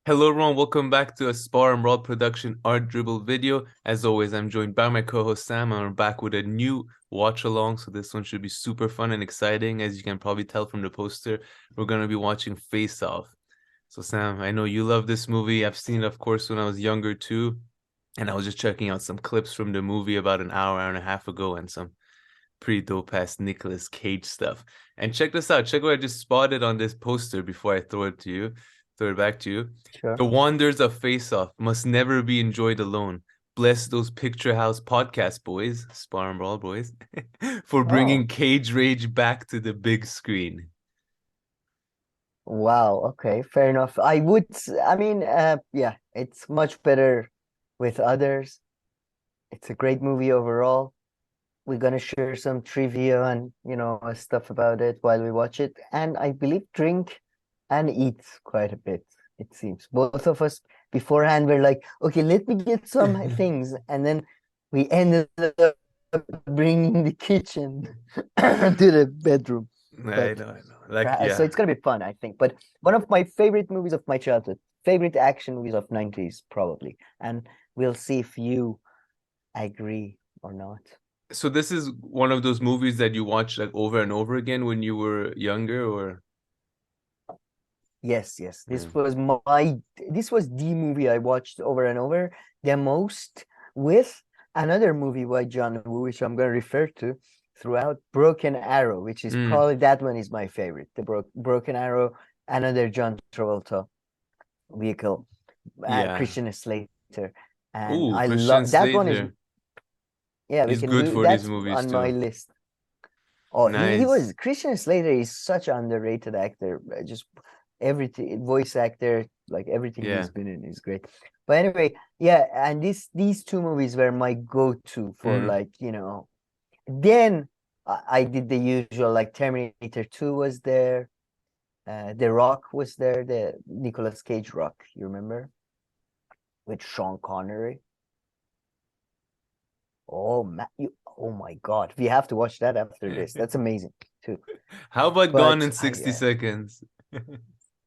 Hello everyone, welcome back to a Spar and Brawl production art dribble video. As always, I'm joined by my co-host Sam, and we're back with a new watch along. So this one should be super fun and exciting. As you can probably tell from the poster, we're gonna be watching Face Off. So Sam, I know you love this movie. I've seen it, of course, when I was younger too. And I was just checking out some clips from the movie about an hour and a half ago, and some pretty dope ass Nicolas Cage stuff. And check this out. Check what I just spotted on this poster before I throw it back to you. Sure. The wonders of Face Off must never be enjoyed alone. Bless those Picture House podcast boys, Spar and Brawl boys, for Oh, bringing Cage Rage back to the big screen. wow. Okay, fair enough. Yeah, it's much better with others. It's a great movie overall. We're gonna share some trivia and, stuff about it while we watch it. And I believe drink and eat quite a bit, it seems. Both of us beforehand were like, okay, let me get some things. And then we ended up bringing the kitchen to the bedroom. I But know, I know. Like, So yeah. it's gonna be fun, I think. But one of my favorite movies of my childhood, favorite action movies of 90s, probably. And we'll see if you agree or not. So this is one of those movies that you watch like over and over again when you were younger, or Yes, yes. yeah. This was the movie I watched over and over the most, with another movie by John Woo, which I'm gonna refer to throughout, Broken Arrow, which is Mm, probably that one is my favorite. The Broken Arrow, another John Travolta vehicle, yeah. Christian Slater. And Oh, I Christian love that one is, Slater. yeah, we He's can good do for these that's movies on my too. list. Oh, he Nice. was Christian Slater is such an underrated actor. Just everything, voice actor, like everything Yeah. he's been in is great. But anyway, yeah, and these two movies were my go-to for, Mm. like, then I did the usual, like Terminator 2 was there, The Rock was there, the Nicolas Cage Rock, you remember? With Sean Connery. Oh my God, we have to watch that after this. That's amazing too. How about Gone But in 60 Seconds?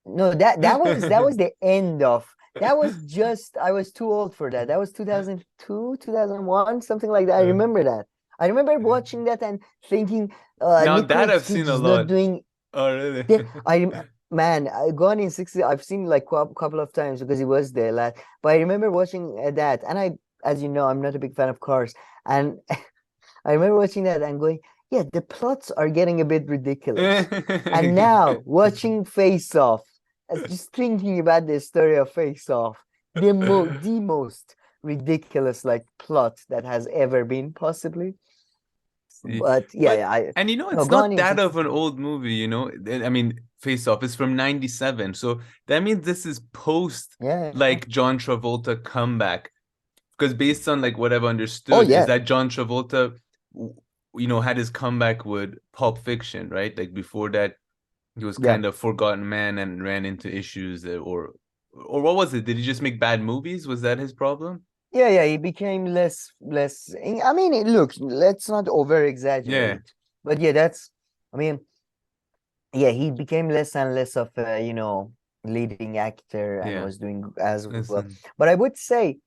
no, that was the end of, that was just, I was too old for that. That was 2002, 2001, something like that. I remember that. I remember watching that and thinking, Now that Nicolas I've seen Cage a is not lot. doing Oh, really? the man, Gone in 60, I've seen like a couple of times because he was there last. But I remember watching that, and as you know, I'm not a big fan of cars, and I remember watching that and going, yeah, the plots are getting a bit ridiculous. And now watching Face Off, just thinking about the story of Face Off, the most ridiculous like plot that has ever been, possibly. See, But yeah, but yeah, I and you know, no it's Gone not in that of 60 an Seconds. old movie, you know. I mean, Face Off is from 97. So that means this is post Yeah, yeah. like John Travolta comeback. Because based on like what I've Oh understood is yeah, that John Travolta, had his comeback with Pulp Fiction, right? Like before that, he was yeah. kind of forgotten man and ran into issues, or what was it? Did he just make bad movies? Was that his problem? Yeah, yeah, he became less. I mean, look, let's not over Yeah, exaggerate, but yeah, I mean, yeah, he became less and less of a, leading actor and yeah. was doing as well. Listen. But I would say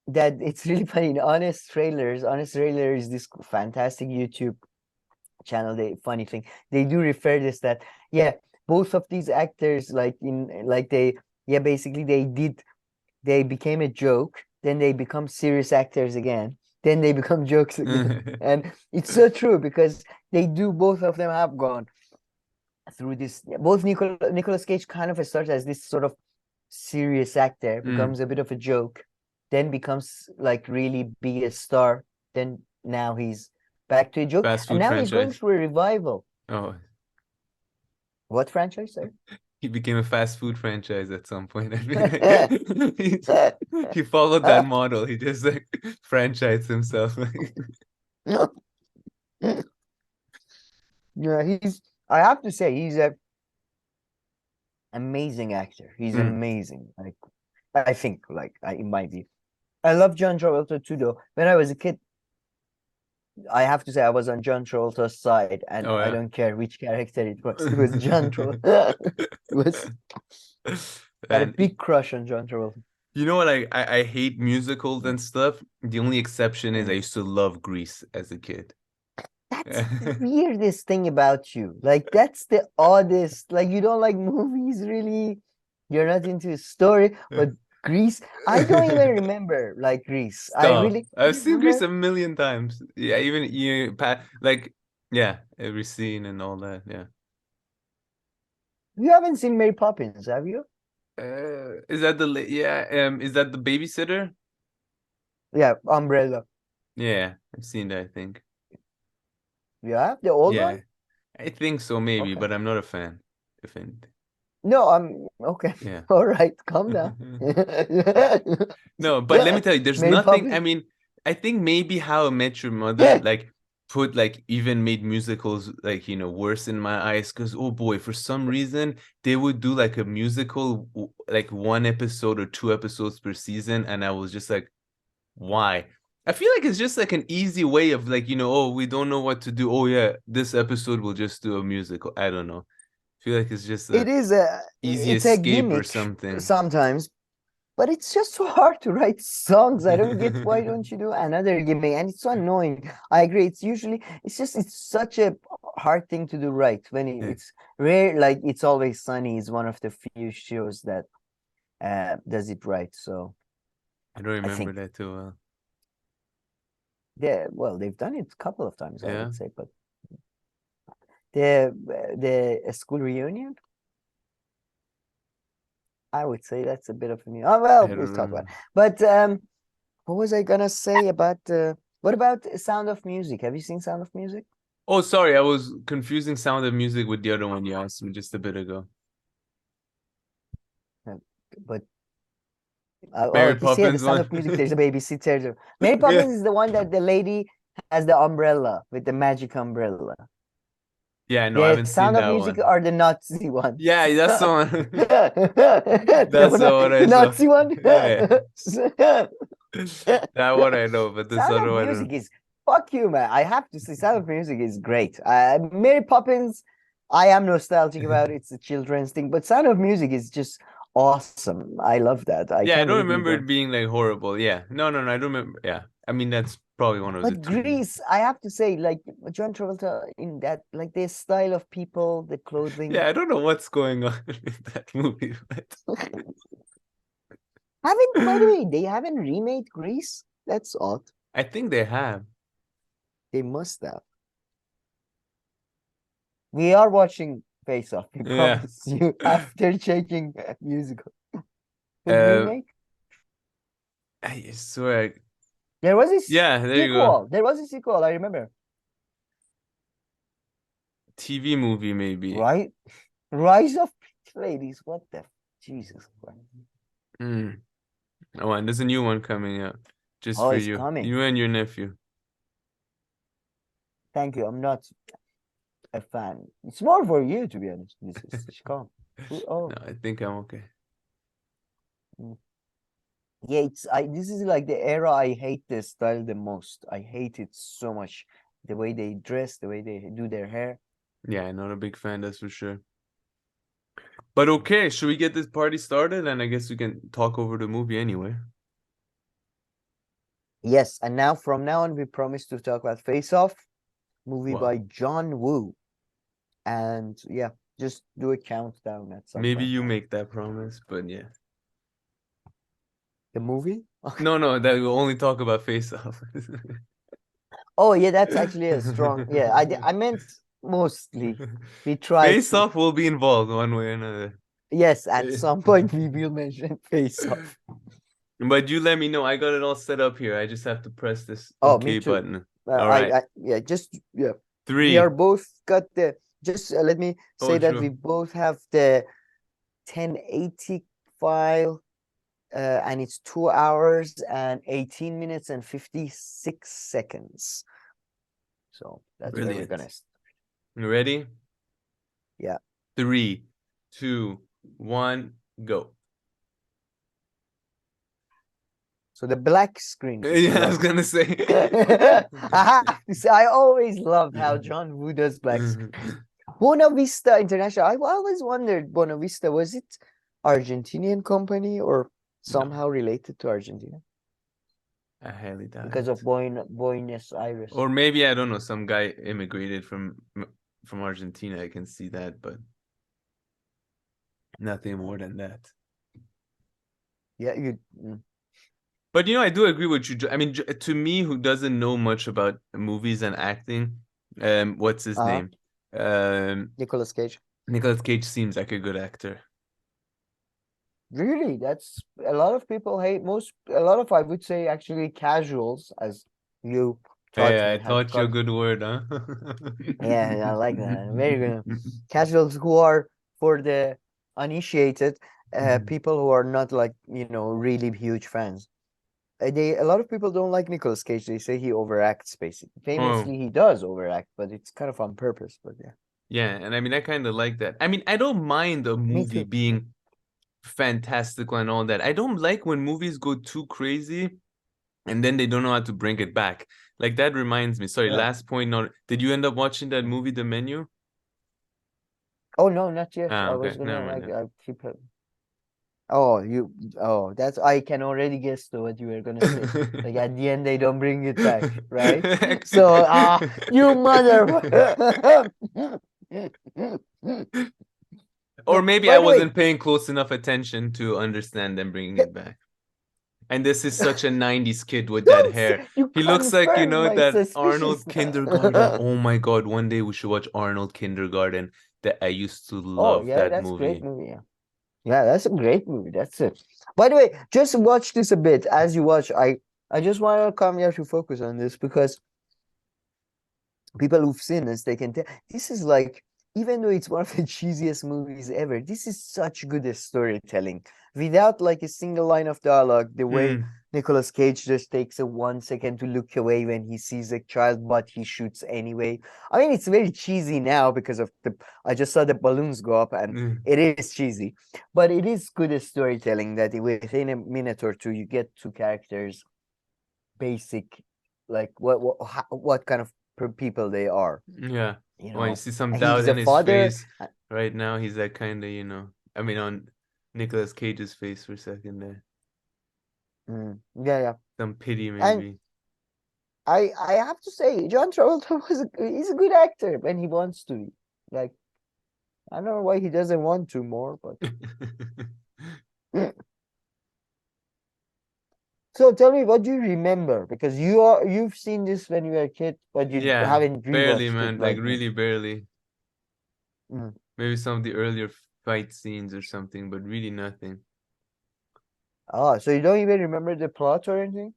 that it's really funny. In Honest Trailer is this fantastic YouTube channel. The funny thing, they do refer this that, yeah, both of these actors, yeah, basically they became a joke, then they become serious actors again, then they become jokes again. And it's so true because both of them have gone through this. Both Nicolas Cage kind of starts as this sort of serious actor, Mm. becomes a bit of a joke, then becomes like really be a star, then now he's back to a joke, Fast and food now he's going franchise. through a revival. Oh, What franchise, sir? he became a fast food franchise at some point. I feel like he followed that model. He just like franchised himself. Yeah, I have to say he's a amazing actor. He's Mm. amazing. Like, I think, like, in my view, I love John Travolta too. Though when I was a kid, I have to say I was on John Travolta's side, and Oh I yeah. don't care which character it was. It was John Travolta. It was Had a And big crush on John Travolta. you know what? I hate musicals and stuff. The only exception is I Mm. used to love Grease as a kid. That's the weirdest thing about you. Like, that's the oddest. Like, you don't like movies, really. You're not into story, but Grease. I don't even remember like Grease. I Stop. really I've you seen Grease remember. a million times. Yeah, even like yeah, every scene and all that. Yeah. You haven't seen Mary Poppins, have you? Is that is that the babysitter? Yeah, Umbrella. Yeah, I've seen that, I think. Yeah, the old one. Yeah, I think so, maybe, Okay. but I'm not a fan, if anything. No, I'm okay. Yeah. All right, calm down. No, but let me tell you, there's Mary nothing. I Poppins. mean, I think maybe How I Met Your Mother, like, put like even made musicals like worse in my eyes because oh boy, for some reason they would do like a musical like one episode or two episodes per season, and I was just like, why? I feel like it's just like an easy way of like, oh, we don't know what to do. Oh yeah, this episode we'll just do a musical. I don't know. I feel like it's just It a is easy it's a escape or gimmick something. sometimes, but it's just so hard to write songs. I don't get why don't you do another gimmick? And it's so annoying. I agree. It's such a hard thing to do right when Yeah, it's rare. Like It's Always Sunny is one of the few shows that does it right. So I don't I remember think that too well. they've done it a couple of times, I Yeah, would say, but the school reunion, I would say that's a bit of a new. Oh I well, don't we'll talk about it. remember. But what was I gonna say about what about Sound of Music? Have you seen Sound of Music? Oh, sorry, I was confusing Sound of Music with the other one you asked me just a bit ago. Uh, But Mary you see, at the Poppins Sound one. of Music, there's a babysitter. Mary Yeah, Poppins is the one that the lady has the umbrella with the magic umbrella. yeah, no, I The haven't seen Sound of that Music one. are the Nazi one. Yeah, that's the one. That's the The one I saw. Nazi one. Yeah, that one I know, but this Sound other of one I Music don't. is fuck you, man. I have to say, Sound of Music is great. Mary Poppins, I am nostalgic about it. It's a children's thing, but Sound of Music is just awesome. I love that. I Yeah, I can't don't believe you remember it don't. being like horrible. Yeah, no, I don't remember. Yeah, I mean that's probably one of the But two. Grease, I have to say, like John Travolta in that, like their style of people, the Yeah, clothing. I don't know what's going on in that movie, but Haven't, by the way, they haven't remade Grease. That's odd. I think they have. They must have. We are watching Face Off. We Yeah. promise you after checking musical. Good Uh, remake. I swear. There was a Yeah, there you go. sequel. There was a sequel. I remember. TV movie maybe. Right? Rise of Ladies. What the Jesus Christ. Mm. Oh, and there's a new one coming out just Oh, for it's you, coming. you and your nephew. Thank you. I'm not a fan. It's more for you, to be honest. This is calm. Oh, No, I think I'm okay. yeah. This is like the era I hate the style the most. I hate it so much. The way they dress, the way they do their hair. Yeah, I'm not a big fan, that's for sure. But okay, should we get this party started? And I guess we can talk over the movie anyway. Yes, and now from now on, we promise to talk about Face Off, movie Wow. by John Woo. And yeah, just do a countdown at some Maybe point. you make that promise, but yeah. The movie? No, that we'll only talk about Face Off. Oh yeah, that's actually a strong. Yeah, I meant mostly. We try Face to. Off will be involved one way or another. Yes, at some point we will mention Face Off. But you let me know. I got it all set up here. I just have to press this Oh, me OK too. button. All right. Yeah, just yeah. We are Three. both got the. Just let me say Oh, that sure. we both have the 1080 file, and it's 2 hours and 18 minutes and 56 seconds. So that's where we're Brilliant. gonna. You ready? Yeah. 3, 2, 1, go. So the black screen. Yeah, I was gonna say. I always loved how John Woo does black screen. Buena Vista International. I always wondered, Buena Vista, was it Argentinian company or No, somehow related to Argentina I highly doubt because of it. Buenos Aires. Or maybe I don't know, some guy immigrated from Argentina. I can see that, but nothing more than that. Yeah, But I do agree with you. I mean, to me, who doesn't know much about movies and acting, what's his uh name? Um, Nicolas Cage. Nicolas Cage seems like a good actor. Really, that's a lot of people hate a lot of I would say actually casuals, as you taught Hey, me I how to taught you call a it. good word, huh? Yeah, I like that. Very good. Casuals who are for the uninitiated, people who are not like, really huge fans. A lot of people don't like Nicolas Cage. They say he overacts basically. Oh, Famously, he does overact, but it's kind of on purpose. But yeah, yeah, and I mean, I kind of like that. I mean, I don't mind a me movie too. Yeah. being fantastical and all that. I don't like when movies go too crazy and then they don't know how to bring it back. Like that reminds me. Sorry, Yeah. last point. Not did you end up watching that movie, The Menu? Oh no, not yet. Ah, I okay, was never gonna mind like then. keep it. Oh, that's I can already guess to what you were gonna say. Like at the end they don't bring it back, right? So you mother. Or No, maybe I by the way, wasn't paying close enough attention to understand them bringing it back. And this is such a 90s kid with that hair. you He looks like, confirmed my that suspicions Arnold Kindergarten. now. Oh my God, one day we should watch Arnold Kindergarten. That I used to Oh love yeah, that that's a great movie. movie. Yeah. Yeah, that's a great movie. That's it. By the way, just watch this a bit. As you watch, I just want to come here to focus on this because people who've seen this, they can tell this is like, even though it's one of the cheesiest movies ever, this is such good storytelling. Without like a single line of dialogue, the way Mm, Nicolas Cage just takes a 1 second to look away when he sees a child, but he shoots anyway. I mean, it's very cheesy now because of I just saw the balloons go up and mm. it is cheesy, but it is good storytelling that within a minute or two, you get two characters basic, like what kind of people they are, Yeah. you Well, you know. see some And doubt he's a in his father. face right now. He's that kind of, I mean, on Nicolas Cage's face for a second there. Yeah, yeah. Some pity, And maybe. I have to say, John Travolta he's a good actor when he wants to be. Like, I don't know why he doesn't want to more, but so tell me, what do you remember? Because you've seen this when you were a kid, but you Yeah, haven't barely, rewatched it man. Like like me. really barely. Mm. Maybe some of the earlier fight scenes or something, but really nothing. So you don't even remember the plot or anything?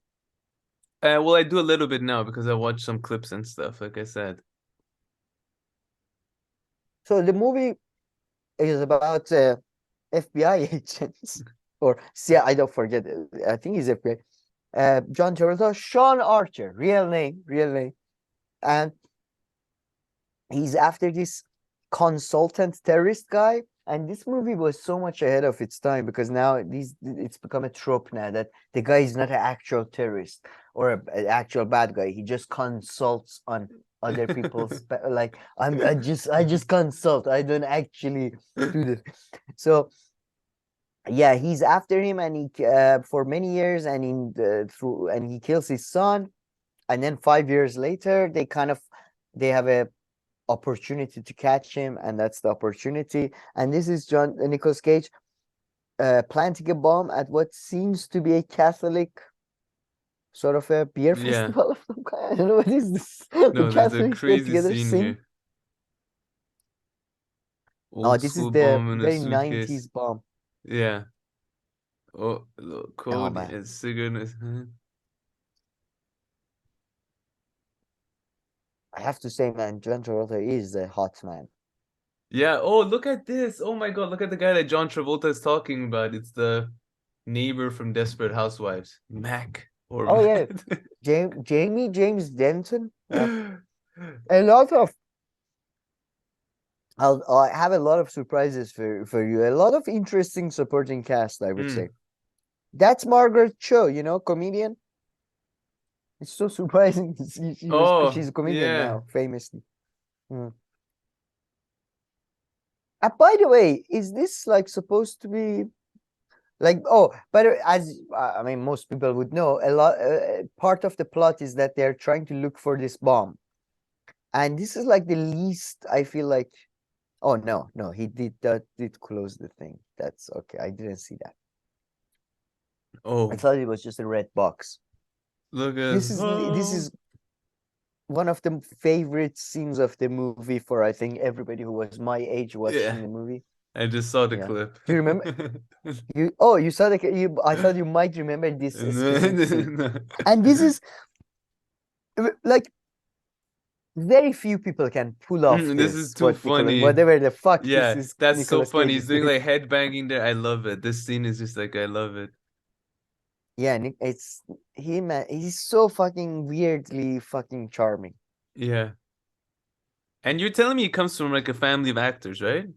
Well, I do a little bit now because I watched some clips and stuff, like I said. So the movie is about FBI agents, or see, I don't forget. I think he's FBI. John Travolta, Sean Archer, real name, and he's after this consultant terrorist guy. And this movie was so much ahead of its time because now it's become a trope now that the guy is not an actual terrorist or an actual bad guy. He just consults on other people's like I just consult. I don't actually do this. So yeah, he's after him, and he for many years, and he kills his son, and then 5 years later they have a opportunity to catch him, and that's the opportunity. And this is John Nicolas Cage planting a bomb at what seems to be a Catholic sort of a beer Yeah. festival of some kind. I don't know what is this. The No, there's a Catholics get crazy together, scene sing. here. Oh, Old this is school the bomb in a very suitcase. 90s bomb. Yeah. Oh, little Oh Cody man, and cigarette in his hand. I have to say, man, John Travolta is a hot man. Yeah. Oh, look at this. Oh my God. Look at the guy that John Travolta is talking about. It's the neighbor from Desperate Housewives, Mac or Oh yeah, Matt. James Denton. A lot of I have a lot of surprises for you. A lot of interesting supporting cast, I would say. Hmm. That's Margaret Cho, comedian. It's so surprising. Oh, She's a comedian yeah. now, famously. Mm. By the way, is this like supposed to be? Like, oh, but as I mean, most people would know, a lot part of the plot is that they're trying to look for this bomb, and this is like the least I feel like. Oh no, no, he did close the thing. That's okay. I didn't see that. I Oh, thought it was just a red box. look at This is one of the favorite scenes of the movie for I think everybody who was my age yeah. watching the movie. I just saw the Yeah. clip. Do you remember? You saw you I thought you might remember this specific scene. And this is like very few people can pull off This is this, too what Nicolas, funny. whatever the fuck this Yeah, is that's so Nicolas funny. Cage He's is doing doing. like headbanging there. I love it. This scene is just like I love it. Yeah, it's him. He's so fucking weirdly fucking charming. Yeah. And you're telling me he comes from like a family of actors, right?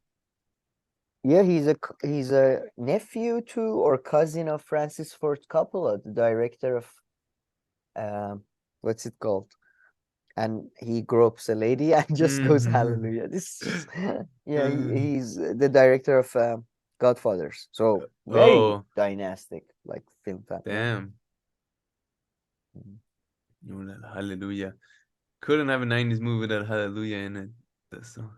Yeah, he's a nephew to or cousin of Francis Ford Coppola, the director of um, what's it called? And he gropes a lady and just goes Mhm. hallelujah. This is just yeah, he's the director of Godfathers. So very Oh, dynastic, like film fan. Yeah. damn. Mhm. Hallelujah. Couldn't have a 90s movie without Hallelujah in it. That's so.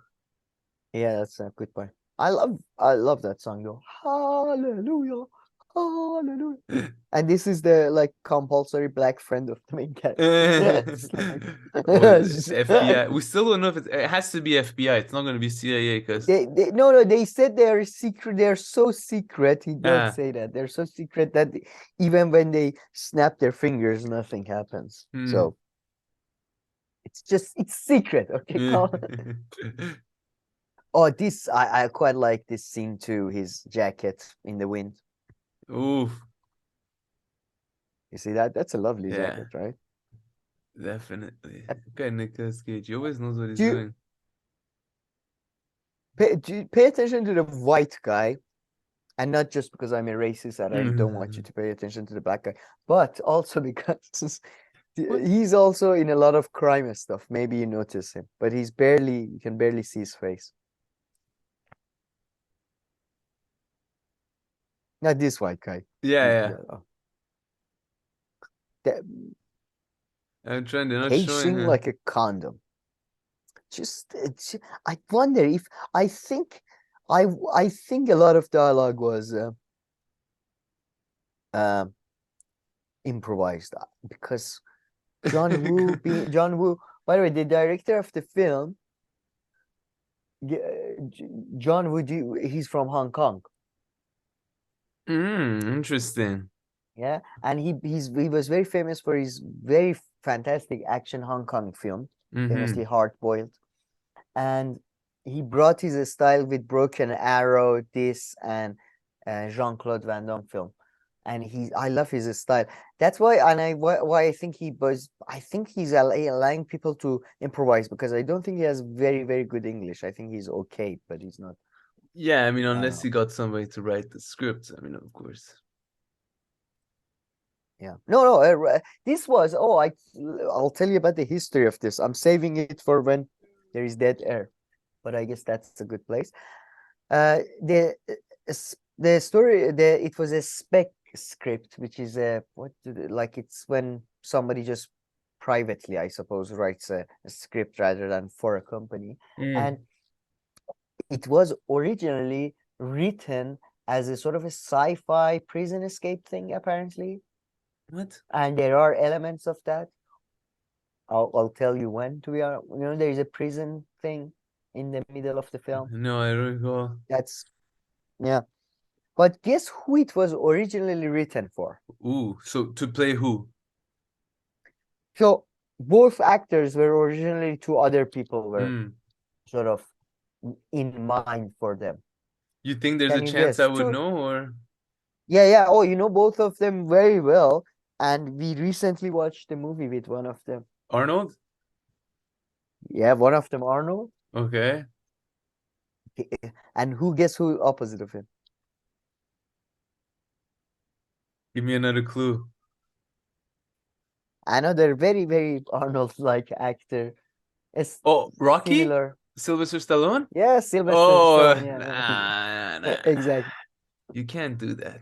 Yeah, that's a good point. I love that song though. Hallelujah. Hallelujah. And this is the like compulsory black friend of the main character. It's like Oh, it's just- FBI. We still don't know if it has to be FBI. It's not going to be CIA because they no, they said they're secret, they're so secret. He does ah say that they're so secret that even when they snap their fingers nothing happens. hmm. So it's secret. Okay, calm. Oh, this I quite like this scene too, his jacket in the wind. Oof. You see that? That's a lovely Yeah, jacket, right? definitely. Okay, Nicolas Cage. He always knows what he's Do you doing. pay attention to the white guy, and not just because I'm a racist and I don't want you Mhm. to pay attention to the black guy, but also because What? he's also in a lot of crime and stuff. Maybe you notice him, but you can barely see his face. Not this white guy. Yeah, yeah. Oh. That I'm trying. They're not Cage showing seemed her. like a condom. I wonder if I think I think a lot of dialogue was um improvised because John Woo, by the way, the director of the film, John Woo, he's from Hong Kong. Interesting. Yeah, and he was very famous for his very fantastic action Hong Kong film, famously Mm-hmm. Hard Boiled, and he brought his style with Broken Arrow, this and Jean-Claude Van Damme film. And I love his style. That's why, and why I think I think he's allowing people to improvise because I don't think he has very good English. I think he's okay, but he's not. Yeah, I mean, unless Uh, you got somebody to write the script. I mean, of course. yeah, no, this was. Oh, I'll tell you about the history of this. I'm saving it for when there is dead air, but I guess that's a good place. The story, it was a spec script, which is like it's when somebody just privately, I suppose, writes a script rather than for a company. Mm. And it was originally written as a sort of a sci-fi prison escape thing, apparently. What? And there are elements of that. I'll tell you when to be honest. There is a prison thing in the middle of the film. No, I recall. That's yeah. But guess who it was originally written for? Ooh, so to play who? So both actors were originally two other people were Mm. sort of in mind for them. You think there's a Can you chance I guess? would Two? know, or Yeah, yeah. Oh, you know both of them very well. And we recently watched the movie with one of them. Arnold? Yeah, one of them Arnold. Okay. And guess who opposite of him? Give me another clue. Another very Arnold-like actor. It's Oh, Rocky? similar. Sylvester Stallone? Yeah, Sylvester Oh, Stallone. Yeah, nah, nah. exactly. You can't do that.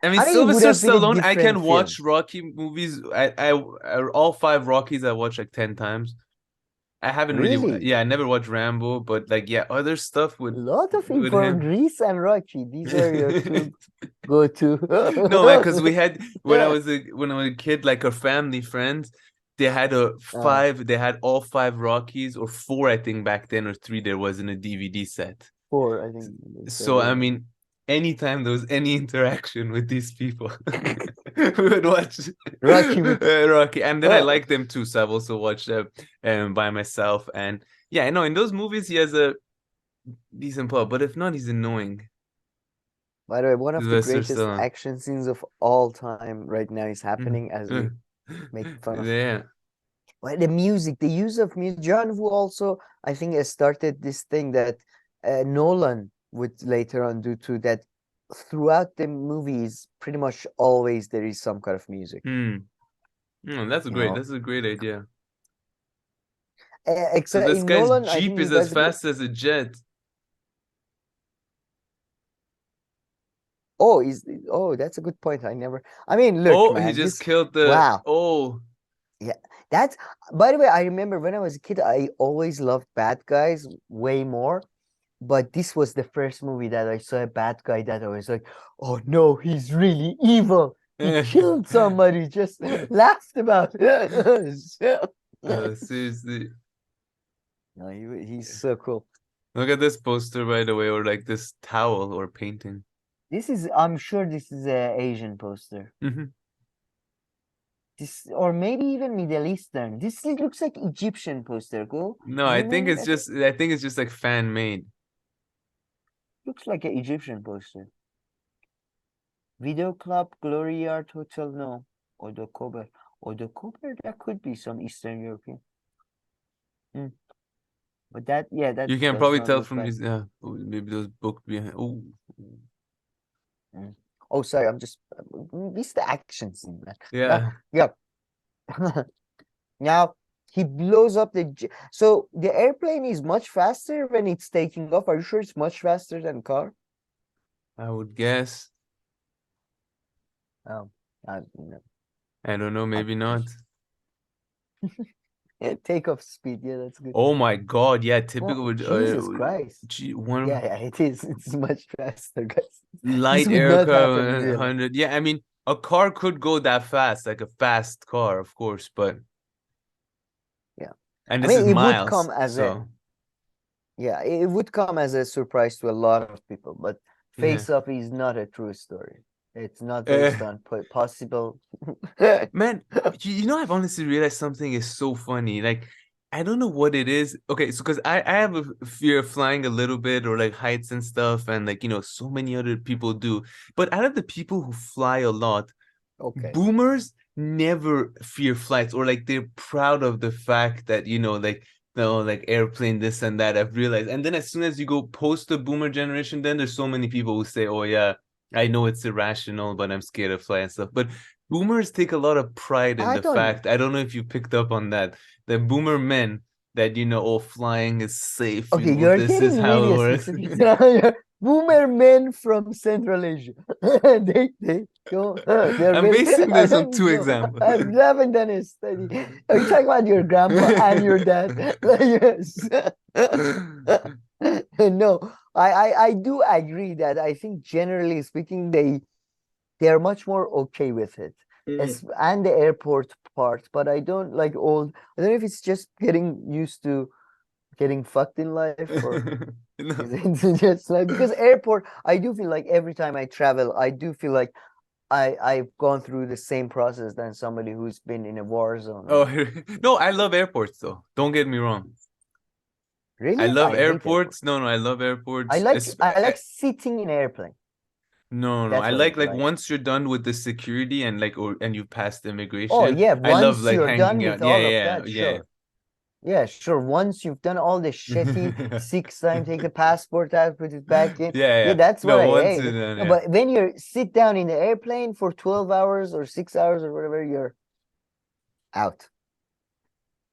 I mean, I mean, it would Sylvester have been a Stallone. I different can film. watch Rocky movies. All five Rockies I watched like 10 times. I haven't really, Really? yeah, I never watched Rambo, but like, yeah, other stuff A with lot of info. him. Grease and Rocky. These are your two go-to. No, man, because we had when I was a kid, like our family friends, they had uh, they had all five Rockies or four, I think back then, or three there was in a DVD set. 4, I think they said, So I yeah. mean, anytime there was any interaction with these people, we would watch Rocky would. Rocky, and then I like them too. So I've also watched by myself, and yeah, I know in those movies he has a decent plot, but if not, he's annoying. By the way, one of the Sylvester greatest Stallone. action scenes of all time right now is Mhm. happening as we make fun of. Yeah. Well, the music, the use of music. John Woo also, I think, has started this thing that Nolan would later on do too. That throughout the movies, pretty much always there is some kind of music. Hmm. That's a You great. know, That's a great idea. Because except this in guy's Nolan, I Jeep think he is as does. fast as a jet. Oh, is oh, that's a good point. I never. I mean, look, Oh, he man, just this. killed the. Wow. Oh, Yeah, that's. By the way, I remember when I was a kid, I always loved bad guys way more. But this was the first movie that I saw a bad guy that I was like, oh no, he's really evil. He killed somebody, just laughed about it. seriously. No, he's so cool. Look at this poster, by the way, or like this towel or painting. This is, I'm sure this is a Asian poster. Hmm. This, or maybe even Middle Eastern. This looks like Egyptian poster. Go No, zoom in. I think I think it's just like fan made. looks like an Egyptian poster. Video Club, Glory Art Hotel, no. Odokober. Odokober, that could be some Eastern European. Mm. But that, yeah, that You can does probably not tell look from bad. these, maybe those book behind. Oh, Mm. Oh, sorry, I'm just this the action scene, man. yeah. Yeah. Now he blows up so the airplane is much faster when it's taking off. Are you sure it's much faster than car? I would guess. Oh, no. I don't know, maybe not. Takeoff speed. Yeah, that's good. Oh my God, yeah, Oh, typical Jesus Christ. Yeah, one yeah, it is. It's much faster, guys. This light would not happen in aircraft real life. 100. Yeah, I mean, a car could go that fast, like a fast car, of course, but Yeah. and I this is mean, it would miles, come as a so yeah, it would come as a surprise to a lot of people, but yeah. Face Off is not a true story. It's not Uh, based on possible. Man, you know, I've honestly realized something is so funny. Like, I don't know what it is. Okay, so because I have a fear of flying a little bit or like heights and stuff, and like, so many other people do. But out of the people who fly a lot, Okay. boomers never fear flights or like they're proud of the fact that, like, no, like airplane, this and that. I've realized. And then as soon as you go post the boomer generation, then there's so many people who say, oh, yeah, I know it's irrational, but I'm scared of flying and stuff. But boomers take a lot of pride in I the don't. fact, I don't know if you picked up on that, the boomer men that, oh, flying is safe, Okay, this you're is getting how really it a works. specific. Boomer men from Central Asia. They don't. They're I'm very. basing I this on don't two know. examples. I haven't done a study. Are you talking about your grandpa and your dad? Yes. No, I do agree that I think generally speaking they are much more okay with it. And the airport part, but I don't like old. I don't know if it's just getting used to getting fucked in life or No. is it just like because airport, I do feel like every time I travel, I do feel like I've gone through the same process than somebody who's been in a war zone Oh, or no, I love airports though. Don't get me wrong. I really love I hate airport. airports. No, no, I love airports. I like sitting in an airplane. No, no. I That's what I like like. once you're done with the security and like or and you passed Oh immigration, yeah, I love once like you're done hanging with out. Yeah, all of yeah, that, yeah. sure. Yeah, sure. Once you've done all the shitty Yeah, 6 time, take the passport out, put it back in. Yeah, yeah. that's what No, I once hate. you're done, No, yeah. but when you sit down in the airplane for 12 hours or 6 hours or whatever, you're out.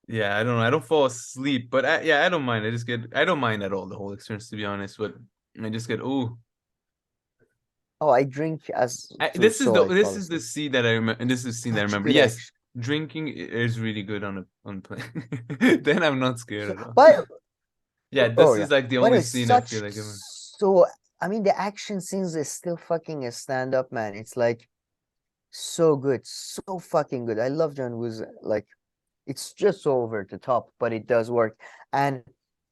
Yeah, I don't know. I don't fall asleep, but yeah, I don't mind. I don't mind at all the whole experience to be honest, but I just get, oh, Oh, I drink as too, This is so the I fall this is the asleep. scene that I remember, and this is the scene that I Such remember. good Yes, action. drinking is really good on a plane. Then I'm not So, scared at all. but Yeah, oh this yeah. is like the By the only way, scene I feel such like I'm. so I mean the action scenes is still fucking a stand-up, man. It's like so good, so fucking good. I love John Woo's like it's just so over the top, but it does work. And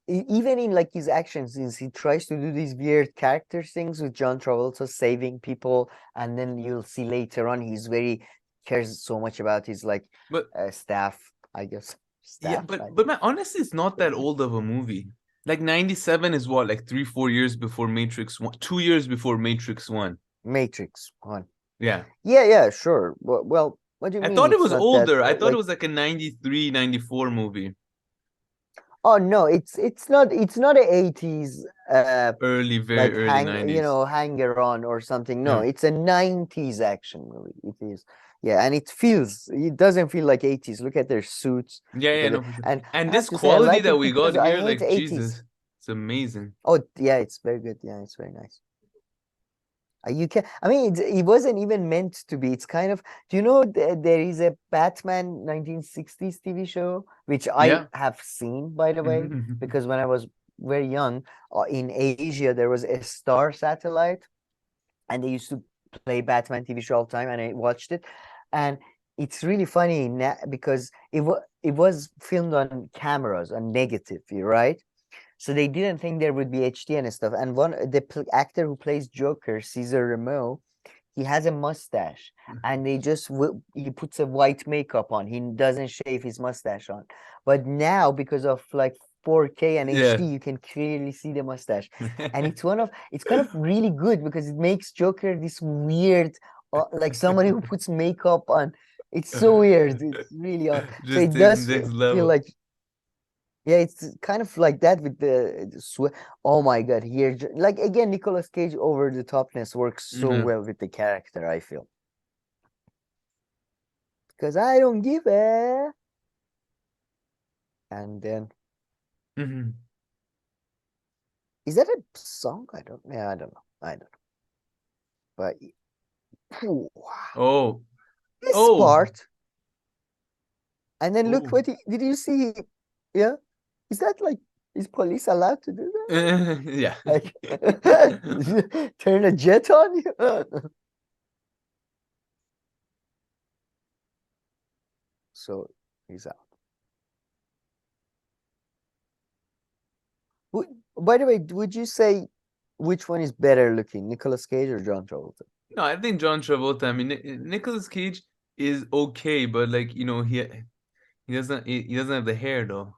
even in like his action scenes, he tries to do these weird character things with John Travolta saving people, and then you'll see later on he's very cares so much about his like But staff, I guess. yeah, Staff, I but think. man, honestly, it's not that old of a movie. Like 97 is what, like 3 4 years before Matrix 1, 2 years before Matrix 1. Matrix one. Yeah. Yeah, sure. Well, what do you I mean thought it it's was not that older. I thought it like was like a 93, 94 movie. oh no, it's not a 80s Early, very like early 90s. hanger on or something. No, Yeah. it's a 90s action movie. It is. Yeah, and it doesn't feel like 80s. Look at their suits. Yeah, Look yeah, at it. no, for sure. And And I have this to say I quality like that it we got because I here, hate like 80s. Jesus, it's amazing. Oh, yeah, it's very good. Yeah, it's very nice. You can I mean it wasn't even meant to be. It's kind of do you know there is a Batman 1960s TV show which I Yeah. have seen by the way Mhm. because when I was very young in Asia there was a Star satellite and they used to play Batman TV show all the time, and I watched it, and it's really funny because it was filmed on cameras on negative, right? So they didn't think there would be HD and stuff. And the actor who plays Joker, Caesar Remo, he has a mustache, and they just he puts a white makeup on. He doesn't shave his mustache on. But now, because of like 4K and Yeah. HD, you can clearly see the mustache, and it's kind of really good because it makes Joker this weird, like somebody who puts makeup on. It's so weird. It's really odd. So Just it takes does next feel level. like yeah, it's kind of like that with the sweat. Oh my God, here, like again, Nicolas Cage over the topness works so Mhm. well with the character, I feel. Because I don't give a. And then, Mhm. is that a song? I don't, yeah, I don't know. I don't know. But phew, Oh, this oh, part, and then look oh. what did you see? Yeah, is that like, is police allowed to do Yeah. that? Like, turn a jet on you? So he's out. By the way, would you say which one is better looking, Nicolas Cage or John Travolta? No, I think John Travolta. I mean, Nicolas Cage is okay, but like he doesn't have the hair though.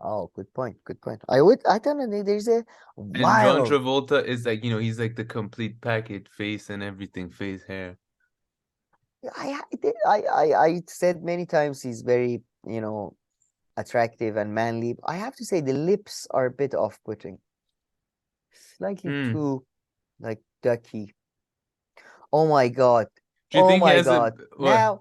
Oh, good point. Good point. I don't know. There's a And John wild. Travolta is like he's like the complete package, face and everything, face, hair. I said many times he's very, attractive and manly. I have to say the lips are a bit off-putting, slightly Hmm. too like ducky. Oh my God. Do you Oh think he my has a God. what? Now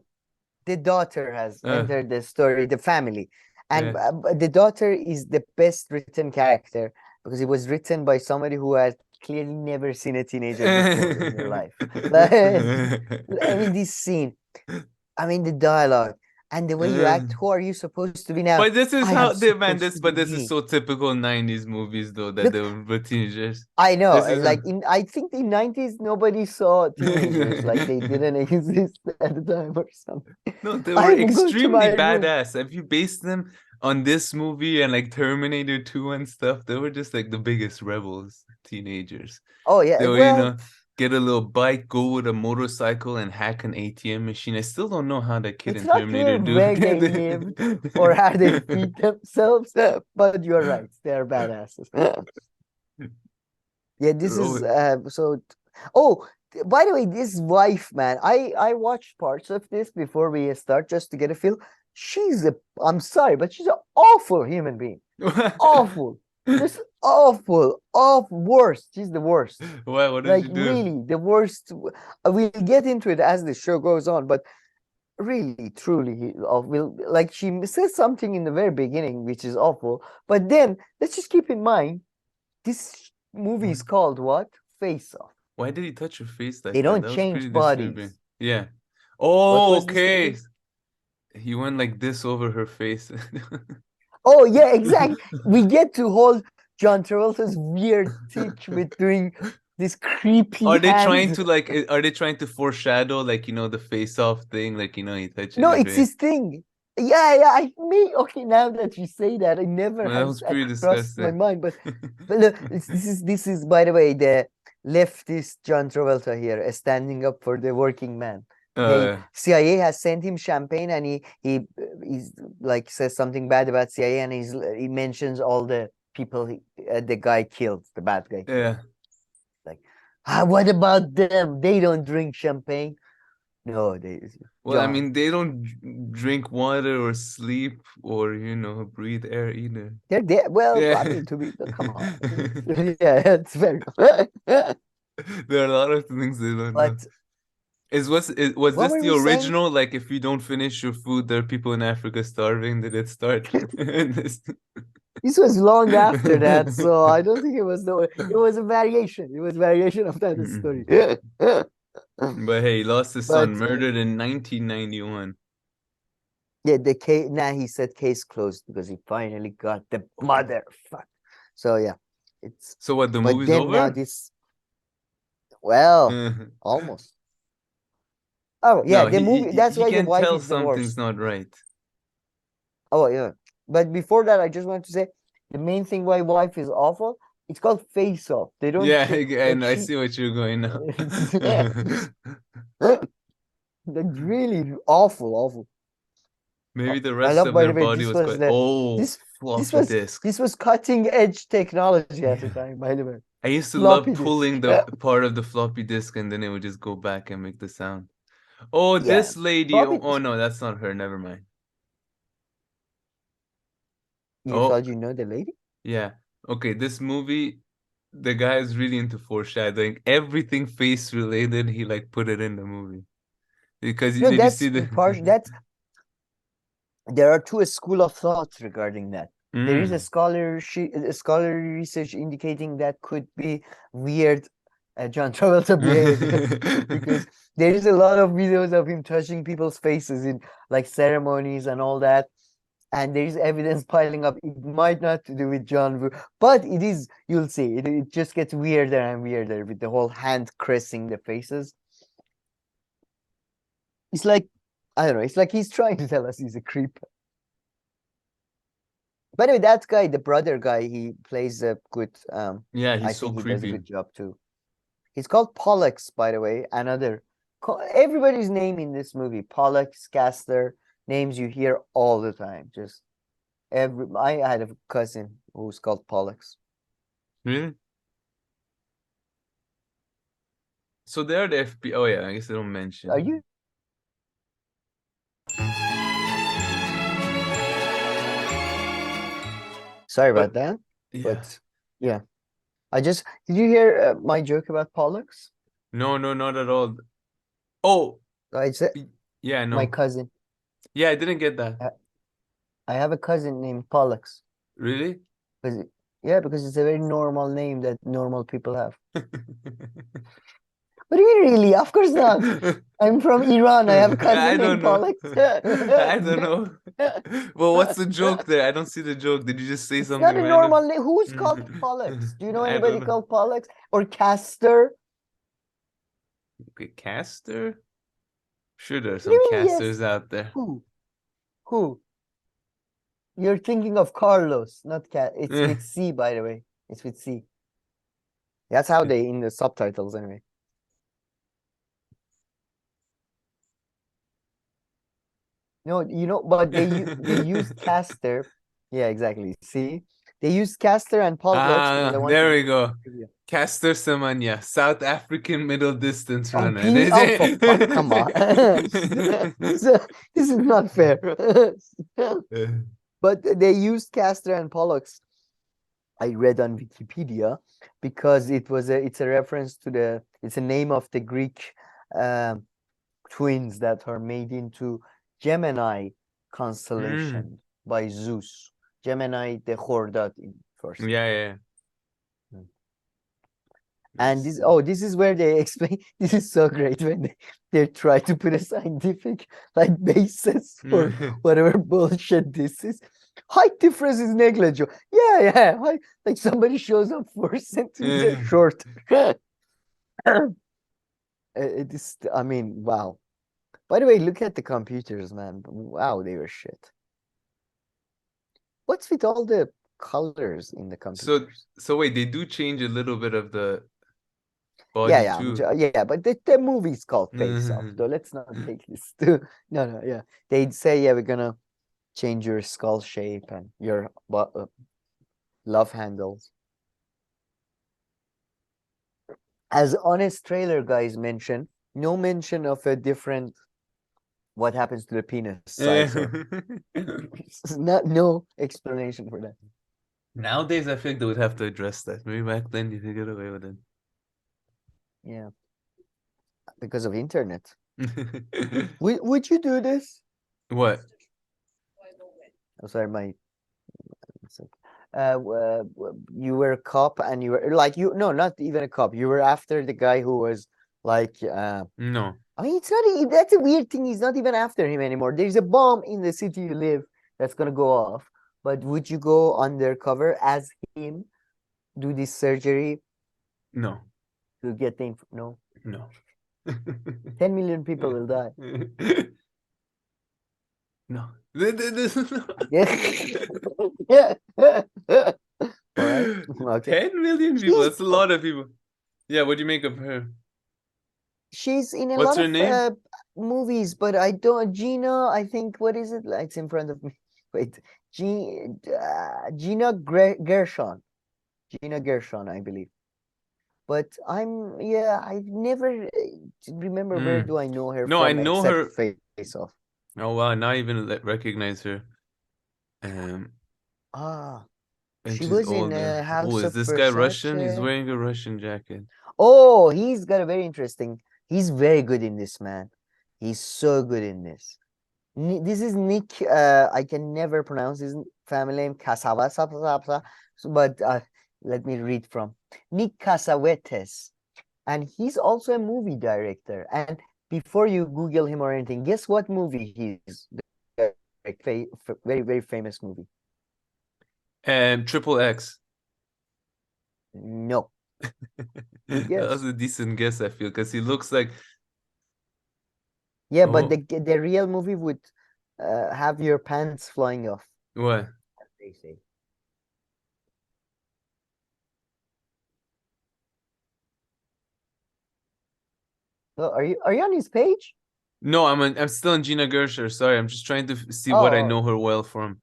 the daughter has Uh, entered the story, the family. And yeah. the daughter is the best written character because it was written by somebody who had clearly never seen a teenager before in their life. Like, I mean, this scene, I mean, the dialogue and the way you Uh, act. Who are you supposed to be now? but this is I how am they man supposed this to but be this is me. so typical 90s movies though that they Look, were teenagers. I know, This is like I think in 90s nobody saw teenagers, like they didn't exist at the time or something. No, they were I'm going to extremely my room. badass. If you base them on this movie and like Terminator 2 and stuff, they were just like the biggest rebels, teenagers. Oh They yeah, were, well, get a little bike, go with a motorcycle and hack an ATM machine. I still don't know how that kid it's in not Terminator clear do. where they lived or how they feed themselves, but you're right, they're badasses. Yeah, this is Oh, oh, by the way, this wife, man, I watched parts of this before we start just to get a feel. I'm sorry, but she's an awful human being. Awful. Just awful, worst. She's the worst. why? What did Like you do? really the worst. We'll get into it as the show goes on, but really, truly, will like she says something in the very beginning, which is awful. But then let's just keep in mind this movie is called what? Face Off. Why did he touch her face They like that? don't That was pretty change disturbing. bodies. Yeah. What Oh, was this okay. movie? He went like this over her face. Oh yeah, exactly. We get to hold John Travolta's weird tick with doing this creepy Are they trying hand. to like? Are they trying to foreshadow like the face-off thing? Like he touches No, your it's face. his thing. Yeah. Okay, now that you say that, it never Well, that has was pretty crossed my disgusting. mind. But look, this is by the way the leftist John Travolta here, standing up for the working man. They Uh, CIA has sent him champagne, and he's like says something bad about CIA, and he mentions all the people the guy killed, the bad guy killed. yeah. Like, what about them? They don't drink champagne. No, Well, I John. mean, they don't drink water or sleep or breathe air either. They're there. Well, I Yeah. mean, come on. Yeah, it's fair enough. There are a lot of things they don't know. But Was what this were the we saying? original? Like, if you don't finish your food, there are people in Africa starving. Did it start? This- This was long after that, so I don't think it was it was a variation. It was variation of that story. But hey, he lost his son, But murdered in 1991. yeah, the case now he said case closed because he finally got the motherfucker. So yeah, it's So what? The but movie's then now over? this almost. Oh yeah, No, the movie. That's he why the can wife tell is the something's worst. not right. Oh yeah. But before that, I just want to say the main thing why wife is awful, it's called face off. They don't Yeah, like and I she see what you're going now. that's really awful, awful. Maybe the I rest love of by their the way, body this was was quite. the Oh, this this floppy was disk. this was cutting edge technology at the Yeah. time, by the way. I used to love Floppy disk. pulling the part of the floppy disk and then it would just go back and make the sound. Oh, Yeah. this lady. Floppy Oh disk. no, that's not her. Never mind. You Oh, thought you know the lady? yeah. Okay, this movie, the guy is really into foreshadowing. Everything face related, he like put it in the movie. Because No, did you that's see the part that's there are two school of thoughts regarding that. There is a Mm. scholarly research indicating that could be weird John Travolta behavior because there is a lot of videos of him touching people's faces in like ceremonies and all that, and there is evidence piling up. It might not to do with John Woo, but it is. You'll see. It just gets weirder and weirder with the whole hand caressing the faces. It's like I don't know. It's like he's trying to tell us he's a creep. By the way, that guy, the brother guy, he plays a good. Yeah, I he's so think he does a creepy. good job too. He's called Pollux, by the way. Everybody's name in this movie, Pollux, Caster, names you hear all the time. Just I had a cousin who was called Pollux. Really? So they're the FB. Oh yeah, I guess they don't Are mention. you? Sorry But about that, yeah. but yeah, did you hear my joke about Pollux? No, no, not at all. Oh, I said yeah, my no. cousin. Yeah, I didn't get that. I I have a cousin named Pollux. Really? Because it's a very normal name that normal people have. What do you mean, really? Of course not. I'm from Iran. I have a I cousin don't named know. Pollux. I don't know. Well, what's the joke there? I don't see the joke. Did you just say It's not something a random? normal name. Who's called Pollux? Do you know I don't anybody know. called Pollux or Castor? Okay, caster? Sure, there's What do some you mean, yes? casters out there. Who? Who? You're thinking of Carlos, not Cat. It's with C, by the way. It's with C. That's how they in the subtitles, anyway. No, but they used Castor. Yeah, exactly. See, they used Castor and Pollux because I Ah, want to there do we go. trivia. Caster Semenya, South African middle distance Oh, runner. oh, for fuck, come on. This is not fair. But they used Castor and Pollux. I read on Wikipedia because it's a reference to it's a name of the Greek um, twins that are made into Gemini Mm. constellation by Zeus. Gemini the Khordad in first. Yeah, yeah. Mm. And this is where they explain. This is so great when they try to put a scientific like basis for whatever bullshit this is. Height difference is negligible. Yeah. Like somebody shows up 4 centimeters short. It is. I mean, wow. By the way, look at the computers, man. Wow, they were shit. What's with all the colors in the computers? So wait, they do change a little bit of the body too. Yeah, but the movie's called Face Off, so let's not take this too. No, yeah. They'd say, yeah, we're gonna change your skull shape and your love handles. As honest trailer guys mention, no mention of a different what happens to the penis size. No explanation for that. Nowadays, I think they would have to address that. Maybe back then you could get away with Yeah, because of internet. it. Would you do this? What? Oh, sorry, you were a cop and you were like no, not even a cop. You were after the guy who was like No. I mean, it's not. That's a weird thing. He's not even after him anymore. There's a bomb in the city you live that's gonna go off. But would you go undercover as him, do this surgery No. to get the no? No. 10 million people will die. No. Yeah. All right. Okay. 10 million people. That's a lot of people. Yeah, what do you make of her? She's in a What's lot her name? of movies, but I don't. Gina, I think. What is it? It's in front of me. Wait, Gina Gershon. Gina Gershon, I believe. But I've never remember where do I know her No, from I know except her. Face Off. Oh wow, now I even recognize her. And And she she's was in older. Oh, House is of this guy Russian? He's Versace. wearing a Russian jacket. Oh, he's got a very interesting. He's very good in this, man. He's so good in this. This is Nick. I can never pronounce his family name. Casavasa, but let me read from Nick Casavetes, and he's also a movie director. And before you Google him or anything, guess what movie he's very very famous movie. Triple X. No. That was a decent guess, I feel, because he looks like. Yeah, but the real movie would have your pants flying off. What? As they say. So are you on his page? No, I'm still on Gina Gersher. Sorry, I'm just trying to see what I Oh, know her well from.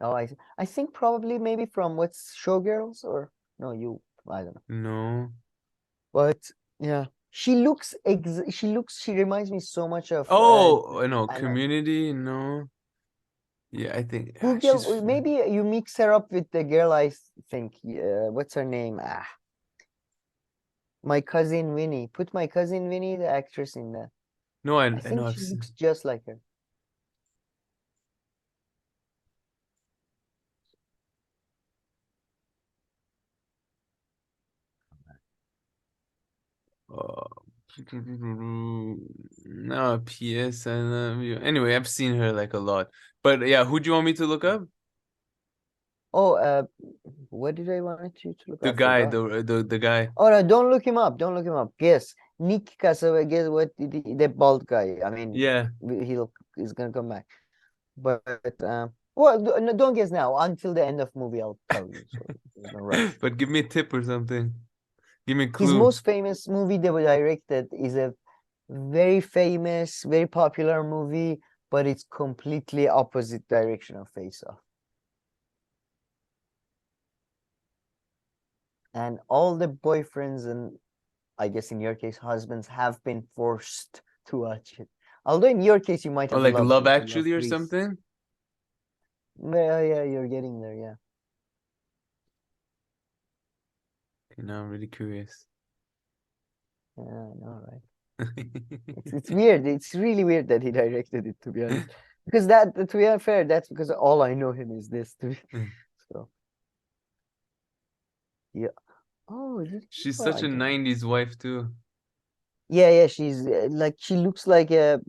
oh, I think probably maybe from what's Showgirls or no, I don't know. No. But yeah, she reminds me so much of Oh, no, I know. Community. No. Yeah, I think she's. Google, maybe you mix her up with the girl I think. What's her name? My Cousin Winnie. Put My Cousin Winnie, the actress, in that. No, I I know think I've she seen. looks just like her. Uh, no, PS. I love you. Anyway, I've seen her like a lot. But yeah, who do you want me to look up? Oh, what did I want you to look? The I guy, forgot. the guy. Oh no, don't look him up. Don't look him up. Guess Nick Cassava. Guess what? The bald guy. I mean, Yeah. he's gonna come back. But well, no, don't guess now. Until the end of movie, I'll tell you. So there's no rush. But give me a tip or something. Give me a His clue. most famous movie that was directed is a very famous, very popular movie, but it's completely opposite direction of Face Off. And all the boyfriends and I guess in your case, husbands have been forced to watch it. Although in your case, you might Or have like loved Love it. You love Actually or Grease. something? Yeah, you're getting there. Yeah. Okay, now I'm really curious. Yeah, I know, right? It's weird. It's really weird that he directed it, to be honest. Because to be unfair, that's because all I know him is this. So yeah. Oh, She's oh, such I a don't. 90s wife too. Yeah, she's like she looks like a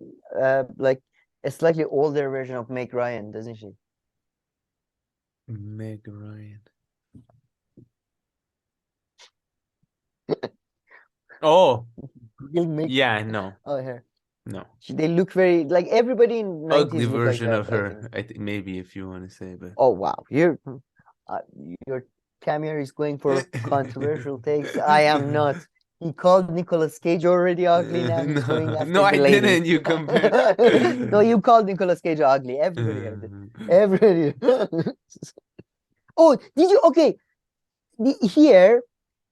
slightly older version of Meg Ryan, doesn't she? Meg Ryan. Oh, Meg. yeah, no, Oh, her. no. They look very like everybody in Ugly 90s look like version that, of I think. her, I think maybe if you want to say, but Oh wow, uh, your Camille is going for controversial takes. I am not. He called Nicolas Cage already ugly. Now he's going no, no, after the I lady. didn't. You compared. No, you called Nicolas Cage ugly. Everybody heard it. Everybody. Oh, did you? Okay,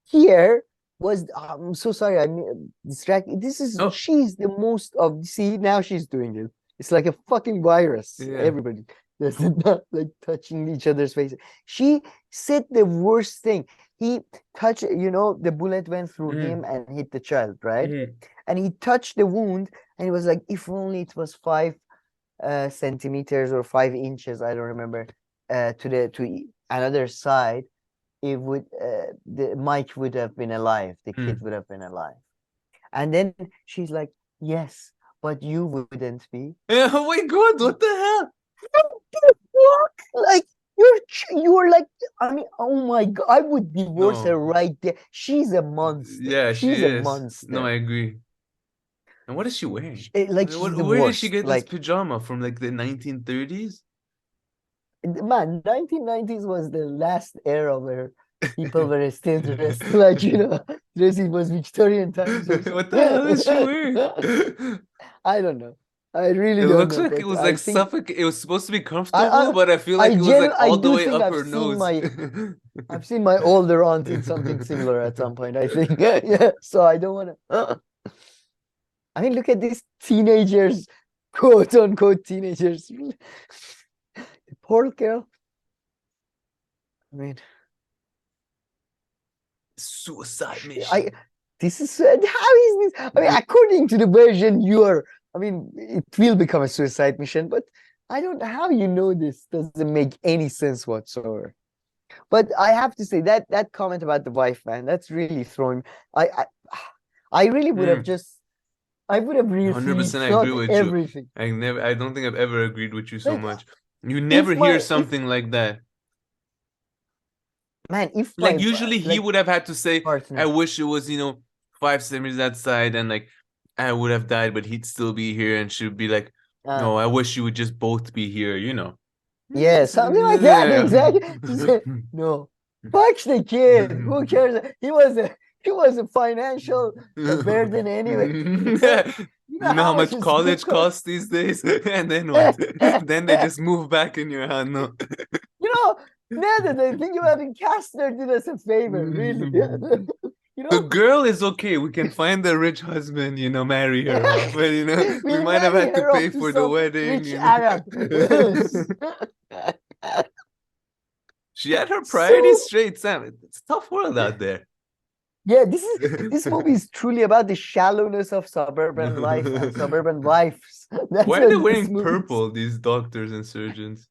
here was. I'm so sorry. I'm distracted. Oh, She's the most of. See, now she's doing it. It's like a fucking virus. yeah. Everybody. There's not like touching each other's faces. She said the worst thing. He touched, the bullet went through Mm-hmm. him and hit the child, right? Mm-hmm. And he touched the wound and he was like, if only it was 5 centimeters or 5 inches, I don't remember, to another side, it would the Mike would have been alive, the kid would have been alive. And then she's like, yes, but you wouldn't be. Oh my God, what the hell? What? Like you're like, I mean, oh my God, I would divorce her No, right there. She's a monster. yeah, she She's a is. No, I monster. agree. And what is she wearing? Like she's the Where did she worst. get this Like pajama from? Like the 1930s? man, 1990s was the last era where people were still dressed like, dressing was Victorian times or What the hell is she wearing? something. I don't know. I really It don't looks know, like it but was I like think It was supposed to be I comfortable, but I feel like it was like I all the do way think up her nose. I've seen my older aunt in something similar at some point, I think. Yeah, so I don't want to. I mean, look at these teenagers, quote unquote teenagers. Poor girl. I mean, Suicide I mission. this is how is this? I mean, according to the version I mean, it will become a suicide mission, but I don't how you know this doesn't make any sense whatsoever. But I have to say that comment about the wife, man, that's really throwing. I I, I really would have Mm, just I would have 100% I agree rethought with you. everything. I don't think I've ever agreed with you so Like much. You never if hear my if something like that. man, if Like my usually he like would have had to say, I partner, wish it was, 5 centimeters that side, and like I would have died, but he'd still be here, and she'd be like, uh, no, I wish you would just both be here. yeah, something like that, Yeah. exactly. She said, no, fuck the kid. Who cares? He was a financial burden anyway. You know You know how how much much a school college costs? costs these days? And then what? Then they just move back in your hand. No. You know, now that I think about it, Castner did us a favor, really. You The know, girl is okay. We can find the rich husband, marry her off. But we we'll might have marry had to her pay off to for the some wedding, rich Arab. She had her priorities So straight, Sam. It's a tough world out there. yeah, this movie is truly about the shallowness of suburban life and suburban wives. That's Why are they what this wearing movie is. purple, these doctors and surgeons?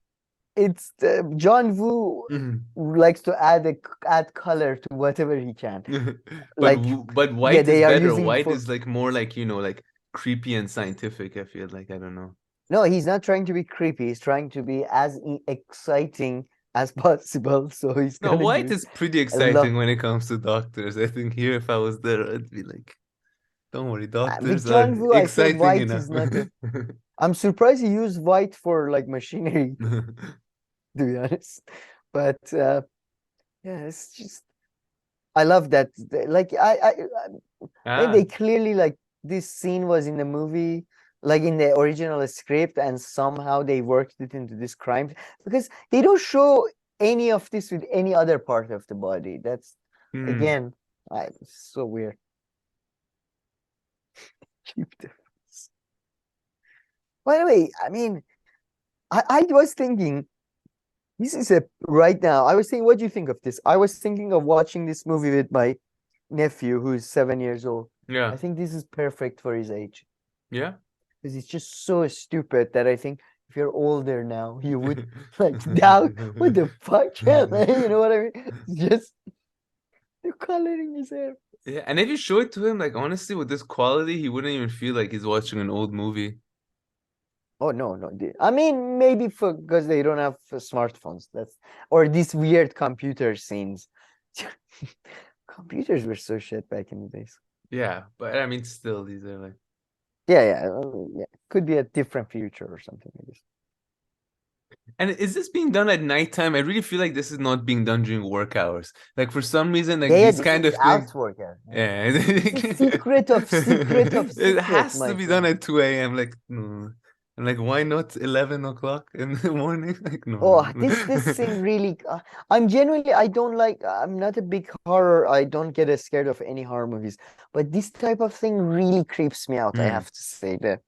It's John Woo likes to add color to whatever he can. But Like, but yeah, white is they are better. using White for. is like more like, like creepy and scientific, I feel like. I don't know. No, he's not trying to be creepy. He's trying to be as exciting as possible. So he's No, gonna white use is pretty a lot. exciting when it comes to doctors. I think here, if I was there, I'd be like, don't worry, With doctors are John Woo, I said exciting white enough. is not a. I'm surprised he used white for like machinery, to be honest. But yeah, it's just I love that. Like they Ah. clearly like this scene was in the movie, like in the original script, and somehow they worked it into this crime because they don't show any of this with any other part of the body. That's Hmm. again, so weird. Keep the- By the way, I mean, I was thinking this is a right now. I was thinking, what do you think of this? I was thinking of watching this movie with my nephew who's 7 years old. Yeah. I think this is perfect for his age Yeah. because it's just so stupid that I think if you're older now, you would like doubt what the fuck, you know what I mean? It's just They're coloring his hair. Yeah, and if you show it to him, like honestly, with this quality, he wouldn't even feel like he's watching an old movie. Oh no, no. I mean, maybe for because they don't have smartphones. Or these weird computer scenes. Computers were so shit back in the days. Yeah, but I mean, still, these are like. Yeah. Could be a different future or something, I guess. And is this being done at nighttime? I really feel like this is not being done during work hours. Like for some reason, like Yeah, these this kind is of things. outwork. Yeah. Yeah. This is secret of secret of It secret, has to my be done friend. at 2 a.m. Like, no. I'm like, why not 11 o'clock in the morning? Like, no, Oh, no. this scene really. I don't like. I'm not a big horror. I don't get as scared of any horror movies. But this type of thing really creeps me out. I Mm. have to say the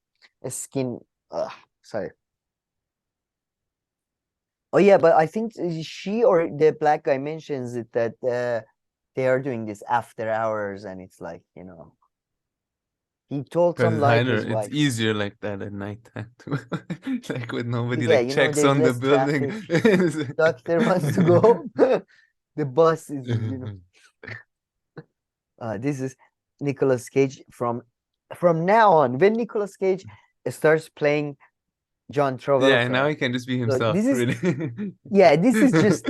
skin. Sorry. Oh yeah, but I think she or the black guy mentions it that they are doing this after hours, and it's like he told some Because lie I to know his it's wife. easier like that at nighttime too. Like with nobody Yeah, like checks there's on the less building. traffic. Doctor wants to go home. The bus is, this is Nicolas Cage from now on. When Nicolas Cage starts playing John Yeah, now Travolta, he can just be look, himself, this is really. yeah, this is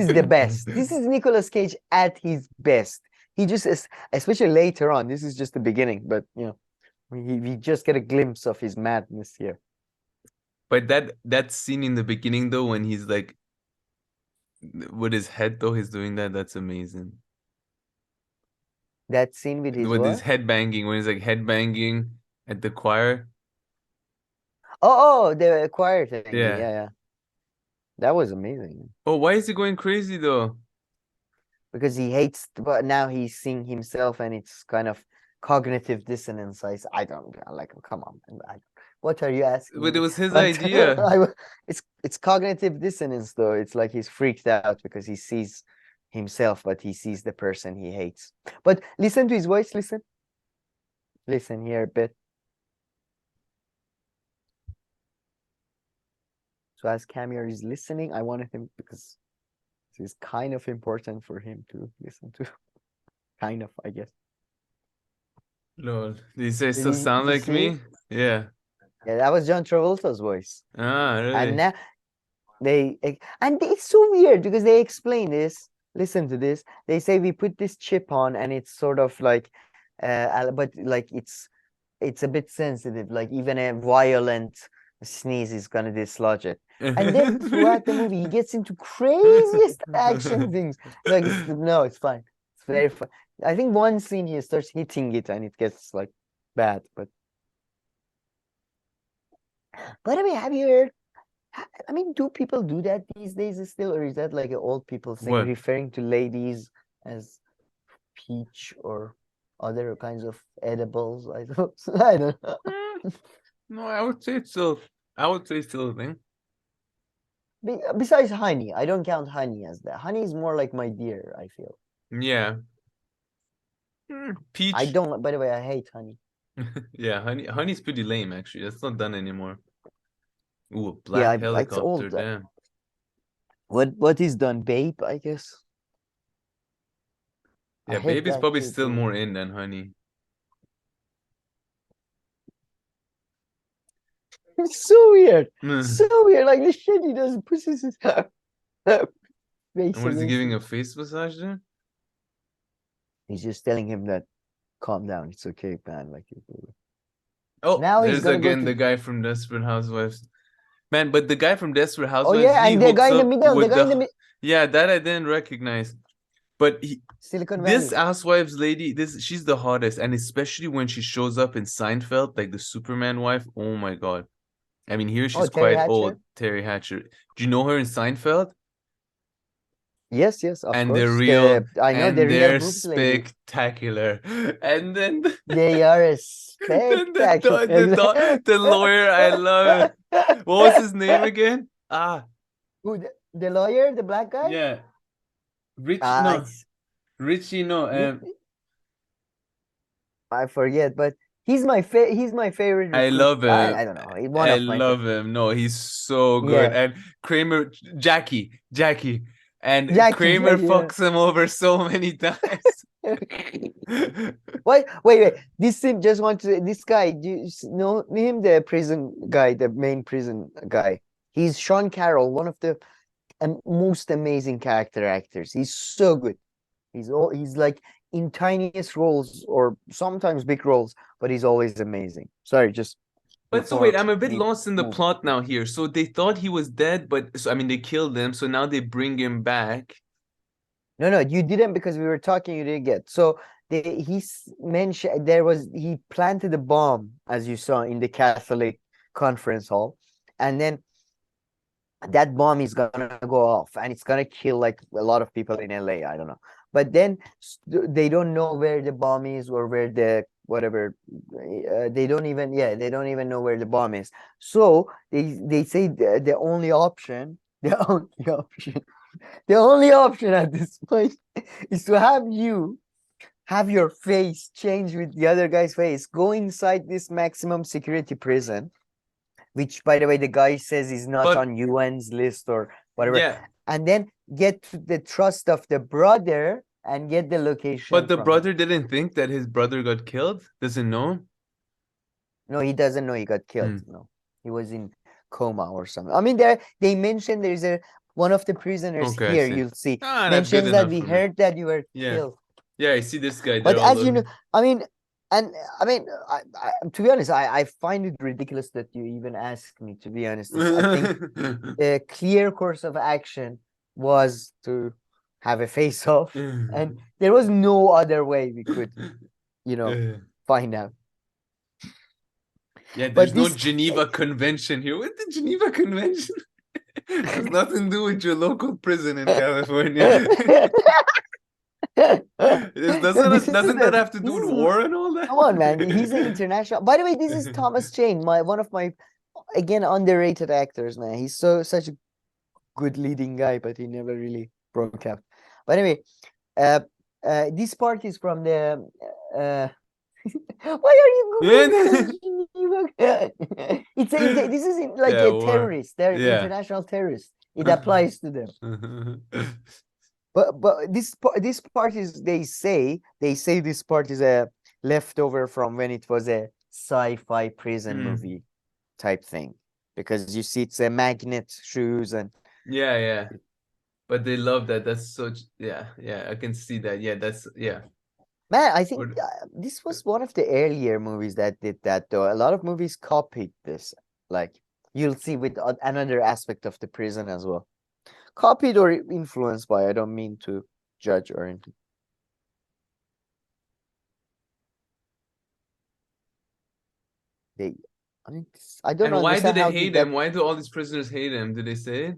the best. This is Nicolas Cage at his best. He just is, especially later on. This is just the beginning, but we just get a glimpse of his madness here. But that scene in the beginning though, when he's like with his head though, he's doing that. That's amazing. That scene with his With his what? head banging, when he's like head banging at the choir. Oh, the choir thing. Yeah. Yeah. That was amazing Oh, why is he going crazy though? because he hates, but now he's seeing himself, and it's kind of cognitive dissonance. I don't like. Come on, man. What are you asking But it me? was his But idea. it's cognitive dissonance though. It's like he's freaked out because he sees himself, but he sees the person he hates. But listen to his voice. Listen here a bit. So as Camille is listening, I wanted him because it's kind of important for him to listen to. Kind of, I guess. Lol. Did he say Did still you sound did you like see it? me? Yeah. Yeah, that was John Travolta's voice. Ah, And really? now and it's so weird because they explain this. Listen to this. They say we put this chip on, and it's sort of like but like it's a bit sensitive. Like even a violent sneeze is gonna dislodge it. And then throughout the movie, he gets into craziest action things. Like no, it's fine. It's very fun. I think one scene he starts hitting it, and it gets like bad. But by the way, have you heard? I mean, do people do that these days still, or is that like an old people thing, What? referring to ladies as peach or other kinds of edibles? I don't know. No, I would say it's still. I would say it's still a thing. Besides honey, I don't count honey as that. Honey is more like my dear, I feel. Yeah. I Peach. don't, by the way, I hate honey. Yeah, honey's pretty lame actually. That's not done anymore. Ooh, a Yeah, black it's helicopter, old. damn. What is done, babe, I guess. I Yeah, hate baby's that probably too, still too. more in than honey. It's so weird. And So weird. Like the shit he does pushes his face what is he against giving it. a face massage there? He's just telling him that calm down, it's okay, man. Like Oh, now he's there's gonna go again to the guy from Desperate Housewives. Man, but the guy from Desperate oh Housewives, yeah, he and the guy hooks in the up middle, with the yeah, that I didn't recognize. But Silicon this Valley. housewives lady, she's the hottest, and especially when she shows up in Seinfeld, like the Superman wife. Oh my God. I mean, here Oh, she's Terry quite Hatcher. old, Terry Hatcher. Do you know her in Seinfeld? Yes, of And they're course. real, I know the and real they're boobs lady. spectacular. And then, They are a then spectacular. the lawyer, I love it. What was his name again? Ah, Who the lawyer, the black guy? yeah, Rich. Uh, No, it's Richie. No, I forget, but he's my favorite I recruit. love him. I don't know. One I of my favorite. love him. No, he's so good. Yeah. And Kramer, Jackie. and Jackie, Kramer yeah. fucks him over so many times. Wait, wait. This thing just want to. This guy, do you know him? The prison guy, the main prison guy. He's Sean Carroll, one of the most amazing character actors. He's so good. He's like in tiniest roles or sometimes big roles, but he's always amazing. Sorry, just But so wait, before I'm a bit we lost in the move. plot now here. So they thought he was dead, but so I mean they killed him, so now they bring him back. No, no, you didn't because we were talking. You didn't get. So he's mentioned he planted a bomb as you saw in the Catholic conference hall, and then that bomb is gonna go off and it's gonna kill like a lot of people in LA. I don't know, but then they don't know where the bomb is or where the whatever. They don't even they don't even know where the bomb is. So they say the only option, the only option, the only option at this point is to have your face change with the other guy's face, go inside this maximum security prison, which by the way the guy says is not But on UN's list or whatever, yeah, and then get to the trust of the brother and get the location but the from him. brother didn't think that his brother got killed. Doesn't know. No, he doesn't know he got killed. Hmm. No, he was in coma or something. I mean, they mentioned there's a one of the prisoners Okay, I here. see. You'll see Ah, that's good mentions that enough we for me. heard that you were Yeah, killed. yeah, I see this guy there But all as you over. know, I mean, and I mean, to be honest, I find it ridiculous that you even asked me. To be honest, I think the clear course of action was to have a face off, and there was no other way we could, you know, find out. Yeah, But there's no this, Geneva Convention here. What the Geneva Convention? Has nothing to do with your local prison in California. no, Doesn't that have to do this with is war and all that? come on, man. He's an international. By the way, this is Thomas Jane, one of my again underrated actors, man. He's such a good leading guy, but he never really broke out. But anyway, uh, this part is from the. Why are you googling Geneva? This is like Yeah, a war. terrorist. They're Yeah. international terrorists. It applies to them. But this part is they say this part is a leftover from when it was a sci-fi prison Mm. movie type thing, because you see it's a magnet shoes and Yeah, yeah. But they love that. That's such, yeah, yeah. I can see that. Yeah, that's, yeah. man, I think Or- this was one of the earlier movies that did that though. A lot of movies copied this, like you'll see with another aspect of the prison as well. Copied or influenced by, I don't mean to judge or anything. They, I mean, I don't And why do understand they how did hate that. him? Why do all these prisoners hate him? Did they say it?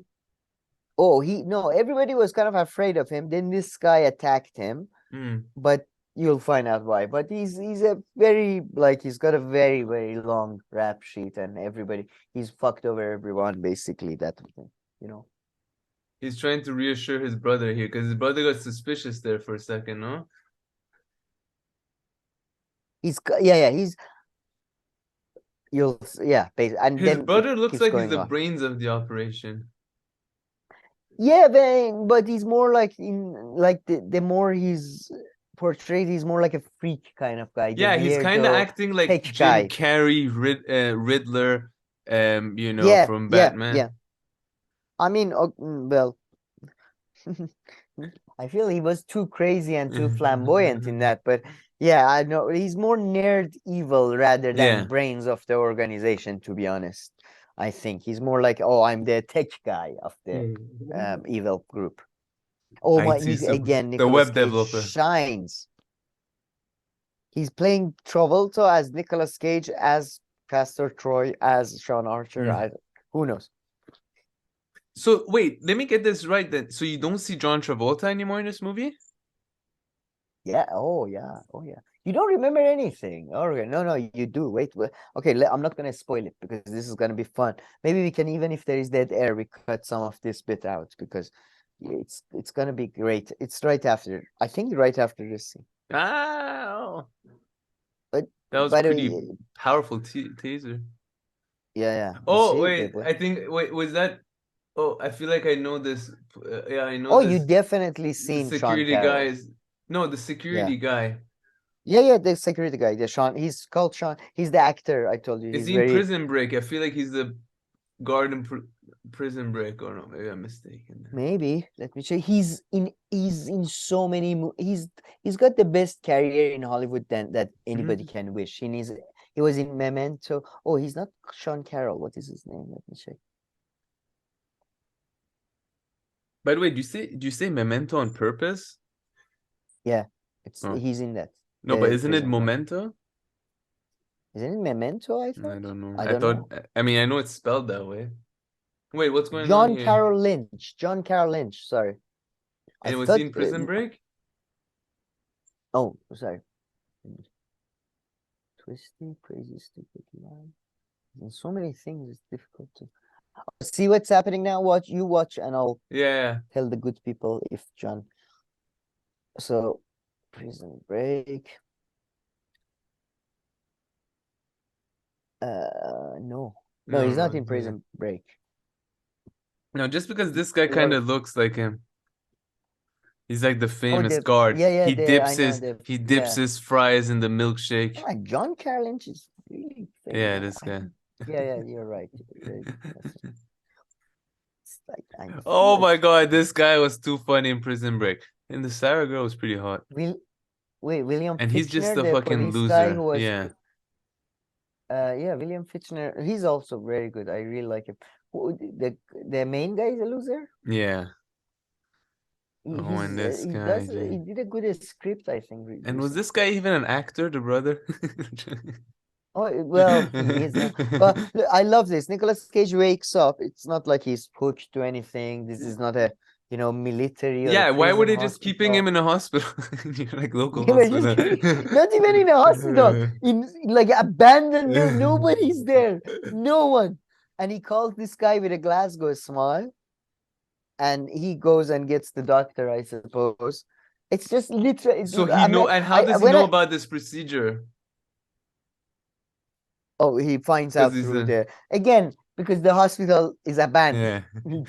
Oh, no, everybody was kind of afraid of him. Then this guy attacked him, Mm. but you'll find out why. But he's a very like he's got a very very long rap sheet, and he's fucked over everyone basically. That thing, you know. He's trying to reassure his brother here because his brother got suspicious there for a second, no? Yeah, and His then it brother looks keeps like he's going the on. brains of the operation. Yeah, but he's more like in like the more he's portrayed, he's more like a freak kind of guy, the Yeah, he's kind of weirdo acting like tech Jim guy. Carrey, Riddler, Yeah, from yeah, Batman. yeah. I mean, well, I feel he was too crazy and too flamboyant in that, but yeah, I know he's more nerd evil rather than Yeah. brains of the organization, to be honest. I think he's more like, oh, I'm the tech guy of the evil group. Oh my, IT super, again, the Nicolas web Cage developer. shines. He's playing Travolta as Nicolas Cage, as Pastor Troy, as Sean Archer. Mm. Who knows? So wait, let me get this right then. So you don't see John Travolta anymore in this movie? Yeah. Oh, yeah. Oh, yeah. You don't remember anything. Okay. No, you do. Wait. Okay. I'm not going to spoil it because this is going to be fun. Maybe we can, even if there is dead air, we cut some of this bit out because it's going to be great. It's right after, I think right after this scene. Ah, But that was by the pretty way, powerful teaser. yeah. You Oh see, wait, I think wait was that Oh, I feel like I know this. Yeah, I know Oh, you this. definitely The seen Sean security guy Carroll. is no, the Yeah. security guy. Yeah, the security guy, the Sean. He's called Sean. He's the actor. I told you. Is He's he in very Prison Break? I feel like he's the guard in Prison Break. Or no, maybe I'm mistaken. maybe. Let me check. He's in so many he's got the best career in Hollywood that anybody can wish. He was in Memento. Oh, he's not Sean Carroll. What is his name? Let me check. By the way, do you say Memento on purpose? Yeah, Oh. he's in that. No, but isn't it Prison Break. Memento? Isn't it Memento, I I thought? don't know. I I don't thought. know. I mean, I know it's spelled that way. Wait, what's going on John here? Carroll Lynch. John Carroll Lynch. Sorry. I And was he thought. in Prison Break? Oh, sorry. Twisty, crazy, stupid line. And so many things. It's difficult to see what's happening now. Watch, and I'll Yeah. tell the good people if John. So, Prison Break. No, he's not in Prison Break. No, just because this guy kind of looks like him. He's like the famous Oh, guard. yeah, He dips I know his fries in the milkshake. Oh, John Carroll Lynch is really famous. Yeah, this guy. Yeah, you're right. It's like Oh my God, this guy was too funny in Prison Break. And the Sarah girl was pretty hot. William And he's just Fitchner, a the fucking police guy loser. who was Yeah. yeah, William Fitchner. He's also very good. I really like him. The main guy is a loser. Yeah. Oh, and this guy. He did a good script, I think. And was this guy even an actor, the brother? Oh, well, he is now. But look, I love this. Nicolas Cage wakes up. It's not like he's hooked to anything. This is not a, military or a Yeah, why were prison they just keeping him hospital. in a hospital? Like local Yeah, but hospital. not even in a hospital. In like abandoned. No, nobody's there. No one. And he calls this guy with a Glasgow smile. And he goes and gets the doctor, I suppose. It's just literally. So and how I does he when know I about this procedure? oh, he finds Because out he's through again because the hospital is abandoned. yeah.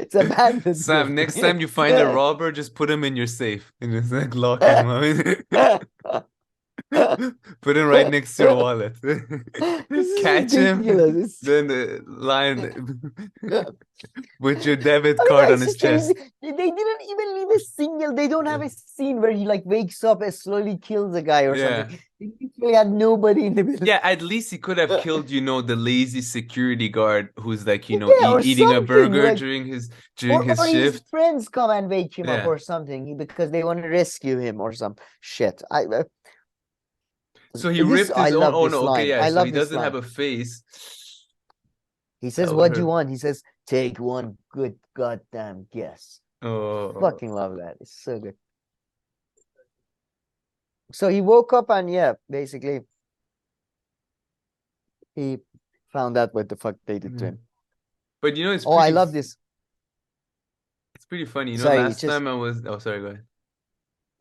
It's abandoned. Sam, next time you find a robber, just put him in your safe and just like lock him up. Put him right next to your wallet. Catch him, ridiculous. then the line with your debit I mean, card no, on his chest. they didn't even leave a single. They don't have a scene where he like wakes up and slowly kills a guy or Yeah. something. They literally had nobody in the middle. Yeah, at least he could have killed, the lazy security guard who's like, Yeah, or eating a something, burger like- during his or his shift. friends come and wake him up Yeah. or something because they want to rescue him or some shit. So he ripped I his own. love Oh this no, okay, line. yeah. I So love he this doesn't have line. a face. He says, That would "What do you hurt. want?" He says, "Take one good goddamn guess." Oh, Fucking love that. It's so good. So he woke up and yeah, basically he found out what the fuck they did to him. But it's Oh, I love this. It's pretty funny. Sorry, Last time I was. Oh, sorry. Go ahead.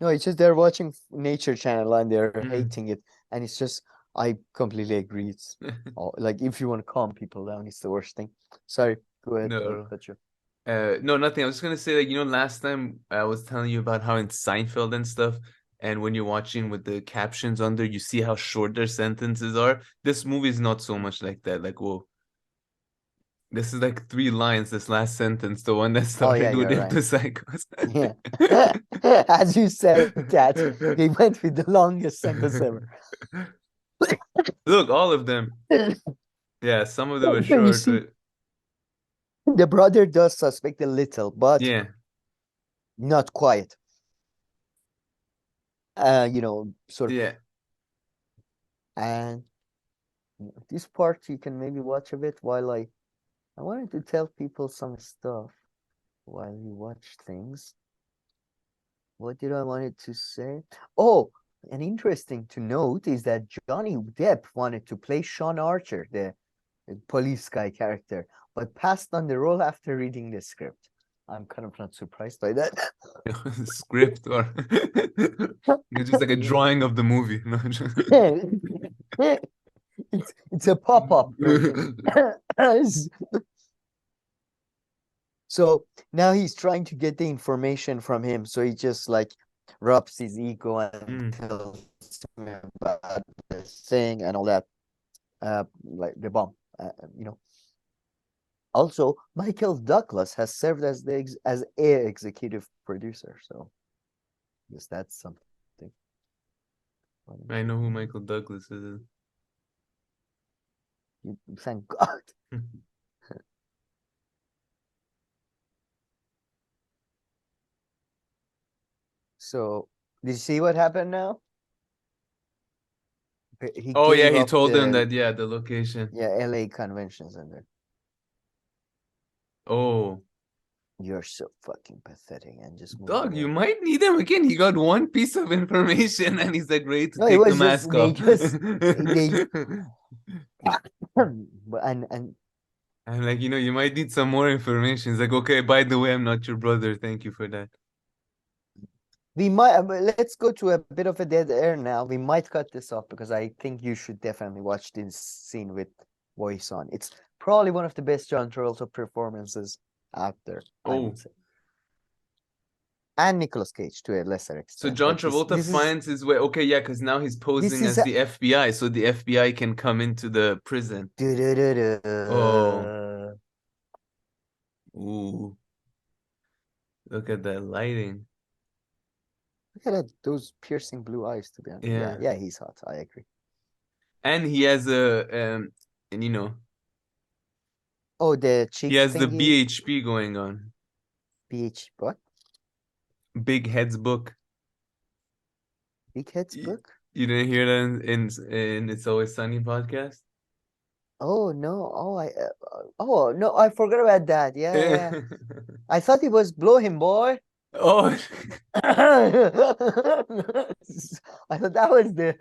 No, it's just they're watching Nature Channel and they're Mhm. hating it, and it's just I completely agree. It's like if you want to calm people down, it's the worst thing. Sorry, go ahead. No. Cut you. No, nothing. I was just gonna say, like, last time I was telling you about how in Seinfeld and stuff, and when you're watching with the captions under, you see how short their sentences are. This movie is not so much like that. Like, whoa, this is like 3 lines. This last sentence, the one that started with you're "If the psychos." Yeah. As you said that, they went with the longest sentence ever. Look, all of them. Yeah, some of them were You short. see, the brother does suspect a little, but Yeah. not quite. Sort of. Yeah. And this part you can maybe watch a bit while I wanted to tell people some stuff while you watch things. What did I wanted to say? Oh, and interesting to note is that Johnny Depp wanted to play Sean Archer, the police guy character, but passed on the role after reading the script. I'm kind of not surprised by that. Script or it's just like a drawing of the movie. It's a pop-up version. So now he's trying to get the information from him. So he just like rubs his ego and Mm. tells him about the thing and all that. Like the bomb, you know. Also, Michael Douglas has served as as a executive producer. So yes, that's something. I know who Michael Douglas is. Thank God. So did you see what happened now? He Oh yeah, gave he up told them the that, yeah, the location. LA convention center. Oh, You're so fucking pathetic and just move dog, you away. might need him again. He got one piece of information and he's like ready to No, it take the was just mask off. they and I'm like, you might need some more information. He's like, okay, by the way, I'm not your brother. Thank you for that. we might let's go to a bit of a dead air now. We might cut this off because I think you should definitely watch this scene with voice on. It's probably one of the best John Travolta performances out there, I Oh, would say. And Nicolas Cage to a lesser so extent, John but Travolta finds his way. Okay, yeah, because now he's this posing is as a the FBI, so the FBI can come into the prison. Oh, do-do-do-do. ooh, look at that lighting. Look at that, those piercing blue eyes, to be honest. Yeah, Yeah, yeah, he's hot. I agree. and he has and Oh, the he cheek has the thingy. BHP going on. What? Big Heads book. Big Head's You, book? you didn't hear that in It's Always Sunny podcast? Oh no. Oh no, I forgot about that. Yeah, yeah. I thought it was blow him, boy. Oh, I thought that was the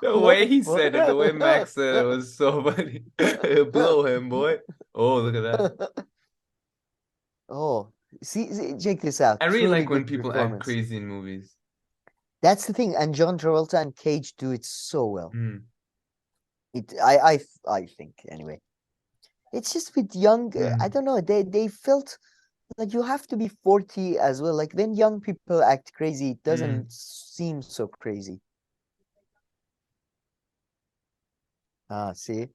the way he said it, the way Max said it was so funny. Blow him, boy. Oh, look at that. Oh, check this out. I really Truly like when good people act performance. crazy in movies. That's the thing, and John Travolta and Cage do it so well. Mm. I think anyway. It's just with young, I don't know, they felt like you have to be 40 as well. Like when young people act crazy, it doesn't seem so crazy. Ah, see?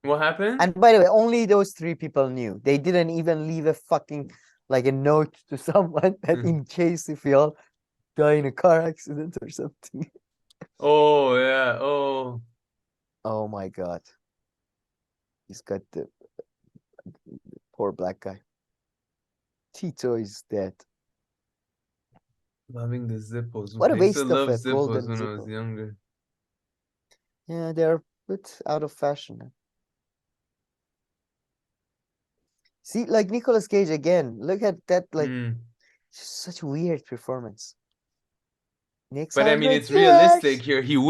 What happened? And by the way, only those three people knew. They didn't even leave a fucking like a note to someone that in case if we all die in a car accident or something. Oh yeah. Oh, Oh my God. He's got the poor black guy. Tito is dead. loving the Zippos. What a I used to waste of love a Zippos golden when I was Zippo. younger. Yeah, they're a bit out of fashion now. See, like Nicolas Cage again. Look at that, like such a weird performance. Next But I mean, 100 it's realistic years. here. You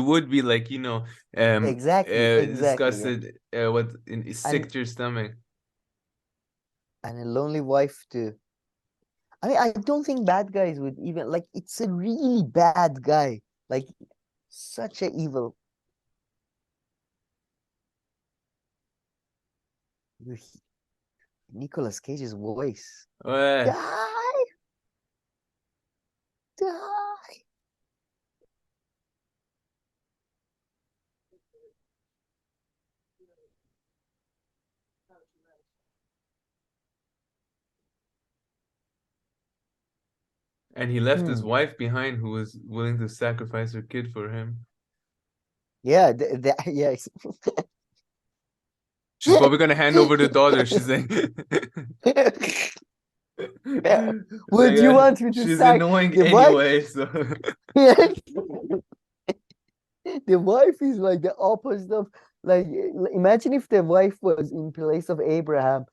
would be like, Exactly, yeah. disgusted, what sick And to your stomach. and a lonely wife too. I mean, I don't think bad guys would even like it's a really bad guy. Like such a evil. Nicolas Cage's voice. Eh, Die! Die! and he left his Hmm. wife behind, who was willing to sacrifice her kid for him. Yeah, yeah. She's probably gonna hand over the daughter. She's like, Yeah. Would like you want me to she's sack annoying the wife? anyway. So The wife is like the opposite of like imagine if the wife was in place of Abraham.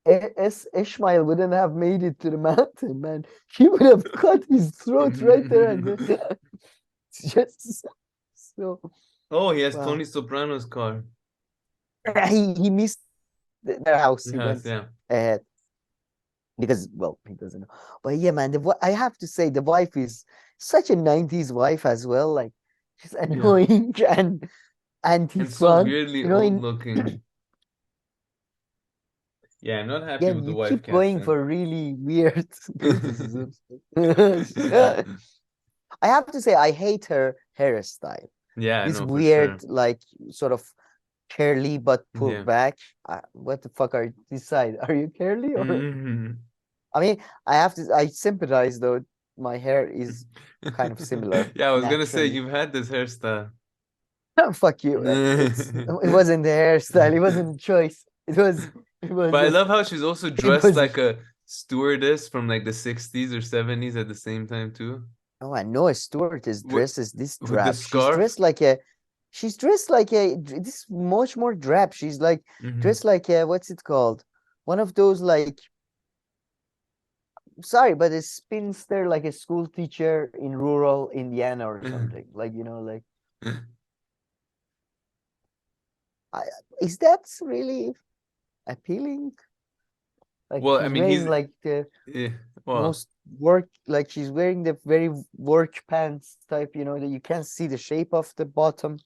Ishmael wouldn't have made it to the mountain, man. He would have cut his throat right there and then. It's just so oh, he has wow. Tony Soprano's car. He missed their house. He Yes, went yeah. ahead because well he doesn't know. But yeah, man, I have to say the wife is such a 90s wife as well. Like she's Yeah. annoying and And so anti-fun. weirdly You know, old in looking. Yeah, I'm not happy Yeah, with the you wife keep going casting. for really weird criticisms. I have to say, I hate her hairstyle. Yeah, I This know for weird, sure. like, sort of curly but pulled Yeah. back. What the fuck are decide? Are you curly or? Mhm. I mean, I sympathize though. My hair is kind of similar Yeah, I was gonna say naturally. you've had this hairstyle. Fuck you. It wasn't the hairstyle. It wasn't a choice. It was But I just love how she's also it dressed was. like a stewardess from like the 60s or 70s at the same time too. Oh, I know a stewardess With dresses this with the drab. scarf. She's dressed like a. This is much more drab. She's like Hmm. dressed like a. What's it called? One of those like. Sorry, but a spinster, like a school teacher in rural Indiana or something. Like like. I, is that really appealing? Like Well, I she's mean wearing he's like the yeah, well, most work, like she's wearing the very work pants type, that you can't see the shape of the bottom.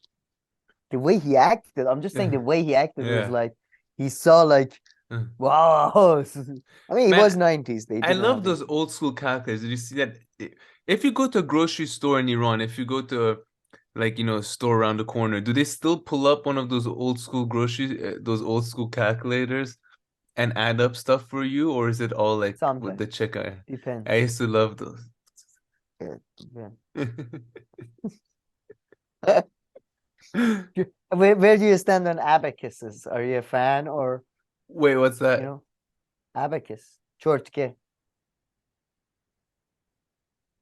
The way he acted, I'm just saying the way he acted was yeah. like he saw like wow. I mean, it was Man, 90s. They I didn't love have it. those old school calculators. Did you see that? If you go to a grocery store in Iran, if you go to like a store around the corner, do they still pull up one of those old school those old school calculators and add up stuff for you, or is it all like with Sometimes the checker? I depends. used to love those. Yeah, where do you stand on abacuses? Are you a fan or Wait, what's you that? know abacus? Çortke.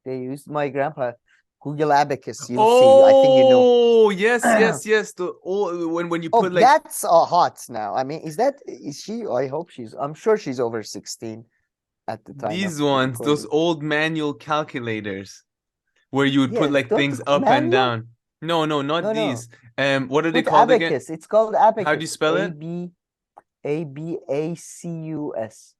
They used my grandpa. Google abacus. You'll see. I think you know. Oh, yes, yes, yes. When you Oh, put like that's hot now. I mean, is she? I hope she's. I'm sure she's over 16 at the time of these the ones, those recording. old manual calculators where you would put Yeah, like don't you things up and manual? down. No, no, not No, no. these. What are they Put called again? abacus. It's called How do you abacus. spell it? Abacus.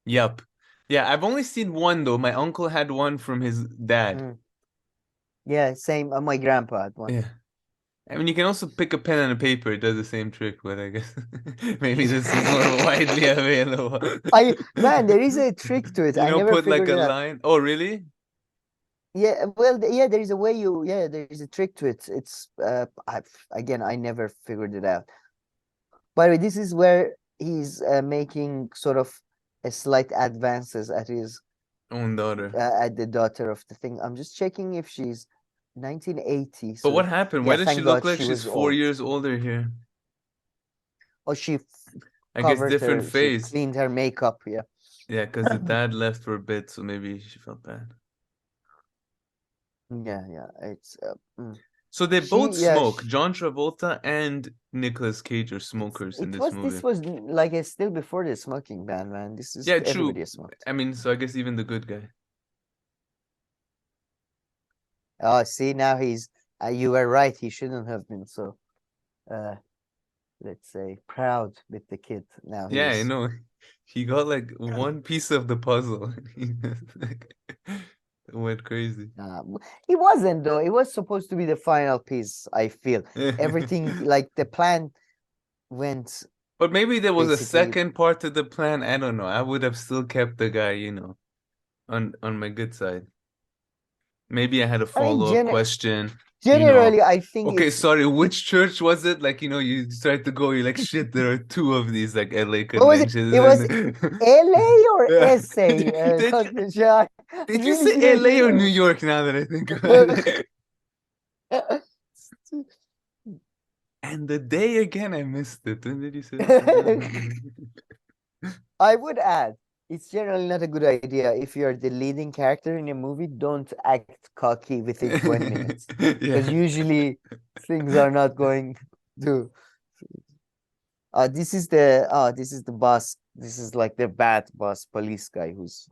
Yup. Yeah, I've only seen one though. My uncle had one from his dad. Mm. Yeah, same. My grandpa had one. Yeah. I mean, you can also pick a pen and a paper. It does the same trick, but I guess maybe this is more widely available. Man, there is a trick to it. I never Put like figured a it out. line. Oh, really? Yeah, well, yeah, there is a way yeah, there is a trick to it. It's again, I never figured it out. By the way, this is where he's making sort of a slight advances at his Own daughter. at the daughter of the thing. I'm just checking if she's 1980. But So what happened? Why yeah, does she thank look God like she she's was 4 years old. older here? Oh, she I guess covered different her. She phase. cleaned her makeup. Yeah, Yeah, because the dad left for a bit, so maybe she felt bad. yeah, yeah. It's So they both she yeah. smoke. John Travolta and Nicolas Cage are smokers in It this was movie. like still before the smoking ban, man. This is Yeah, everybody true. smoked. I mean, so I guess even the good guy. Oh, see now he's. You were right. He shouldn't have been so. Uh, let's say proud with the kid. Now Yeah, I he's. know. He got like one piece of the puzzle. He like, went crazy. He wasn't though. It was supposed to be the final piece. I feel everything like the plan went But maybe there was a basically. second part to the plan. I don't know. I would have still kept the guy, on my good side. Maybe I had a I mean, follow-up question, generally, I think okay, it's. sorry, which church was it? Like, you start to go, you're like, shit, there are two of these like LA What was it? conventions. It was And LA or yeah. SA Did you, convention. I did you really say didn't LA or New remember. York now that I think about it? And the day again, I missed it. When did you say that? I would add, it's generally not a good idea if you're the leading character in a movie, don't act cocky within 20 minutes. Because Yeah. usually things are not going to. This is the boss. This is like the bad boss police guy who's,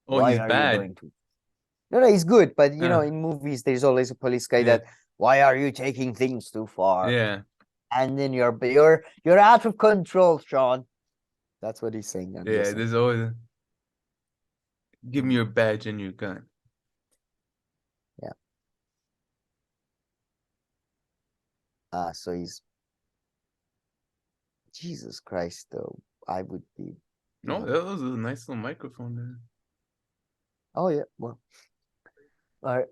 Oh, why he's are you bad. going to? No, no, he's good, but Uh, in movies there's always a police guy yeah. that why are you taking things too far? Yeah. And then you're out of control, Sean. That's what he's saying, I'm Yeah. guessing. There's always give me Mm, your badge and your gun. yeah. So he's Jesus Christ, though. I would be, No, that was a nice little microphone there. Oh yeah, well, our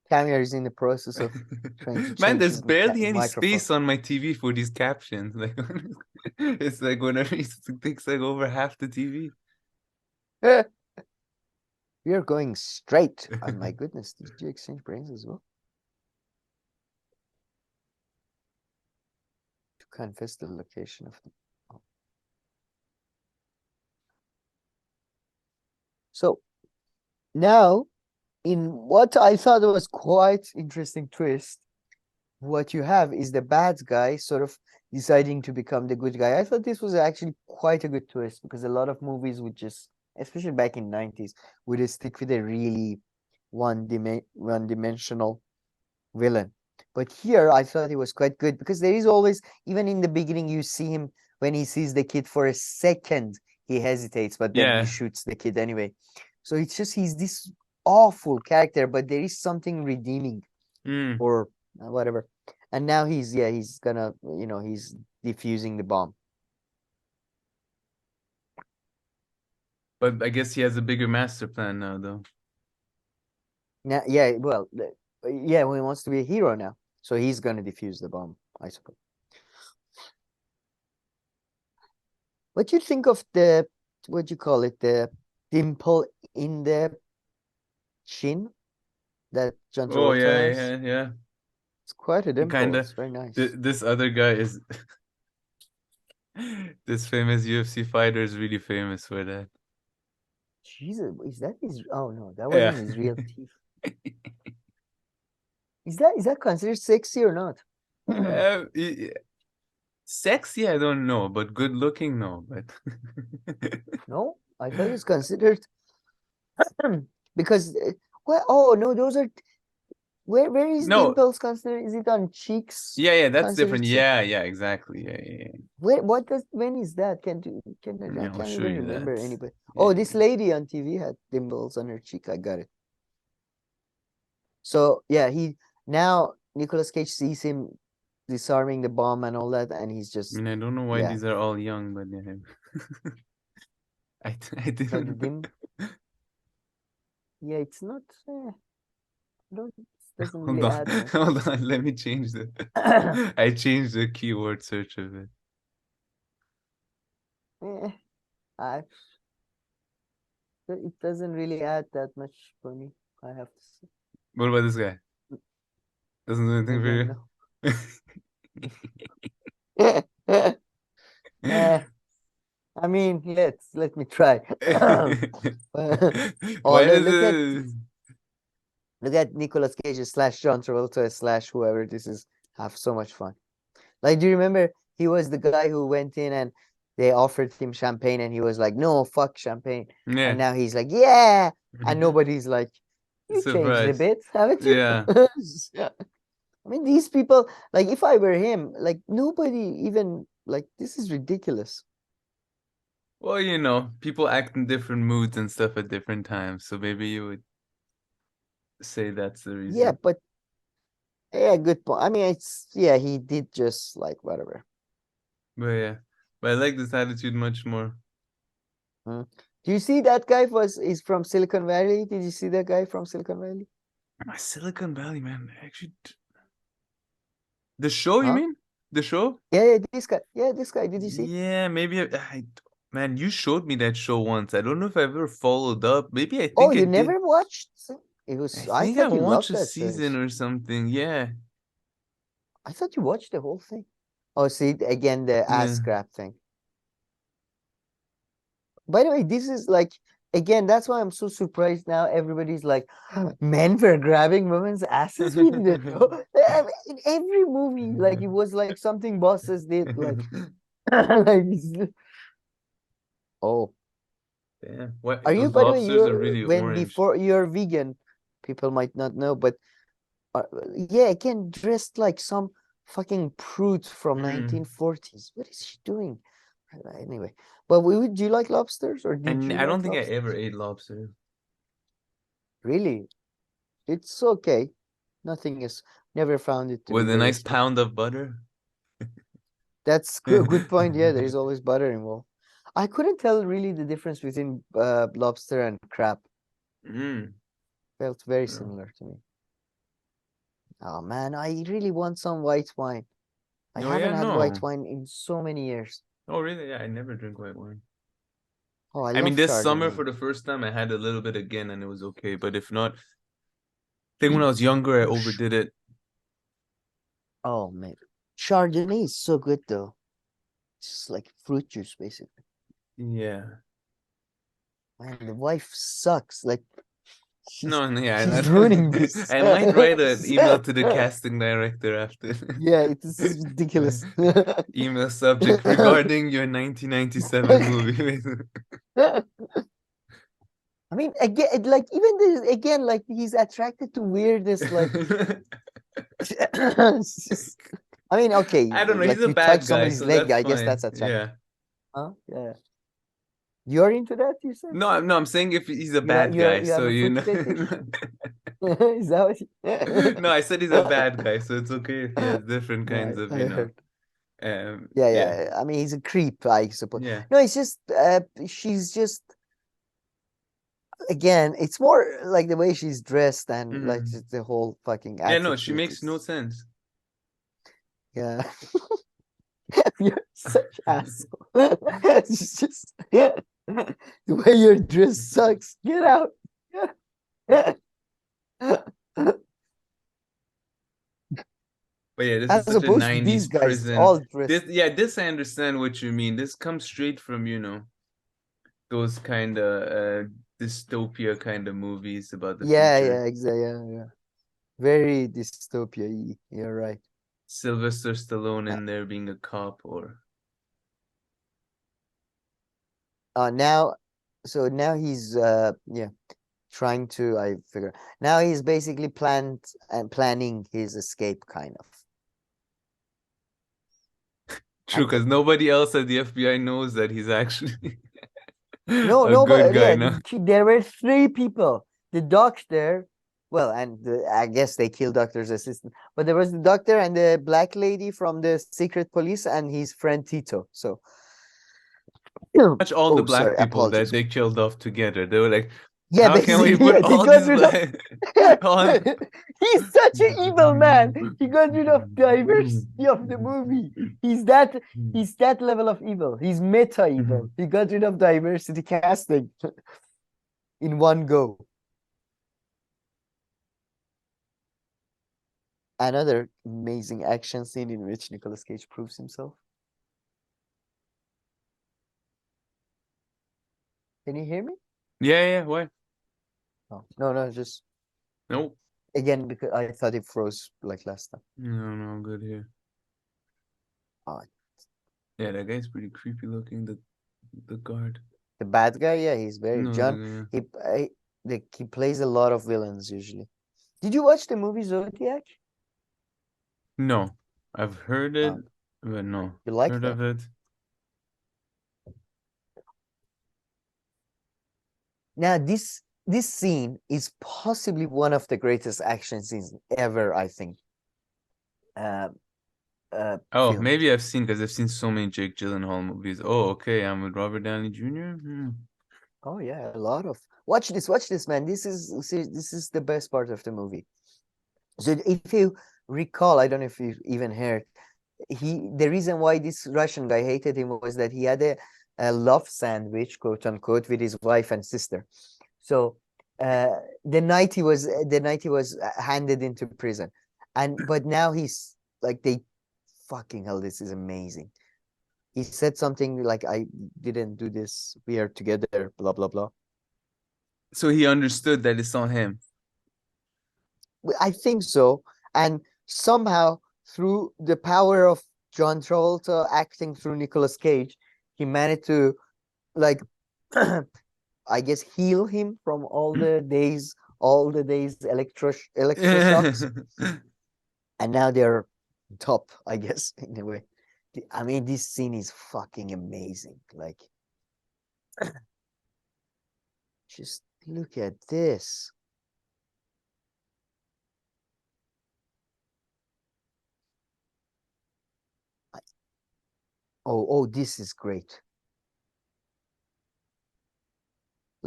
camera is in the process of trying to Man, change there's the barely any microphone. space on my TV for these captions. Like, it's like whenever it takes like over half the TV. We are going straight. Oh my goodness, did you exchange brains as well? To confess the location of the. Oh. So now, in what I thought was quite interesting twist, what you have is the bad guy sort of deciding to become the good guy. I thought this was actually quite a good twist because a lot of movies would just, especially back in 90s, would just stick with a really one-dimensional villain. But here I thought it was quite good because there is always, even in the beginning, you see him when he sees the kid for a second, he hesitates, but then he Yeah. shoots the kid anyway. So it's just he's this awful character, but there is something redeeming Mm. or whatever. And now he's gonna, he's defusing the bomb. But I guess he has a bigger master plan now, though. Now, yeah, well, yeah, he wants to be a hero now, so he's gonna defuse the bomb, I suppose. What do you think of what do you call it, the dimple in the chin that John Oh Travolta yeah, has? yeah, yeah. It's quite a He dimple. kind of. It's very nice. This other guy is. This famous UFC fighter is really famous for that. Jesus, is that his? Oh no, that Yeah. wasn't his real teeth. Is that considered sexy or not? Sexy, I don't know, but good looking, no. But No, I thought it's considered because well, oh no, those are where is no, dimples considered? Is it on cheeks yeah, that's different. considered? Yeah, exactly. Yeah. When is that? I Yeah, I'll can't show even you that. remember anybody. Yeah. Oh, this lady on TV had dimples on her cheek. I got it. So yeah, now Nicolas Cage sees him disarming the bomb and all that, and he's I just mean, I don't know why yeah. these are all young, but yeah. I No, the didn't. dim. Yeah, it's not. Don't doesn't Hold really on, add much. hold on. Let me change the. I changed the keyword search of it. Eh, I it doesn't really add that much for me. I have to What about this guy? Doesn't do say. anything for Again, you. no. Eh, I mean, let me try. Oh, Why does look at Nicolas Cage slash John Travolta slash whoever this is. Have so much fun. Like, do you remember he was the guy who went in and they offered him champagne and he was like, no, fuck champagne. Yeah, And now he's like, yeah. And nobody's like, you changed a surprise. bit, haven't you? Yeah. I mean, these people, like, if I were him, like, nobody even, like, this is ridiculous. Well, people act in different moods and stuff at different times, so maybe you would say that's the Yeah, reason. but, yeah, good point. I mean, yeah, he did just, like, whatever. But yeah, but I like this attitude much more. Hmm. Do you see that guy is from Silicon Valley? Did you see that guy from Silicon Valley? Silicon Valley, man. Actually, the show, you Huh? mean? The show? Yeah, this guy. Yeah, this guy. Did you see? Yeah, maybe man, you showed me that show once. I don't know if I've ever followed up. Maybe I Oh, think I you did. never watched? It I was. I think I thought you watched loved a that season series. or something. Yeah. I thought you watched the whole thing. Oh, see again the ass Yeah. grab thing. By the way, this is like again. That's why I'm so surprised now. Everybody's like, men were grabbing women's asses. We didn't know. In every movie, like it was like something bosses did. Like, like oh, Yeah. What are you? those By the way, lobsters are you're really when orange. before you're vegan. People might not know, but yeah, again, dressed like some fucking prude from Mm. 1940s. What is she doing? Anyway, but do you like lobsters or did And you I don't like think I ever lobsters? ate lobster. Really? It's okay. Nothing is never found it to be With a nice delicious. pound of butter. That's a good point. Yeah, there is always butter involved. I couldn't tell really the difference between lobster and crab. Mm. Felt very Yeah. similar to me. Oh man, I really want some white wine. I Oh yeah, haven't had white no. wine in so many years. Oh really? Yeah, I never drink white wine. Oh, I I mean, love this summer Chardonnay. for the first time, I had a little bit again, and it was okay. But if not, I think when I was younger, I overdid it. Oh man, Chardonnay is so good though. It's just like fruit juice basically. Yeah. Man, the wife sucks. Like she's No, no, yeah, she's ruining this. I might write an email to the casting director after. Yeah, it is ridiculous. Email subject regarding your 1997 movie. I mean, again, like even this, again, like he's attracted to weirdest, like. It's just, I mean, okay, I don't know. He's like a you touch bad guy, somebody's so leg, that's I guess fine. that's attractive. Yeah. Huh? Yeah. You're into that, you said? No, I'm saying if he's a You're bad guy, you so have a you foot know. fetish? Is that what No, I said he's a bad guy, so it's okay if he has different No, kinds of, I heard. Yeah, yeah, yeah. I mean, he's a creep, I suppose. yeah. No, it's just she's just again, it's more like the way she's dressed and like Mhm. just the whole fucking Yeah, no, she attitude makes no is sense. yeah. You're such asshole. It's just the way you're dressed sucks. Get out. But yeah, this is As such a opposed to 90s these guys, prison. all dressed. This I understand what you mean. This comes straight from, those kind of dystopia kind of movies about the Yeah, future. yeah, exactly. Yeah, yeah. Very dystopia. You're right. Sylvester Stallone Uh, in there being a cop or now, so now he's yeah trying to I figure now he's basically planned and planning his escape kind of. true, And because nobody else at the FBI knows that he's actually no, a no, good but guy yeah, now. there were three people. The doctor, well, and I guess they killed doctor's assistant, but there was the doctor and the black lady from the secret police and his friend Tito. So, Much all the oh, black sorry, people that apologies. they killed off together. They were like, Yeah, how can we basically, put yeah, they all got these rid of. black on? He's such an evil man. He got rid of diversity of the movie. He's that level of evil. He's meta evil. He got rid of diversity casting in one go. Another amazing action scene in which Nicolas Cage proves himself. Can you hear me? Yeah, yeah, why? Oh, no, no, just Nope. again because I thought it froze like last time. No, no, I'm good here. Oh, Yeah, that guy's pretty creepy looking, the guard. the bad guy, yeah, he's very No, John. He he plays a lot of villains usually. Did you watch the movie Zodiac? no. I've heard it, Um, but no. you like Heard that? of it. Now this scene is possibly one of the greatest action scenes ever, I think. Uh, Oh, filmed. maybe I've seen because I've seen so many Jake Gyllenhaal movies. Oh, okay. I'm with Robert Downey Jr. Hmm. Oh yeah, a lot of. Watch this, man. This is the best part of the movie. So if you recall, I don't know if you even heard, the reason why this Russian guy hated him was that he had a love sandwich, quote unquote, with his wife and sister. So the night he was handed into prison, and but now he's like they fucking hell, this is amazing. He said something like, "I didn't do this. We are together." Blah blah blah. So he understood that it's on him. I think so. And somehow, through the power of John Travolta acting through Nicolas Cage, he managed to, like, I guess, heal him from all the days electroshocks. And now they're top, I guess, in a way. I mean, this scene is fucking amazing. Like, just look at this. Oh, this is great.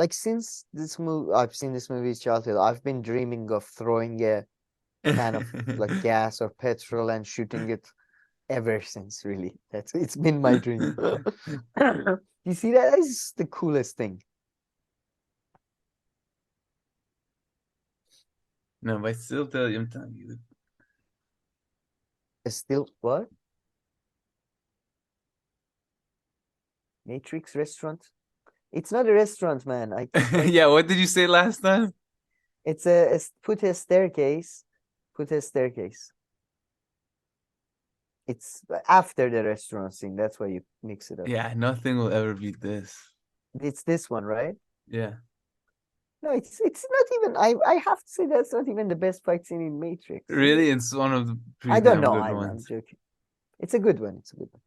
like since this movie, I've seen this movie's childhood, I've been dreaming of throwing a can of like gas or petrol and shooting it ever since, really. It's been my dream. You see, that is the coolest thing. No, but I still tell you, I'm telling you. Still, what? Matrix restaurant? It's not a restaurant, man. It's like Yeah, what did you say last time? it's put a staircase. Put a staircase. It's after the restaurant scene. That's why you mix it up. Yeah, nothing will ever beat this. It's this one, right? Yeah. No, it's not even. I have to say that's not even the best fight scene in Matrix. Really? It's one of the I pretty don't damn know. good I'm ones. joking. It's a good one. It's a good one.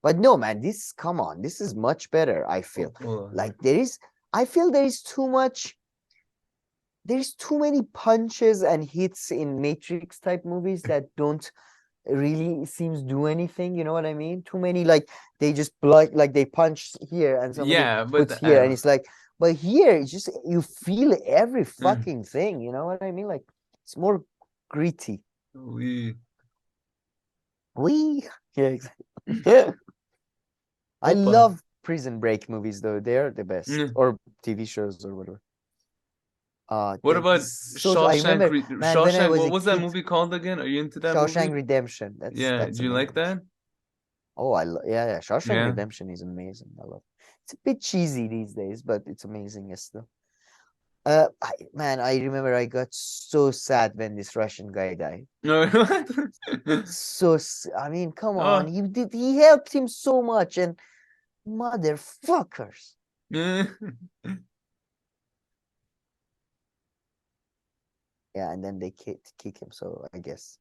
But no, man, come on. This is much better, I feel. Oh, Like I feel there is too many punches and hits in Matrix type movies that don't really seems do anything. You know what I mean? Too many, like they just like they punch here and somebody yeah, but puts I here, and don't it's like, but here it's just you feel every know. fucking thing. You know what I mean? Like it's more gritty. We We yeah, exactly. I Opa. love Prison Break movies though. They are the best, or TV shows or whatever. What about I Shawshank? remember, man, when I Shawshank, was what a was that kid, movie called again? Are you into that Shawshank movie? Redemption. Yeah, That's do you like amazing. that? Oh, yeah. Shawshank Yeah. Redemption is amazing. I love it. It's a bit cheesy these days, but it's amazing still. Man, I remember I got so sad when this Russian guy died. No. I mean, come on, Oh. he helped him so much, and motherfuckers. Yeah, and then they kick him. So I guess,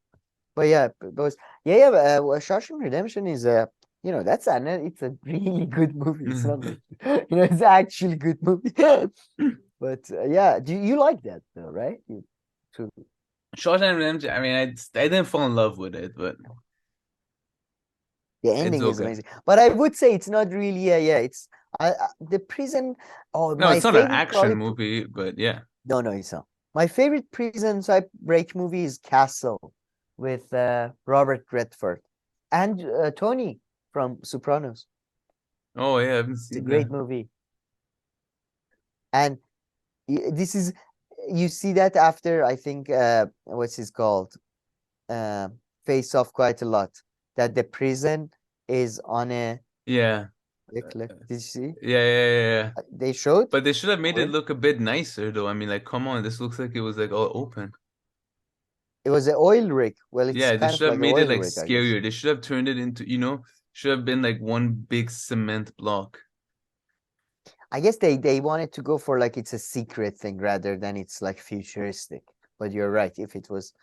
but yeah, Shawshank Redemption is it's a really good movie. It's not like it's actually good movie. But yeah, do you like that though, right? You too. Shawshank Redemption. I mean, I didn't fall in love with it, but The it's ending is okay. amazing, but I would say it's not really. Yeah, it's the prison. Oh, No, my it's not an favorite action probably. movie, but yeah. No, no, it's not. My favorite prison type break movie is Castle with Robert Redford and Tony from Sopranos. Oh yeah, I haven't It's a seen great that. movie. And this is, you see that after, I think, what's his called? Uh, Face Off quite a lot. That the prison is on a Yeah. cliff. Did you see? Yeah. They showed? But they should have made it Where? look a bit nicer, though. I mean, like, come on, this looks like it was like all open. It was an oil rig. Well, it's Yeah, they kind of should have like an made it oil like rig, I guess. scarier. They should have turned it into, should have been like one big cement block. I guess they wanted to go for like it's a secret thing rather than it's like futuristic. But you're right. If it was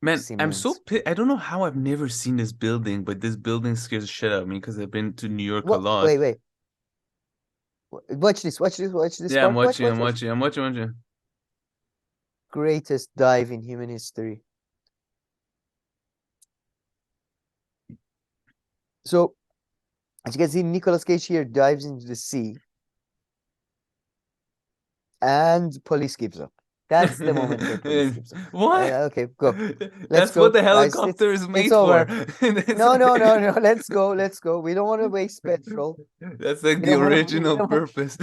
Man, I'm so cement. I don't know how I've never seen this building, but this building scares the shit out of me because I've been to New York a What? lot. Wait. Watch this. Watch this Yeah, I'm part. watching, I'm Watch. watching, I'm watching, watching. Greatest dive in human history. So, as you can see, Nicolas Cage here dives into the sea, and police gives up. That's the moment where police gives up. What? Okay, go. Let's That's what go, the guys. helicopter is It's made for. over. No. Let's go. Let's go. We don't want to waste petrol. That's like We the don't want to. We original don't want. purpose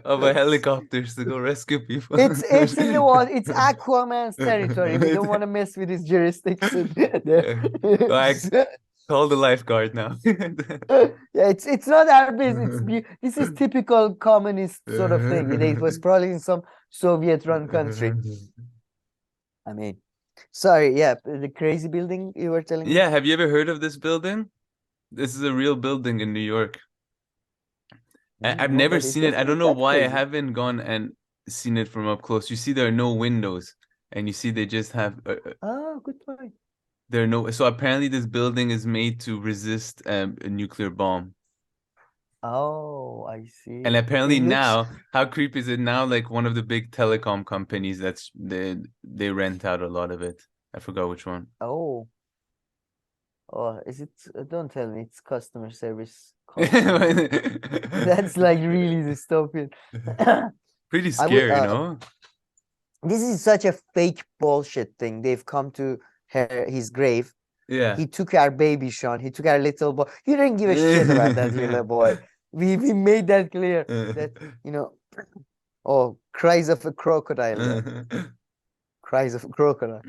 of a helicopter is to go rescue people. It's in the water. It's Aquaman's territory. We don't want to mess with his jurisdiction. Like, call the lifeguard now. Yeah, it's not our business. This is typical communist sort of thing. It was probably in some Soviet-run country. I mean, sorry. Yeah, the crazy building you were telling me. Yeah, have you ever heard of this building? This is a real building in New York. I've No, never but it seen it. I doesn't don't look know that why I crazy. haven't gone and seen it from up close. You see, there are no windows, and you see they just have Oh, good point. there are no. So apparently, this building is made to resist a nuclear bomb. Oh, I And see. apparently It looks. now, how creepy is it now? Like one of the big telecom companies they rent out a lot of it. I forgot which one. Oh, is it? Don't tell me it's customer service call center. That's like really dystopian. Pretty I would. scary, no? This is such a fake bullshit thing. They've come to his grave. Yeah. He took our baby Sean. He took our little boy. He didn't give a shit about that little boy. We made that clear. That you know. Oh, cries of a crocodile. Yeah, cries of a crocodile.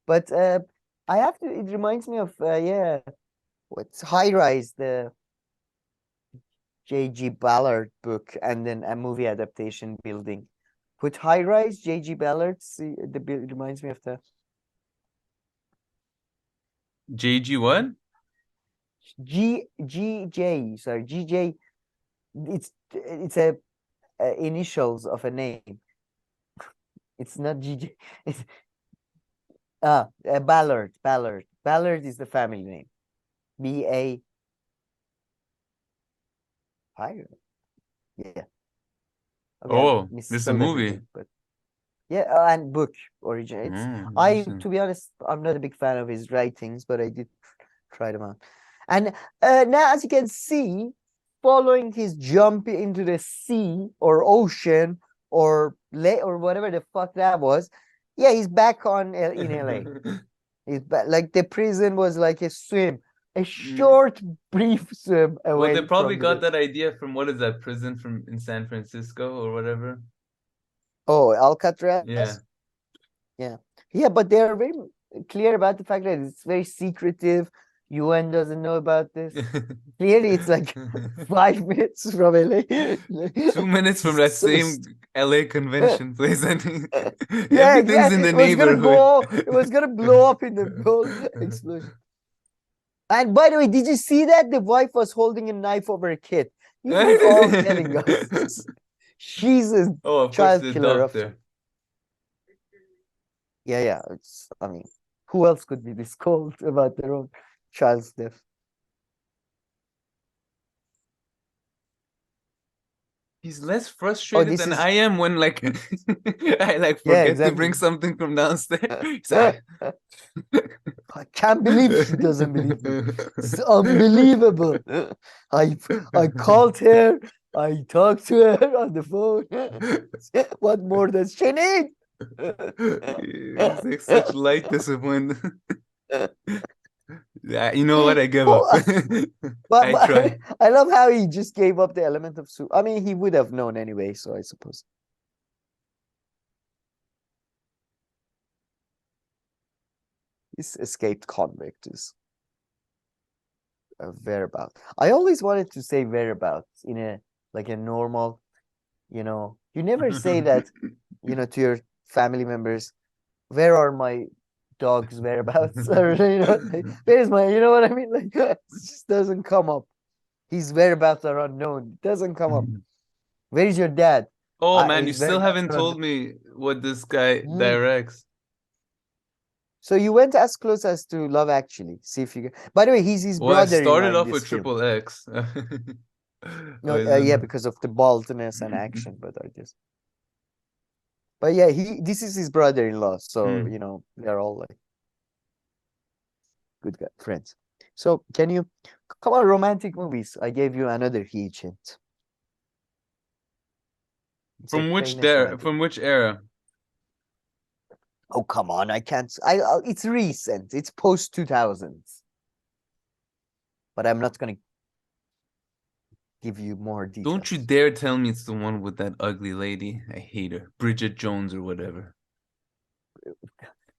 But I have to. It reminds me of yeah. What's High Rise, the J.G. Ballard book, and then a movie adaptation building. Put High Rise, J.G. Ballard. See, it reminds me of the JG what? G.J. Sorry, G.J. It's a initials of a name. It's not G.J. It's Ballard. Ballard is the family name. B.A. High. Yeah. Okay, I Oh, this is a misspelled movie. everything, but yeah, and book origin. It's Interesting. to be honest, I'm not a big fan of his writings, but I did try them out. And now, as you can see, following his jump into the sea or ocean or whatever the fuck that was, yeah, he's back in LA. He's back. Like the prison was like a swim, a short, brief swim Well, they away probably from got the. that idea from what is that prison from in San Francisco or whatever. Oh, Alcatraz. Yeah. Yeah. Yeah, but they are very clear about the fact that it's very secretive. UN doesn't know about this. Clearly, it's like 5 minutes from LA. 2 minutes from that So same LA convention place. I think yeah, everything's in exactly. the neighborhood. It was gonna blow up in the whole explosion. And by the way, did you see that the wife was holding a knife over a kid? These are all telling us she's a Oh, of course, child the killer of. doctor. Yeah. I mean, who else could be this cold about their own child's death? He's less Oh, frustrated this than is I am when like I like yeah, forget to bring exactly. something from downstairs. He's like, I can't believe she doesn't believe me. It's unbelievable. I I called her. I talked to her on the phone. What more does she need? It's like such light disappointment. Yeah, you know what? I give up. Oh, but, I try. I love how he just gave up the element of soup. I mean, he would have known anyway, so I suppose. This escaped convict is a whereabout. I always wanted to say whereabouts in a like a normal, you never say that, to your family members, where are my dog's whereabouts? Or like, where's my, you know what I mean? Like it just doesn't come up. His whereabouts are unknown. It doesn't come up. Where is your dad? Oh man, you His still whereabouts haven't are unknown. told me what this guy Hmm. directs. So you went as close as to Love Actually. See if you can. By the way, he's his Well, I brother-in-law started in off this with film. Triple X. No, Oh, yeah, isn't because of the baldness and action, but I guess. But yeah, this is his brother-in-law, so it? they're all like good friends. So can you come on romantic movies? I gave you another huge hint. It's a famous romantic. From which era? Oh come on, I can't. It's recent. It's post 2000s, but I'm not gonna give you more Don't you details. dare tell me it's the one with that ugly lady. I hate her. Bridget Jones or whatever.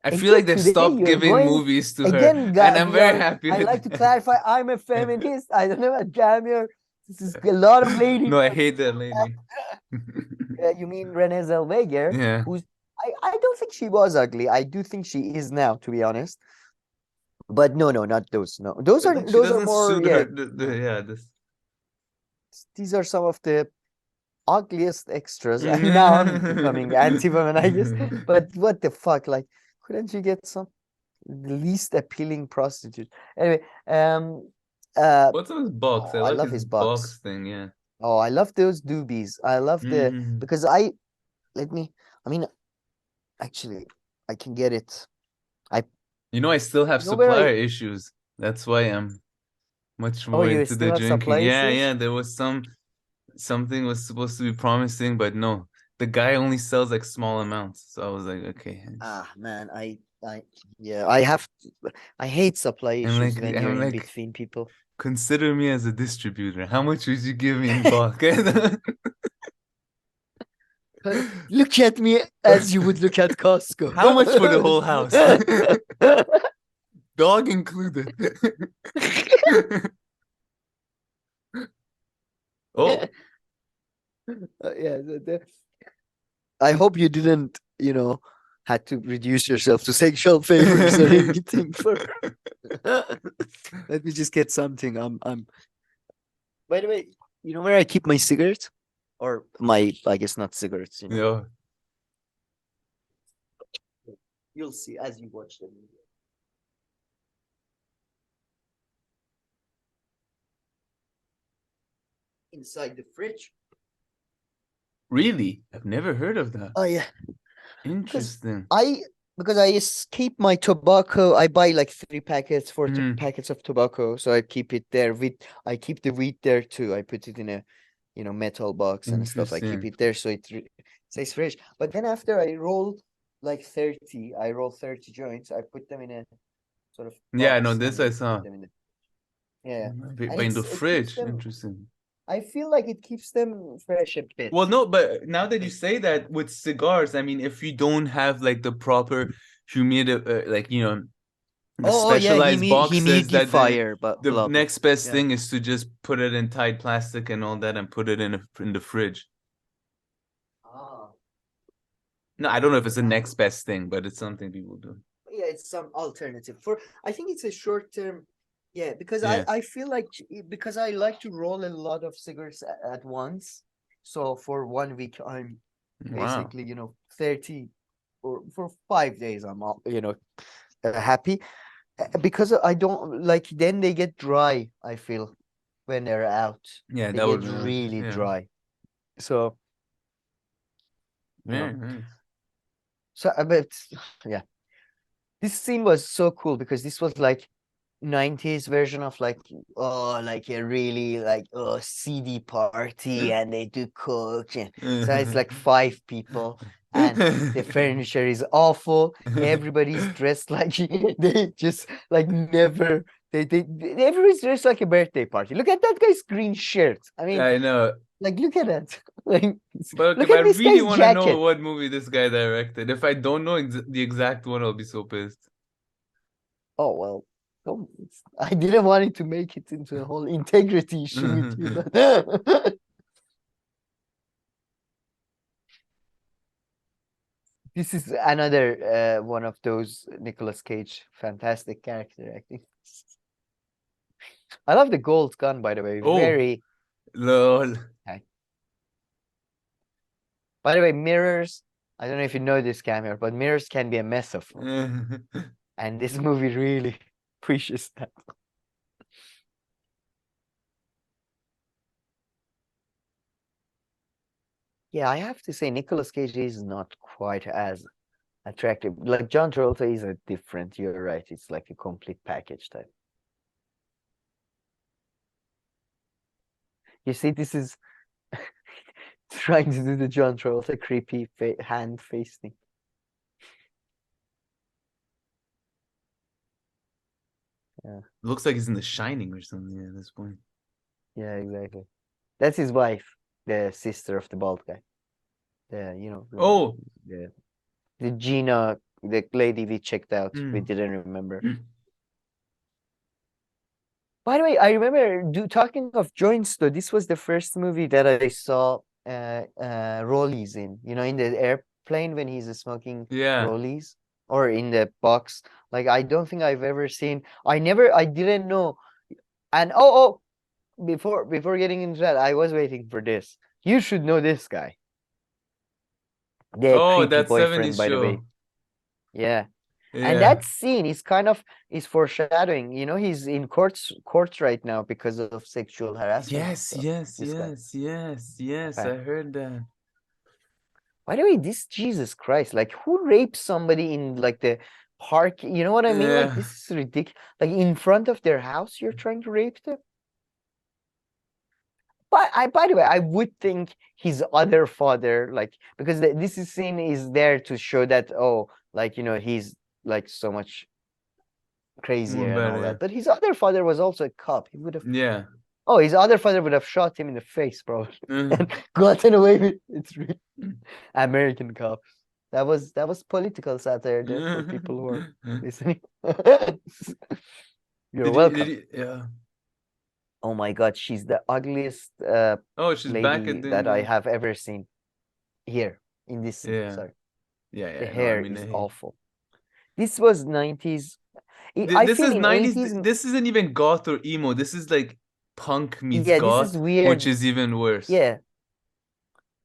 I feel Again, like they've today stopped you're giving going movies to her, again, and God. I'm very happy I with like to that. clarify. I'm a feminist. I don't know a damn here. This is a lot of lady No, I talk. hate that lady. You mean Renee Zellweger, Yeah. who's I don't think she was ugly. I do think she is now, to be honest. But no, not those. No, But like she those are doesn't more. suit her. Yeah, no. Yeah, this. These are some of the ugliest extras. And now I'm becoming anti-women, I guess. But what the fuck? Like, couldn't you get some the least appealing prostitute? Anyway, uh, What's his box? oh, I I like love his his box. box thing. Yeah. Oh, I love those doobies. I love Mm. because let me. I mean, actually, I can get it. I You know, I still have you know where supplier I issues. That's why I'm much Oh, more you into still the have drinking. supply Yeah, issues? yeah. There was something was supposed to be promising, but no, the guy only sells like small amounts. So I was like, okay. Ah, man, yeah, I hate supply And issues like when you're I'm in like, between people. consider me as a distributor. How much would you give me in bulk? Look at me as you would look at Costco. How much for the whole house? Dog included. Oh, Yeah, I hope you didn't, had to reduce yourself to sexual favors or anything for. Let me just get something. By the way, you know where I keep my cigarettes? Or my, I guess not cigarettes, yeah. You'll see as you watch the video. Inside the fridge. Really? I've never heard of that. Oh yeah. Interesting. Because I keep my tobacco, I buy like 3 packets, 4 packets of tobacco, so I keep it there. I keep the weed there too. I put it in a, metal box and stuff. I keep Interesting. it there so it stays fresh. But then after I roll like 30 joints. I put them in a sort of Yeah, no, box this and I then saw. put them in yeah. But And in the it keeps fridge, them. interesting. I feel like it keeps them fresh a bit. Well, no, but now that you say that with cigars, I mean, if you don't have like the proper like the Oh yeah, specialized boxes, that humidifier, but the blah blah. next best Yeah. thing is to just put it in tight plastic and all that and put it in the fridge. Ah. No, I don't know if it's the next best thing, but it's something people do. Yeah, it's some alternative for. I think it's a short term. Yeah, because Yeah. I feel like because I like to roll a lot of cigarettes at once. So for 1 week, I'm Wow. basically 30, or for 5 days I'm happy. Because I don't like, then they get dry, I feel, when they're out. Yeah, They that get would really yeah. dry. So, you know. Very nice. So but yeah. This scene was so cool because this was like 90s version of like, like a really like seedy party, and they do coke, and so it's like 5 people, and the furniture is awful. Everybody's dressed like they just like never everybody's dressed like a birthday party. Look at that guy's green shirt. I mean, I know. like, look at that. Like, But okay, look but I at this really guy's want to know jacket. what movie this guy directed. If I don't know the exact one, I'll be so pissed. Oh well, I didn't want it to make it into a whole integrity issue with you, but this is another one of those Nicolas Cage fantastic character acting. I love the gold gun, by the way. Oh, Very. lol. By the way, mirrors. I don't know if you know this, camera, but mirrors can be a metaphor, and this movie really pushes that. Yeah, I have to say, Nicolas Cage is not quite as attractive. Like John Travolta is a different. You're right. It's like a complete package type. You see, this is trying to do the John Travolta creepy hand face thing. Yeah. Looks like he's in The Shining or something at this point. Yeah, exactly. That's his wife, the sister of the bald guy. Oh. The Gina, the lady we checked out. We didn't remember. By the way, I remember talking of joints though. This was the first movie that I saw rollies in. In the airplane when he's smoking Yeah. rollies, or in the box. Like, I don't think I've ever seen. I didn't know. And before getting into that, I was waiting for this. You should know this guy. The Oh, creepy that boyfriend, 70s by the way. show. Yeah. And Yeah. that scene is foreshadowing. He's in courts right now because of sexual harassment. Yes, So yes, this guy. yes. I heard that. By the way, this Jesus Christ, like, who rapes somebody in like the park? You know what I mean? Like, Yeah. this is ridiculous. Like, in front of their house, you're trying to rape them. But by the way, I would think his other father, like, because this scene is there to show that, oh, like, he's like so much More crazier and all better, that. But his other father was also a cop. He would have, yeah. oh, his other father would have shot him in the face, bro, Yeah. and gotten away with it's really American cops. That was political satire there for people who are listening. You're welcome. Yeah. Oh my God, she's the ugliest Oh, she's back lady at that I the have ever seen here in this scene. yeah. Sorry, Yeah, the yeah. No, I hair mean, is awful. This was 90s. I This feel is in 90s. 80s, This isn't even goth or emo. This is like punk meets yeah, this is goth, which weird. is even worse. Yeah,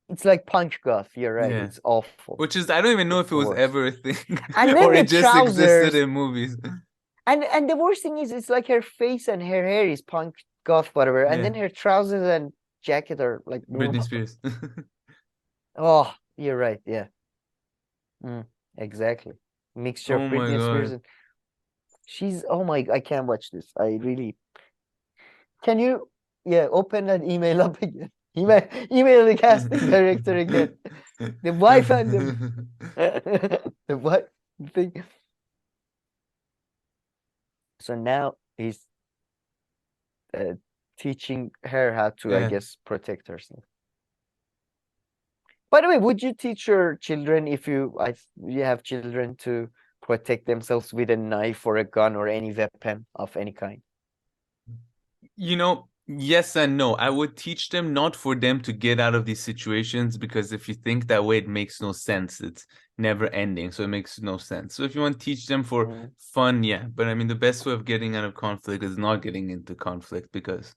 it's like punch goth. You're right. Yeah. It's awful. Which is, I don't even know It's if it the was worst. ever a thing And or then the it just existed trousers, in movies. and the worst thing is, it's like her face and her hair is punk goth, whatever, and Yeah. then her trousers and jacket are like Britney normal. Spears. Oh, you're right. Yeah, exactly. Mixture of Oh my Britney Spears God. and she's. Oh my! I can't watch this. I really. Can you? Yeah, open that email up again. Email the casting director again. The wife and the wife thing. So now he's teaching her how to, I Yeah. guess, protect herself. By the way, would you teach your children, if you have children, to protect themselves with a knife or a gun or any weapon of any kind? You know, yes and no. I would teach them not for them to get out of these situations because if you think that way, it makes no sense. It's never ending, so it makes no sense. So if you want to teach them for fun, yeah. But I mean, the best way of getting out of conflict is not getting into conflict because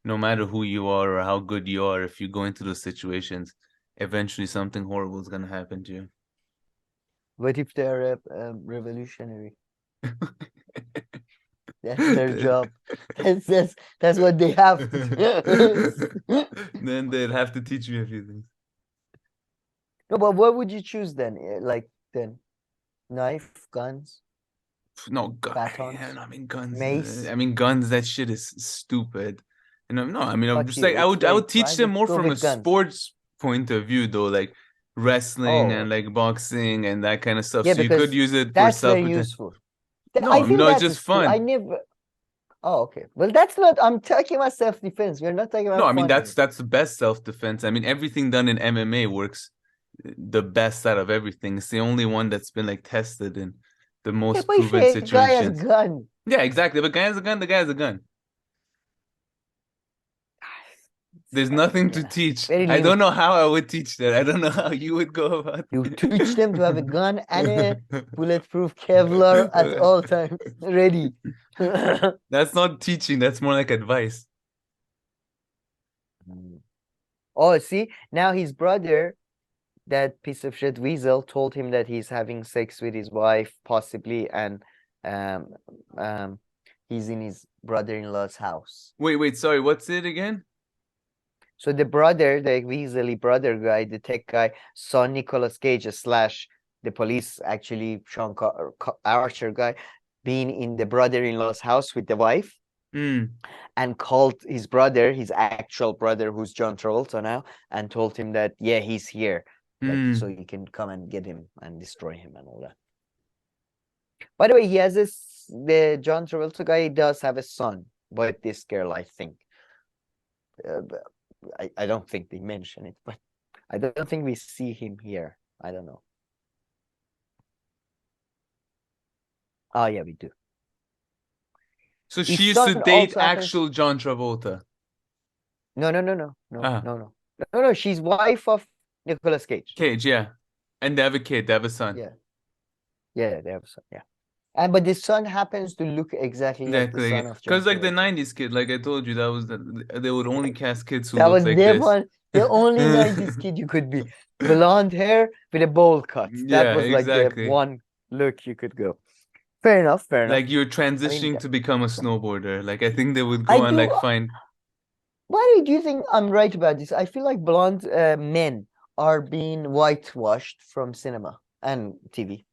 no matter who you are or how good you are, if you go into those situations, eventually something horrible is gonna happen to you. What if they're a revolutionary? That's their job. That's what they have to do. Then they'd have to teach me a few things. No, but what would you choose then? Like then, knife, guns, No, gun. batons, I mean guns. mace. I mean guns. That shit is stupid. And no, I mean I'm Fuck just you. like It's I very would teach them private. more Go from a with guns. sports point of view though, like wrestling Oh, and like boxing and that kind of stuff. yeah, So you could because use it for that's very self-protection. useful. No, I I mean feel no, it's that's a just skill. I fun. never. Oh, okay. Well, that's not. I'm talking about self-defense. We're not talking No, about I mean fun here. that's the best self-defense. I mean everything done in MMA works the best out of everything. It's the only one that's been like tested in the Yeah, most but if proven a guy has a situations. gun, Yeah, exactly. If a guy has a gun, the guy has a gun. There's nothing to yeah, teach. very I don't limited. know how I would teach that. I don't know how you would go about You teach them to have a it. gun and a bulletproof Kevlar at all times, ready. That's not teaching, that's more like advice. Oh, see, now his brother, that piece of shit Weasel, told him that he's having sex with his wife, possibly, and um, um, he's in his brother-in-law's house. Wait, sorry, what's it again? So the brother, the Weasley brother guy, the tech guy, saw Nicolas Cage slash the police, actually Sean Archer guy, being in the brother-in-law's house with the wife, and called his brother, his actual brother, who's John Travolta now, and told him that, yeah, he's here, like, so you can come and get him and destroy him and all that. By the way, he has the John Travolta guy does have a son, but this girl, I think. I don't think they mention it, but I don't think we see him here. I don't know. Oh, yeah, we do. So His she used to son date also happens. actual John Travolta. No. She's wife of Nicolas Cage. Cage, yeah. And they have a kid, they have a son. Yeah, they have a son. Yeah, but the son happens to look exactly like the son of John Because like the Travolta. 90s kid, like I told you, that was they would only cast kids who That look was like the this. one, the only 90s kid you could be. Blonde hair with a bowl cut. That Yeah, was like the exactly. one look you could go. Fair enough. Like you're I mean, transitioning to become a snowboarder. Like I think they would I go and do. like find. Why do you think I'm right about this? I feel like blonde men are being whitewashed from cinema and TV.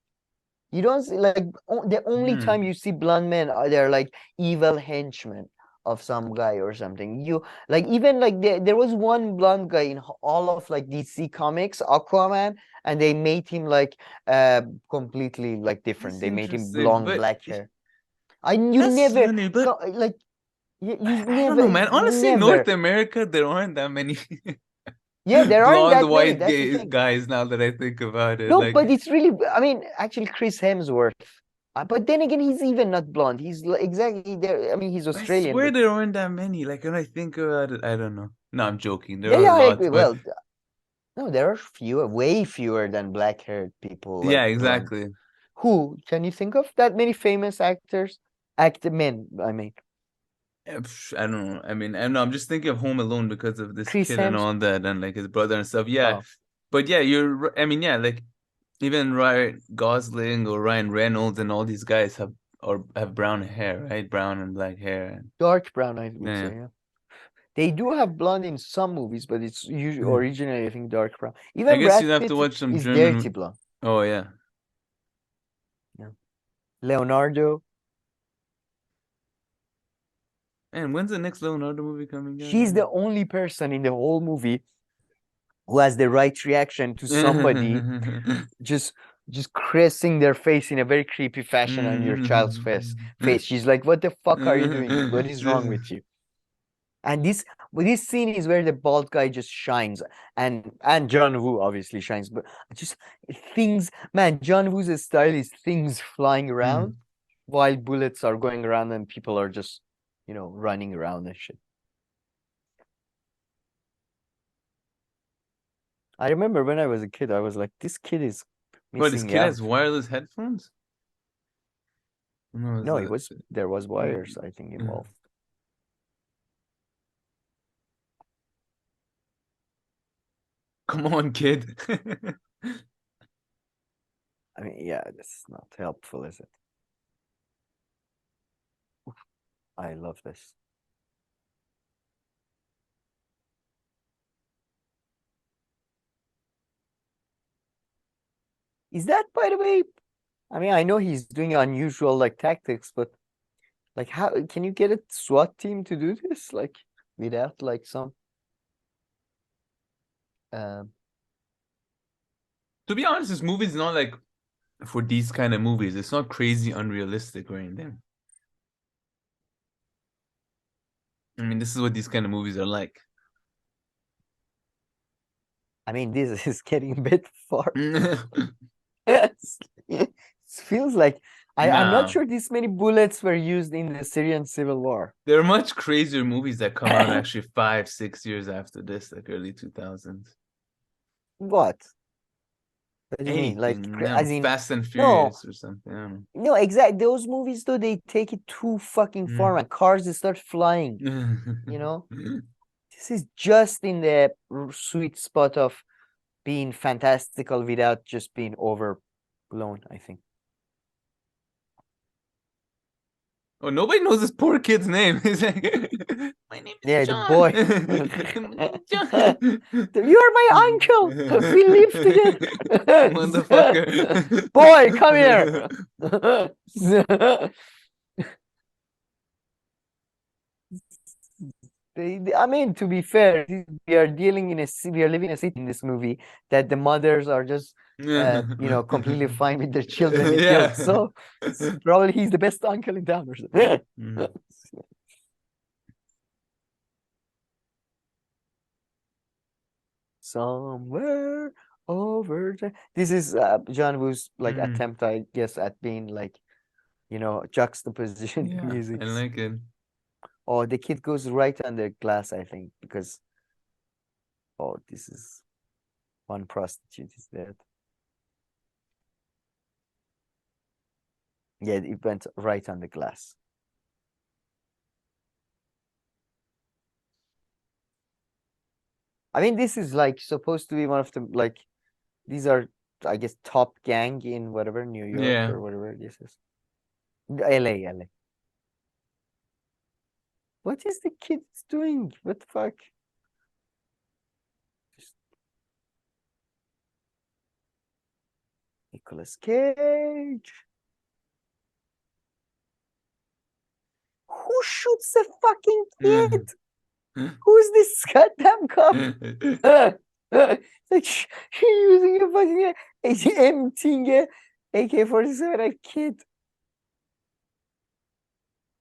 You don't see, like, the only time you see blonde men are they're like evil henchmen, of some guy or something. You like even like there was one blonde guy in all of like DC comics, Aquaman, and they made him like completely like different. That's They made him interesting, blonde, but black hair. You that's never funny. But like you I don't know, never man. Honestly, in North never. America, there aren't that many Yeah, there aren't blonde that many. white That's the gay thing. guys now that I think about it. No, Like, but it's really, I mean, actually, Chris Hemsworth. But then again, he's even not blonde. He's exactly there. I mean, he's I Australian, swear but there aren't that many. Like when I think about it, I don't know. No, I'm joking. There yeah, are yeah, I lots, agree. but Well, no, there are fewer, way fewer than black-haired people, yeah, like blonde. exactly. Who can you think of that many famous actors? Actor men, I mean, I don't know. I mean, I don't know. I'm just thinking of Home Alone because of this Chris kid and Hemsworth. all that, and like his brother and stuff. Yeah, Oh, but yeah, I mean, yeah, like even Ryan Gosling or Ryan Reynolds and all these guys have brown hair, right? Brown and black hair. dark brown, I would Yeah. say. Yeah, they do have blonde in some movies, but it's usually Yeah. originally I think dark brown. I Even guess Brad you'd have to Pitt watch some is dirty German. blonde. Oh yeah. Yeah, Leonardo. And when's the next Leonardo movie coming out She's the only person in the whole movie who has the right reaction to somebody again? just caressing their face in a very creepy fashion on your child's face. She's like, "What the fuck are you doing? What is wrong with you?" And this scene is where the bald guy just shines, and John Woo obviously shines, but just things, man. John Woo's style is things flying around while bullets are going around and people are just, running around and shit. I remember when I was a kid, I was like, this kid is What, this missing kid has out. wireless headphones? No, No, there was wires, I think, involved. Come on, kid. I mean, yeah, this is not helpful, is it? I love this. Is that, by the way, I mean, I know he's doing unusual like tactics, but like how can you get a SWAT team to do this? Like without like some um To be honest, this movie's not like for these kind of movies. It's not crazy unrealistic or anything. I mean, this is what these kind of movies are like. I mean, this is getting a bit far. It feels like I'm not Nah, sure this many bullets were used in the Syrian civil war. there are much crazier movies that come out actually 5, 6 years after this, like early 2000s. What? What do you mean? Like, Anything, no, as in, Fast and no, Furious or something. I don't no, exactly. Those movies, though, they take it too fucking far, know. man. Cars, they start flying, you know? This is just in the sweet spot of being fantastical without just being overblown, I think. Oh, nobody knows this poor kid's name. He's like, my name is Yeah, the John. boy. John. You're my uncle. We live together. Motherfucker. Boy, come here. I mean, to be fair, we are dealing in we are living in a city in this movie that the mothers are just, completely fine with their children get killed. Yeah. So probably he's the best uncle in town or something. Somewhere over there. This is John Woo's like Mm. attempt, I guess, at being like, juxtaposition Yeah, I music. like it. Oh, the kid goes right under glass, I think, because this is one prostitute is dead. Yeah, it went right on the glass. I mean, this is like supposed to be one of the like these are, I guess, top gang in whatever New York Yeah. or whatever this is. LA, LA. What is the kid doing? What the fuck? Nicolas Cage. Who shoots a fucking kid? Who's this goddamn cop? Like she's using a fucking emptying a AK-47 at kid.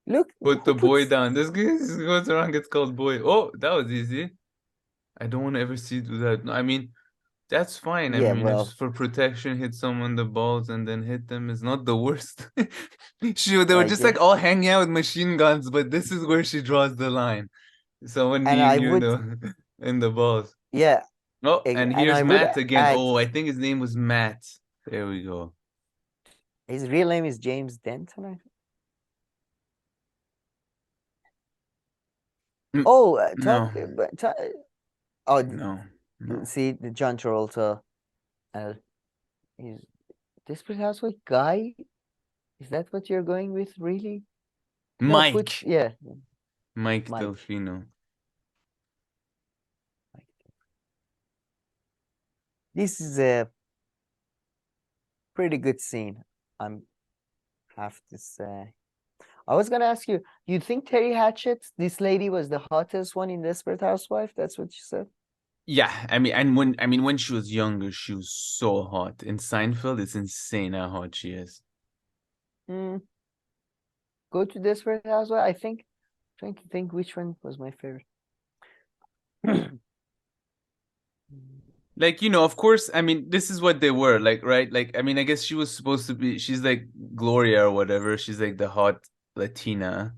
Look, Put who the boy puts down. This goes around, gets called boy. Oh, that was easy. I don't want to ever see do that. I mean, that's fine. I yeah, mean, well, it's for protection, hit someone the balls and then hit them is not the worst. They were I just like guess. all hanging out with machine guns, but this is where she draws the line. Someone And kneeing I you in would, the balls. yeah, Oh, and and here's I would Matt again. add Oh, I think his name was Matt. There we go. his real name is James Denton. Oh, No, oh, no. see the John Travolta. Is Desperate Housewife guy? Is that what you're going with? Really? No, Mike. yeah, Mike Mike. Delfino. This is a pretty good scene. I'm have to say. I was gonna ask you, you think Terry Hatchett, this lady, was the hottest one in Desperate Housewife? That's what you said? Yeah, when she was younger, she was so hot. In Seinfeld, it's insane how hot she is. Hmm. Go to Desperate Housewife. I think, trying to think which one was my favorite. Like, of course, this is what they were, like, right? Like, I guess she was supposed to be, she's like Gloria or whatever. She's like the hot Latina.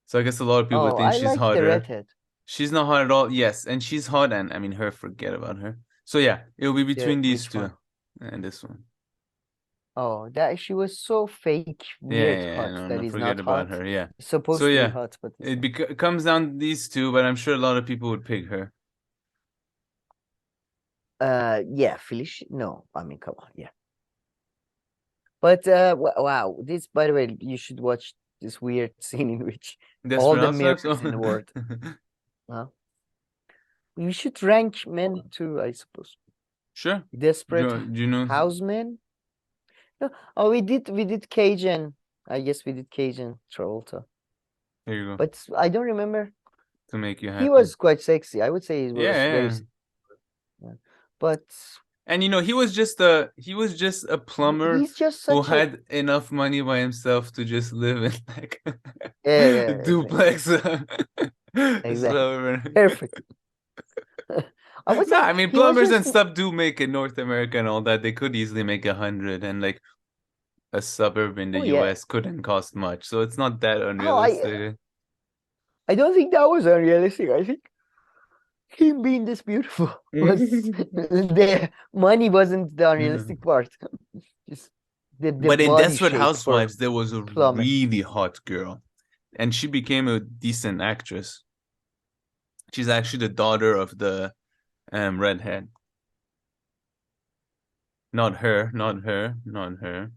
So I guess a lot of people Oh, think I she's like the hotter. redhead. She's not hot at all. Yes, and she's hot, and her, forget about her. So yeah, it'll be Yeah, between these which two one? and this one. Oh, that she was so fake, Yeah, weird yeah, yeah, hot no, that no, is forget not about hot. her. Yeah. It's So supposed to be yeah, hot, but it's it not. comes down to these two, but I'm sure a lot of people would pick her. Yeah, Felicia. No, I mean, come on, yeah. But wow, this, by the way, you should watch this weird scene in which all Desperate the Housewives? mirrors Oh. in the world. Huh? We should rank men too, I suppose. Sure. Desperate Do you know? Housemen. No, oh, we did Cajun. I guess we did Cajun Travolta, Here you go. but I don't remember. To make you He happy. was quite sexy. I would say he Yeah, was very, yeah. yeah. But And he was just a plumber he's just who such a, had enough money by himself to just live in like yeah, a yeah, duplex. exactly, So perfect. I would no, say he was plumbers just and stuff do make in North America and all that. They could easily make 100, and like a suburb in the oh yeah. US couldn't cost much. So it's not that Oh, unrealistic. I don't think that was unrealistic. I think him being this beautiful was the money wasn't the unrealistic part. Just the But in body Desperate shape for Housewives, there was a plumber. really hot girl, and she became a decent actress. She's actually the daughter of the redhead. Not her, not her, not her.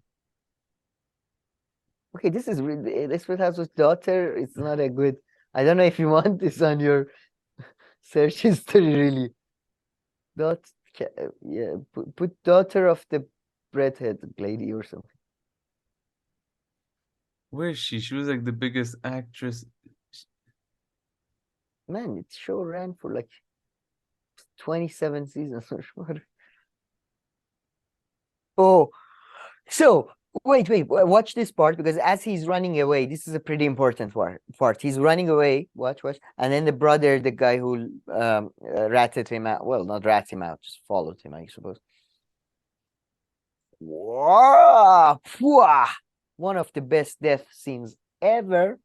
Okay, this is Desperate Housewives' daughter. It's not a good. I don't know if you want this on your search history, really. Dot, yeah, put daughter of the redhead lady or something. Where is she? She was like the biggest actress. Man, it show ran for like 27 seasons or what. Oh, so wait, watch this part because as he's running away, this is a pretty important part. He's running away, watch, and then the brother, the guy who ratted him out, well, not rat him out, just followed him, I suppose. Whoa, pwah! One of the best death scenes ever.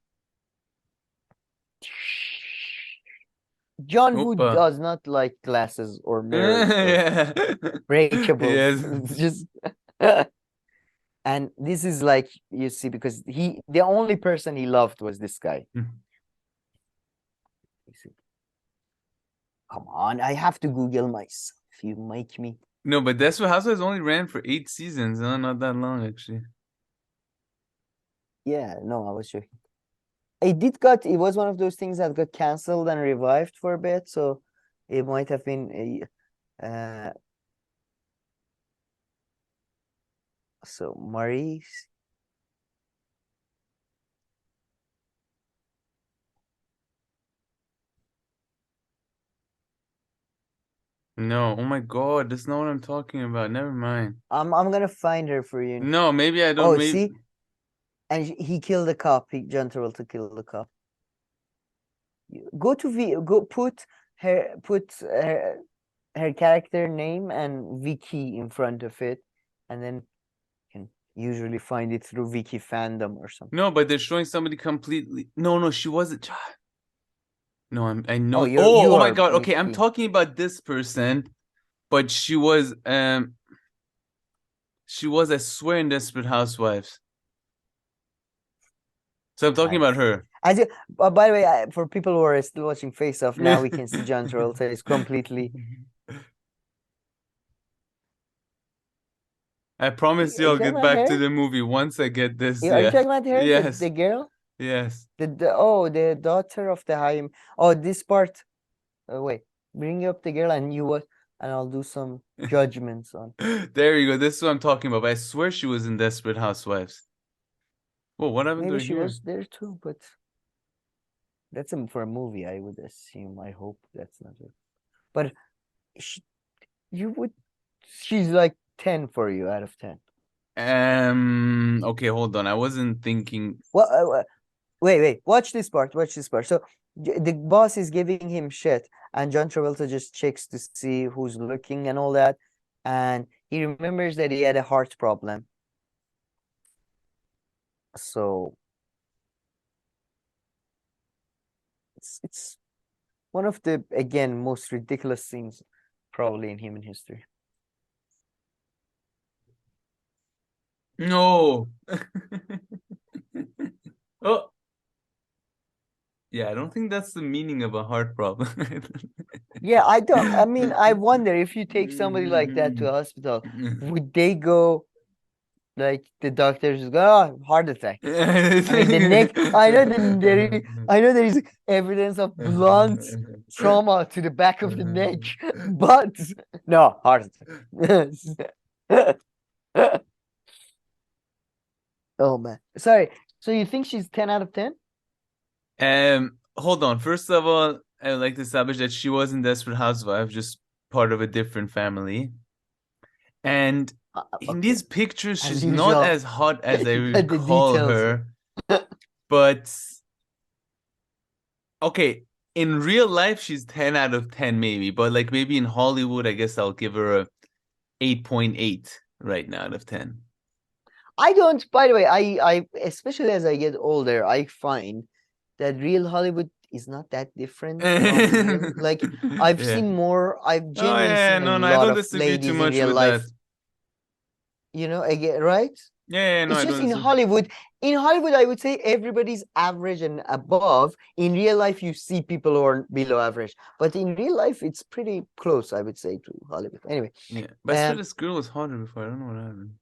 John Woo Opa. does not like glasses or mirrors or Yeah. breakables. Yes. It's just and this is like you see because the only person he loved was this guy. You see. Come on, I have to Google myself. You make me. No, but Desperate Housewives only ran for 8 seasons. No, not that long actually. Yeah, no, I was joking. It was one of those things that got cancelled and revived for a bit, so it might have been so Maurice. No, oh my God, that's not what I'm talking about. Never mind. I'm gonna find her for you. No, maybe I don't. Oh, Maybe see, and he killed the cop. John Travolta killed the cop. Go to go put her character name and Wiki in front of it, and then you can usually find it through Wiki fandom or something. no, but they're showing somebody completely. No, she wasn't. No, I know. Oh, Oh, you oh my are God. Okay, I'm Wiki. talking about this person, but she was I swear, in Desperate Housewives. So I'm talking about her. As you, by the way, for people who are still watching Face Off, now we can see John Travolta is completely. I promise Are you you I'll talking get about back to her? the movie once I get this. Are you Yeah. talking about her? Yes. The girl? Yes. The daughter of the high. Oh, this part. Wait, bring up the girl and and I'll do some judgments on. There you go. This is what I'm talking about. But I swear she was in Desperate Housewives. Well, what happened to Maybe her she here? was there too, but that's for a movie, I would assume. I hope that's not it. But she, she's like 10 for you out of 10. Okay, hold on. I wasn't thinking. Well, wait. Watch this part. Watch this part. So the boss is giving him shit, and John Travolta just checks to see who's looking and all that, and he remembers that he had a heart problem. So it's one of the, again, most ridiculous scenes probably in human history. No. Oh. Yeah, I don't think that's the meaning of a heart problem. Yeah, I mean, I wonder if you take somebody like that to a hospital, would they go like the doctors go, oh, heart attack? I mean, the neck. I know there is evidence of blunt trauma to the back of the neck, but no heart attack. Oh man, sorry. So you think she's 10 out of 10? Hold on. First of all, I would like to establish that she was in Desperate Housewives, just part of a different family. And in Okay, these pictures, as she's not usual. as hot as I The recall details. her. But okay, in real life, she's 10 out of 10, maybe. But like maybe in Hollywood, I guess I'll give her a 8.8 right now out of 10. I don't, by the way, I especially as I get older, I find that real Hollywood is not that different from real. Like I've Yeah. seen more, I've Oh genuinely yeah, seen a no, I lot don't of disagree too ladies in much real with that. life. You know, again, right? Yeah, no, It's I just don't in disagree. Hollywood. In Hollywood, I would say everybody's average and above. In real life, you see people who are below average. But in real life, it's pretty close, I would say, to Hollywood. Anyway, Yeah, but I swear this girl was hotter before. I don't know what happened.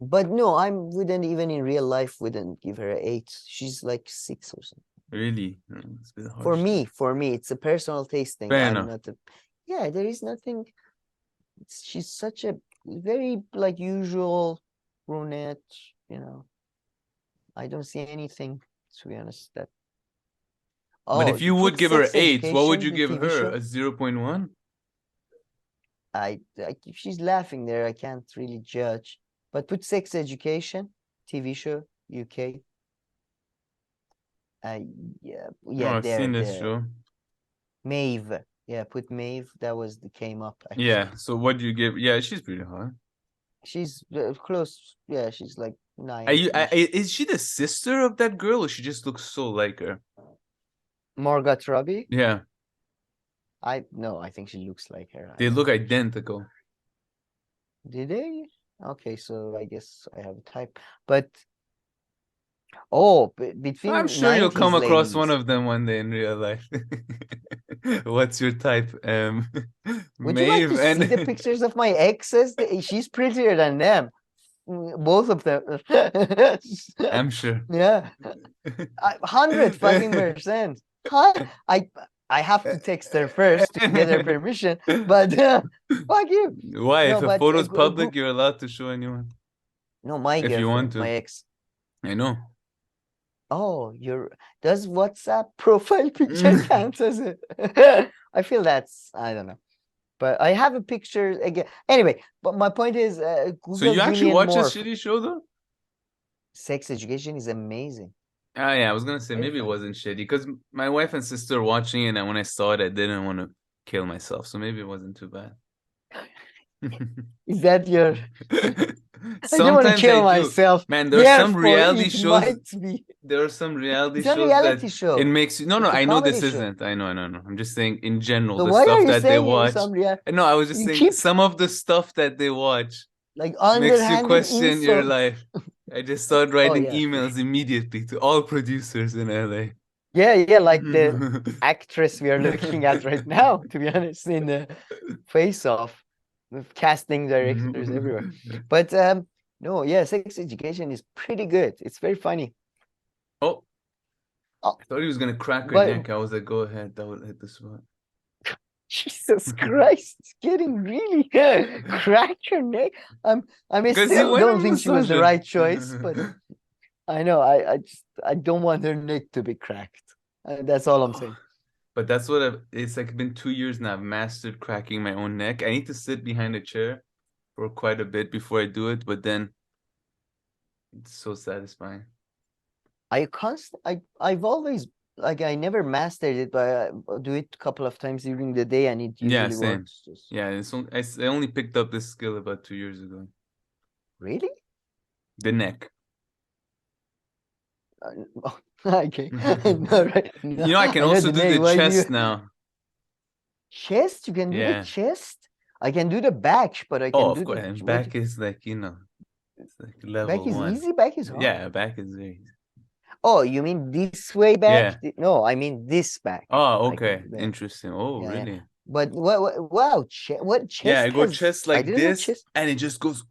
but no, I wouldn't even in real life wouldn't give her an 8. She's like 6 or something. Really? It's a bit For harsh. me, it's a personal taste thing. Fair I'm enough. not a, yeah, there is nothing. She's such a very like usual brunette, you know. I don't see anything, to be honest, that. But Oh, if you would put give her Sex 8, what would Education, you the give TV her? show. A 0.1? If she's laughing there, I can't really judge. But put Sex Education, TV show, UK. Yeah, No, I've seen this there. show. Maeve. Yeah, put Maeve. That was the came up actually. Yeah, so what do you give? Yeah, she's pretty hot. She's close. Yeah, she's like 9. Is she the sister of that girl, or she just looks so like her? Margot Robbie. Yeah, No, I think she looks like her. they look identical. Did they? Okay, so I guess I have a type. But oh, I'm between sure you'll 90s come across one ladies. of them one day in real life. What's your type? Would you like Maeve to see the and pictures of my exes? She's prettier than them. Both of them. I'm sure. Yeah. 100 fucking percent. I have to text her first to get her permission, but fuck you. Why? No, If a but photo's public, you're allowed to show anyone no, my if you want girlfriend, to. my ex. I know. Oh, does WhatsApp profile picture count as it? I feel that's, I don't know. But I have a picture again. Anyway, but my point is, So Google you actually Julian watch a Moore. shitty show though? Sex Education is amazing. Ah, yeah, I was gonna say Very maybe it funny. wasn't shitty because my wife and sister were watching it, and when I saw it, I didn't want to kill myself, so maybe it wasn't too bad. Is that your? I don't want to Sometimes I kill do. myself. Man, there are some Therefore, reality it shows. might be. There are some reality It's a shows that reality show. it makes you. No, It's a I know this comedy show. isn't. I know. I'm just saying in general, So the why are stuff you that they saying watch. some No, I was just You saying keep some of the stuff that they watch like makes you underhanded question your insults. life. I just started Oh writing yeah, for emails sure. immediately to all producers in LA. Yeah, like the actress we are looking at right now, to be honest, in the Face Off, with casting directors everywhere. But no, yeah, Sex Education is pretty good. It's very funny. Oh, Oh, I thought he was gonna crack her but neck. I was like, go ahead, that would hit the spot. Jesus Christ, it's getting really crack your neck. I Because he still went don't and think she was massaged the it. right choice, but I know I don't want her neck to be cracked. That's all I'm saying. But that's it's like been 2 years now. I've mastered cracking my own neck. I need to sit behind a chair for quite a bit before I do it, but then it's so satisfying. I've always like I never mastered it, but I do it a couple of times during the day, and it Yeah, usually same. works. Yeah, I only picked up this skill about 2 years ago. Really? The neck. Okay. No, right. No, You know, I can I know also the do name. the Why do chest you now. chest? You can do the Yeah. chest. I can do the back, but I Oh, can of do course. the And what? back is like, it's like Back level is 1. easy. Back is hard. Yeah, back is very easy. Oh, you mean this way back? Yeah. No, I mean this back. Oh, I can okay. do that. Interesting. Oh, Yeah, really? But wow, what Yeah, I chest go has? chest I like didn't know this, chest. and it just goes.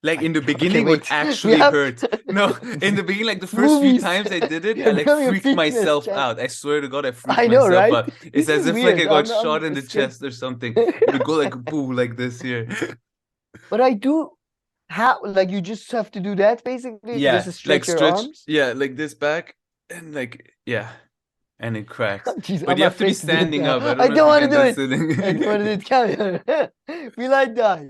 Like in the Okay, beginning would wait. actually hurt. No, in the beginning, like the first few Movies. times I did it, I You're like becoming a freaked fitness myself channel. out. I swear to God, I freaked I know, myself right? out. It's This as is if like I weird. got I'm shot in the scared. chest or something. It would go like boo like this here. But I do how like you just have to do that basically. Yeah, Just like stretch your stretch. arms. Yeah, like this back, and like yeah, and it cracks. Jeez, But I'm you have to be afraid to do it standing now. up. I don't I know if don't you want to can do do it. sitting. I don't want to do it. Will I die?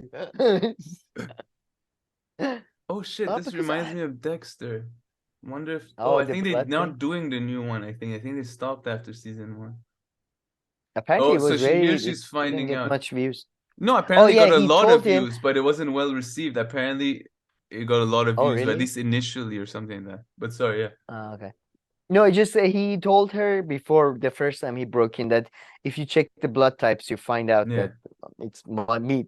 Oh shit, Oh, this because reminds me of Dexter. Wonder if oh, I the think they're blood not thing. doing the new one. I think they stopped after season 1. Apparently, Oh, it so was very. It she's didn't finding get out. much views. No, Oh apparently it yeah, got a he lot of told him. views, but it wasn't well received. Apparently it got a lot of Oh views, or at really? least initially or something like that. But sorry, yeah. Okay. No, it just he told her before the first time he broke in that if you check the blood types, you find out Yeah. that it's meat.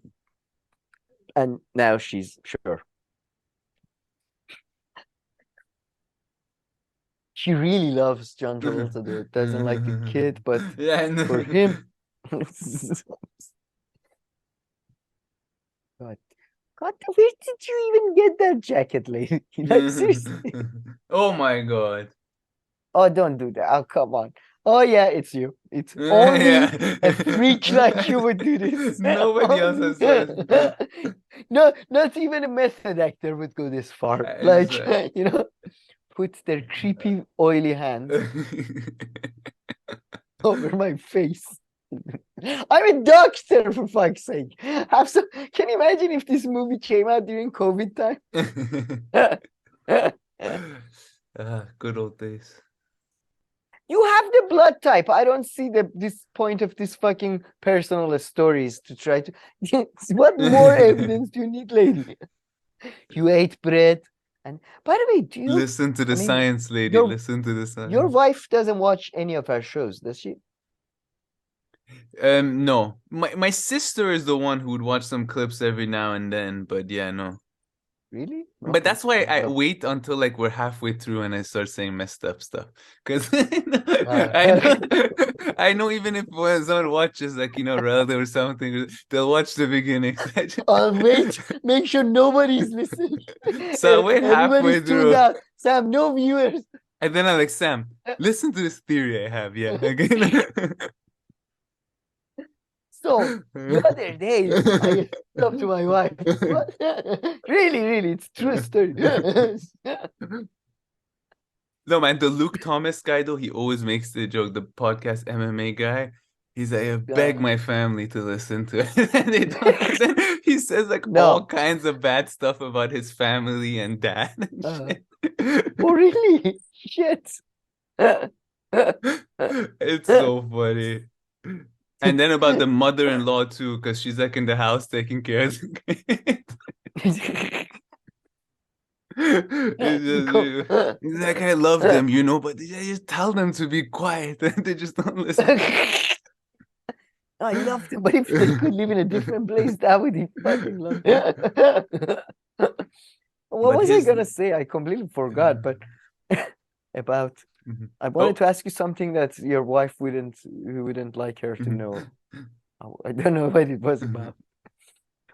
And now she's sure. She really loves John Travolta, though. Doesn't like the kid, but Yeah, I know. for him. God, God, where did you even get that jacket, lady? Like seriously. Oh my God. Oh, don't do that. Oh, come on. Oh yeah, it's you. It's only Yeah. a freak like you would do this. Nobody else has size. No, not even a method actor would go this far. I Like, just, put their creepy, oily hands over my face. I'm a doctor, for fuck's sake. Can you imagine if this movie came out during COVID time? Good old days. You have the blood type. I don't see this point of this fucking personal stories to try to. What more evidence do you need, lady? You ate bread, and by the way, do you Listen to the science, lady. your- Listen to the science. your wife doesn't watch any of our shows, does she? No. My sister is the one who would watch some clips every now and then, but yeah, no. Really? But that's why I Well, wait until like we're halfway through and I start saying messed up stuff. Because I know even if when someone watches like relative or something, they'll watch the beginning. I'll wait, make sure nobody's listening. So I wait halfway Everybody's tuned through. out. Sam, no viewers. And then I'm like, Sam, listen to this theory I have. Yeah. Again. So the other day, I talked to my wife. Really, it's true story. No, man, the Luke Thomas guy, though, he always makes the joke. The podcast MMA guy, He's like, I beg Uh, my family to listen to it. And they don't. And then he says like all no. kinds of bad stuff about his family and dad and Uh, shit. oh, really? Shit. It's so funny. And then about the mother-in-law too, because she's like in the house taking care of the kids. It's Go. just, he's like, I love them, you know, but I just tell them to be quiet and they just don't listen. I love them, but if they could live in a different place, that would be fucking love. What But was I his gonna say? I completely forgot, but about I wanted oh. to ask you something that your wife wouldn't like her to know. I don't know what it was about.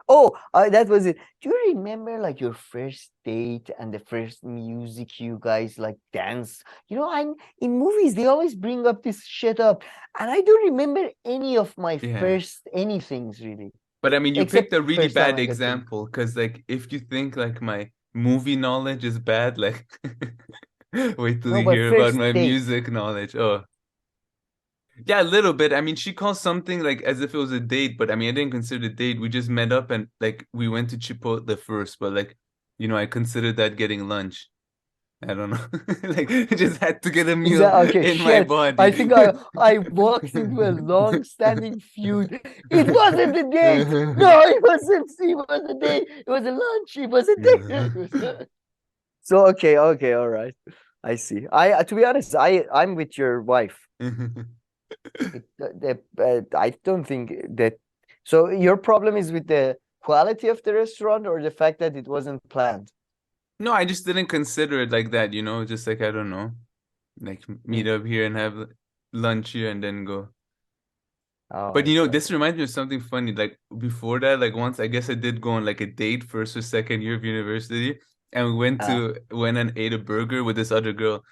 Oh, that was it. Do you remember like your first date and the first music you guys like dance? You know, I'm in movies they always bring up this shit up, and I don't remember any of my Yeah. first anythings really, But I mean, you except picked a really first time bad I got drunk. example because, like, if you think like my movie knowledge is bad, like, wait till No, you but hear about first my date. music knowledge. Oh, yeah, a little bit. I mean, she calls something like as if it was a date, but I mean, I didn't consider it a date. We just met up and like we went to Chipotle first, but like, you know, I considered that getting lunch. I don't know. Like, I just had to get a Is meal that okay? in my Shit. I body. think I walked into a long-standing feud. It wasn't a date. No, it wasn't. It was a date. It was a lunch. It was a date. It was- So okay, all right. I see. I to be honest, I'm with your wife. I don't think that. So your problem is with the quality of the restaurant or the fact that it wasn't planned? No, I just didn't consider it like that, you know, just like I don't know, like meet Mm. up here and have lunch here and then go. Oh, But I you know, see. this reminds me of something funny. Like before that, like once I guess I did go on like a date first or second year of university, and we went and ate a burger with this other girl.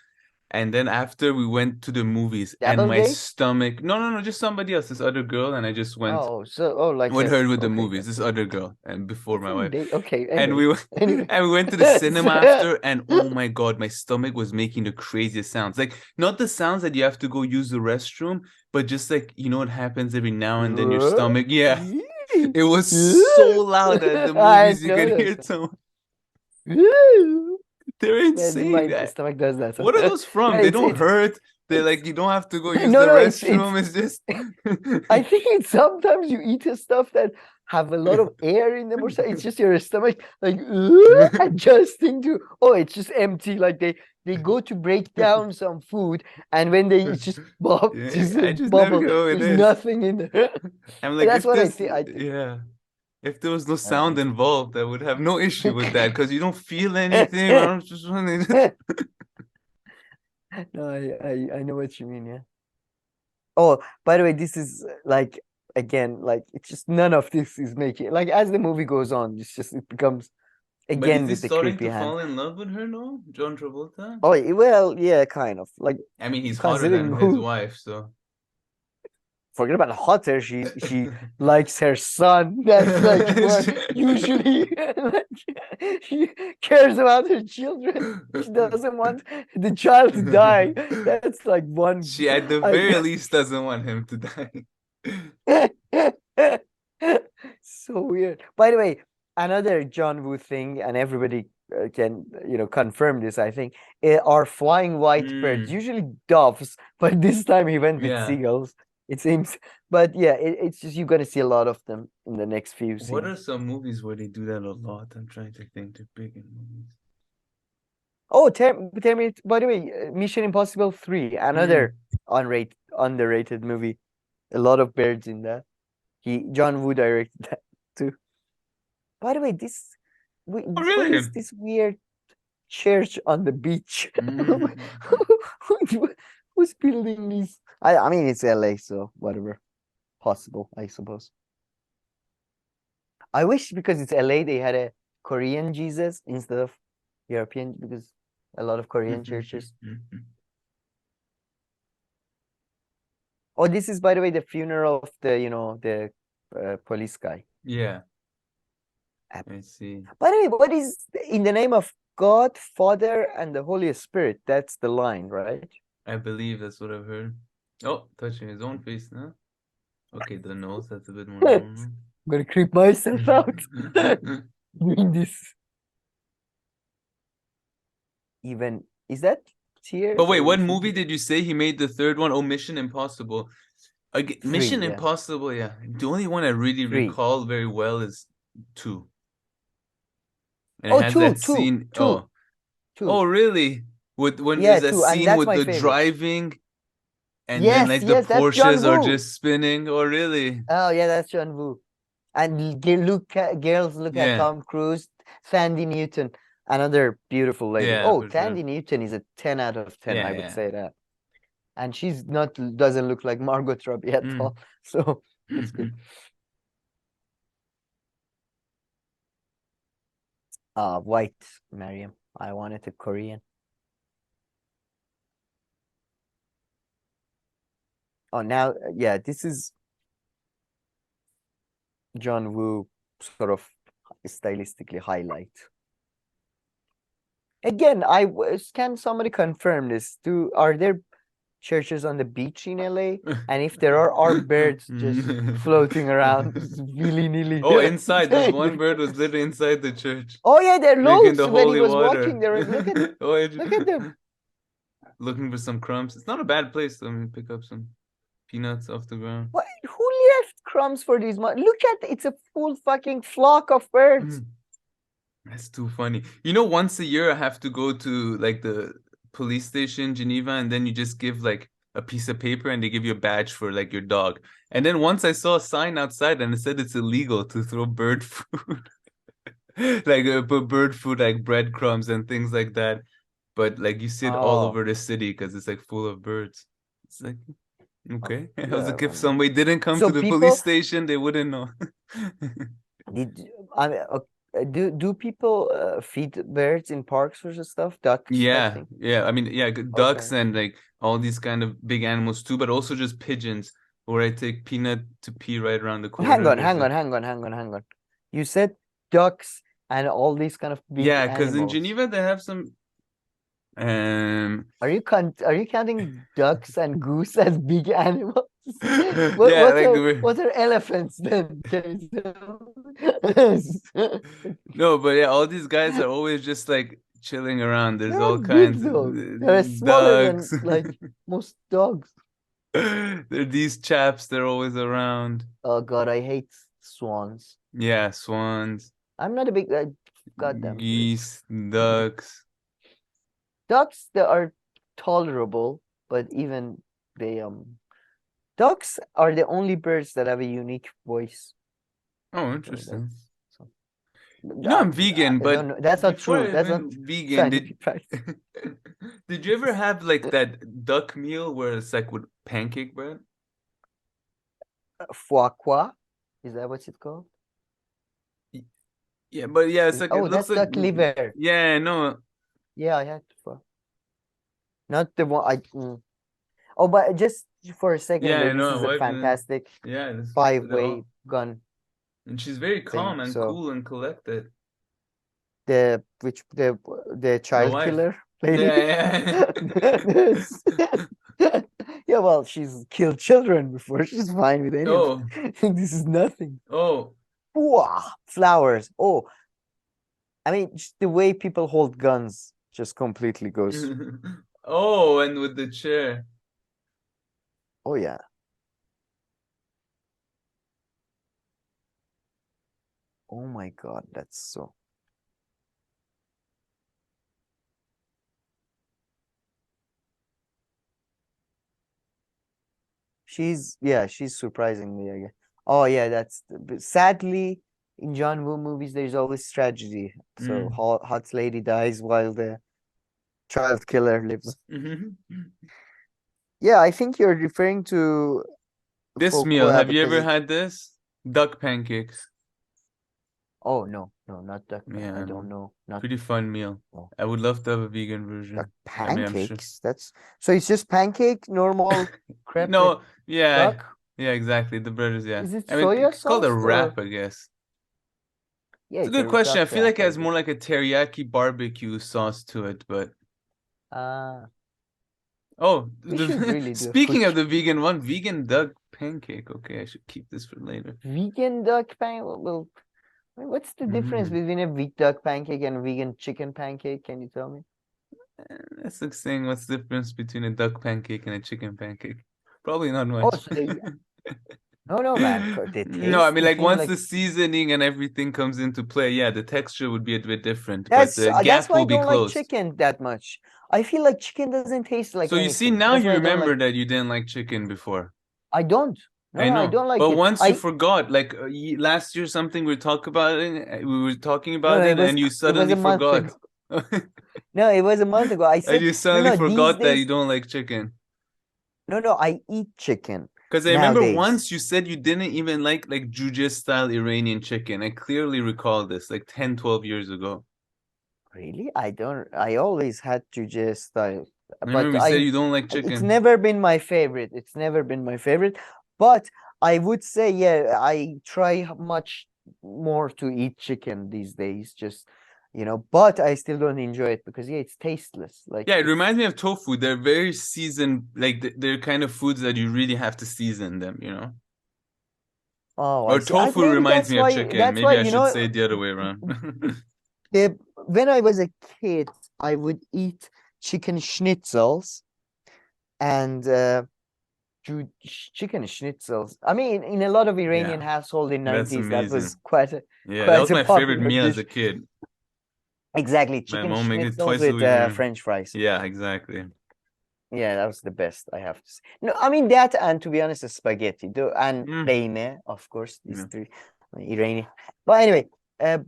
And then after we went to the movies and Double my date? stomach, no, just somebody else, this other girl, and I just went Like with a her with the okay, movies, that's this it. other girl, and before my Different wife. date. Okay, And anyway. Anyway. and we went to the cinema after, and oh my God, my stomach was making the craziest sounds. Like not the sounds that you have to go use the restroom, but just like you know what happens every now and then your stomach. Yeah. It was so loud at the I movies you know could that hear sound. someone. They're Yeah, insane. my stomach does that. What are those Yeah, from? They don't hurt. They're it's like you don't have to go use no the no it's restroom. It's just I think it's sometimes you eat a stuff that have a lot of air in them or so. It's just your stomach like adjusting to it's just empty. Like they go to break down some food and when they it's just Yeah, just a I just never bubble. get over There's this. nothing in there. I'm like, That's if what this, I think. yeah, if there was no I sound involved, I would have no issue with that because you don't feel think. anything. I don't just want to. No, I know what you mean, yeah. Oh, by the way, this is like again, like it's just none of this is making like as the movie goes on, it becomes But is again he with the starting creepy to hand. fall in love with her? No, John Travolta. Oh, well, yeah, kind of. Like I mean, he's hotter considering than his who wife, so. forget about hotter, she likes her son. That's like what usually like, she cares about her children. She doesn't want the child to die. That's like one She at the very I least doesn't want him to die. so weird. By the way, another John Woo thing, and everybody can confirm this. I think are flying white birds, Mm, usually doves, but this time he went with yeah. seagulls. It seems, but yeah, it's just you're gonna see a lot of them in the next few What are scenes. some movies where they do that a lot? I'm trying to think. They're big in movies. Oh, tell me. By the way, Mission Impossible 3, Mm. another underrated movie. A lot of birds in that. John Woo directed that too. By the way, Oh, what really? is this weird church on the beach? Mm. Who's building these? I mean, it's LA, so whatever. Possible, I suppose. I wish because it's LA, they had a Korean Jesus instead of European, because a lot of Korean churches. Oh, this is, by the way, the funeral of the police guy. Yeah, Uh, I see. By the way, what is in the name of God, Father, and the Holy Spirit? That's the line, right? I believe that's what I've heard. Oh, touching his own face now. Okay, the nose, that's a bit more I'm normal. gonna creep myself out doing this. Even is that But tears wait, or what is he movie did you say he made the third one? Oh, Mission Impossible. three? Mission Yeah, Impossible, yeah. The only one I really three. recall very well is two. And it Oh, has two, that two, scene. two, Oh, two. really? With when Yeah, there's a two, and scene that's with my the favorite. driving and then Yes, like the yes, that's John Porsches are Woo. just spinning. Oh, really? Oh yeah, that's John Woo. And girls look at Yeah. Tom Cruise, Sandy Newton, another beautiful lady. Yeah, Oh, for sure. Sandy Newton is a 10 out of 10, Yeah, I would yeah. say that. And she's not doesn't look like Margot Robbie at Mm. all. So it's good. White Mariam. I wanted a Korean. Oh, now yeah, this is John Woo sort of stylistically highlight. Again, can somebody confirm this? Are there churches on the beach in LA? And if there are birds just floating around willy-nilly? Oh, inside. There's one bird was literally inside the church, Oh yeah, there are drinking loads the when he holy was water. walking there. Oh, Look at them. looking for some crumbs. It's not a bad place. Let me pick up some peanuts off the ground. What, who left crumbs for these Look at it's a full fucking flock of birds. That's too funny. You know, once a year I have to go to like the police station in Geneva, and then you just give like a piece of paper and they give you a badge for like your dog. And then once I saw a sign outside and it said it's illegal to throw bird food, like bird food, like breadcrumbs and things like that. But like you see it all Oh, over the city because it's like full of birds. It's like, okay. I was yeah. like, if somebody didn't come to So the police people station, they wouldn't know. did I mean, do people feed birds in parks or stuff? Ducks, I Yeah, think. yeah. I mean, yeah, ducks Okay. and like all these kind of big animals too, but also just pigeons. Where I take Peanut to pee right around the Hang corner. on, There's hang a on, hang on, hang on, hang on. You said ducks and all these kind of big yeah, because in animals. Geneva they have some Are you counting ducks and goose as big animals? yeah, like What are elephants then? Can you tell no, but yeah, all these guys are always just like chilling around. There's They're all not big kinds though. They're of smaller than ducks. like most dogs. They're these chaps, they're always around. Oh God, I hate swans. Yeah, swans, I'm not a big goddamn. geese, ducks. Ducks that are tolerable, but even they ducks are the only birds that have a unique voice. Oh, So interesting. that's so, You know, I'm vegan, I don't but know. That's not before true. I That's not went vegan, did scientific fact. did you ever have like that duck meal where it's like with pancake bread? Foie gras, is that what it's called? Y- Yeah, but yeah, it's like it Oh, looks that's like duck liver. yeah, no, Yeah, I had not the one Oh, but just for a second yeah, there, I this know. is My a wife didn't. fantastic Yeah, this they're five-way all, gun and she's very thing. calm and So cool and collected. the The child wife. killer lady. Yeah, This- Yeah, well, she's killed children before. She's fine with yeah. any of Oh, it. This is nothing. oh. Wow, flowers. Oh, I mean, just the way people hold guns just completely goes. Oh, and with the chair. Oh yeah. Oh my God, that's so. She's surprisingly, I guess. Oh yeah, but sadly in John Woo movies there's always tragedy. So Mm. hot lady dies while the child killer lives. Yeah, I think you're referring to This meal, Fokua have you because ever had this? Duck pancakes. oh no, no, not duck. I Yeah, don't know. Not pretty fun meal. oh, I would love to have a vegan duck version. I mean, I'm sure. pancakes. That's so it's just pancake, normal crepe with No, yeah, duck. yeah, exactly. The bread is, yeah. Is it I mean, soya it's called a sauce or wrap, I guess. yeah, It's a it's good a question. I duck feel like wrap, it I has guess. more like a teriyaki barbecue sauce to it, but Ah, Oh, We should the really do a speaking food of the vegan one, vegan duck pancake. Okay, I should keep this for later. vegan duck pancake. Well, what's the difference Mm. between a vegan duck pancake and a vegan chicken pancake? Can you tell me? That's like saying what's the difference between a duck pancake and a chicken pancake? Probably not Oh, much. so they no man, the No, I taste mean the like same. once Like the seasoning and everything comes into play, yeah, the texture would be a bit different, but the that's gap why I will be don't like closed. chicken that much. I feel like chicken doesn't taste like So you see, anything. now That's you why I don't like. remember that you didn't like chicken before. I don't. No, I no, I know, don't like but it. once you forgot, like last year, something we were talking No, about no, it, and you it was suddenly a month forgot. ago. No, it was a month ago. I And said you no, suddenly no. These forgot that you days, don't like chicken. no, no. I eat chicken Because I remember nowadays. once you said you didn't even like Jujia style Iranian chicken. I clearly recall this, like 10, 12 years ago. Really, I don't. I always had to just, I but remember you said you don't like it's chicken. never been my favorite. It's never been my favorite. But I would say, yeah, I try much more to eat chicken these days. Just, but I still don't enjoy it because yeah, it's tasteless. Like Yeah, it it's. reminds me of tofu. They're very seasoned, like they're kind of foods that you really have to season them, you know? Oh, I Or see. I tofu maybe reminds that's me of why. chicken. That's Maybe why I should say it the other way around. the when I was a kid, I would eat chicken schnitzels and chicken schnitzels. I mean, in a lot of Iranian Yeah, household in that's 90s, that was amazing. quite a Yeah, that quite was a my favorite popular meal as a dish. kid. Exactly, My chicken mom makes it schnitzels twice a with week. Yeah, French fries. yeah, exactly. Yeah, that was the best, I have to say. No, I mean that, and to be honest, the spaghetti, and Mm, peynir, of course, these yeah. three Iranian. But anyway,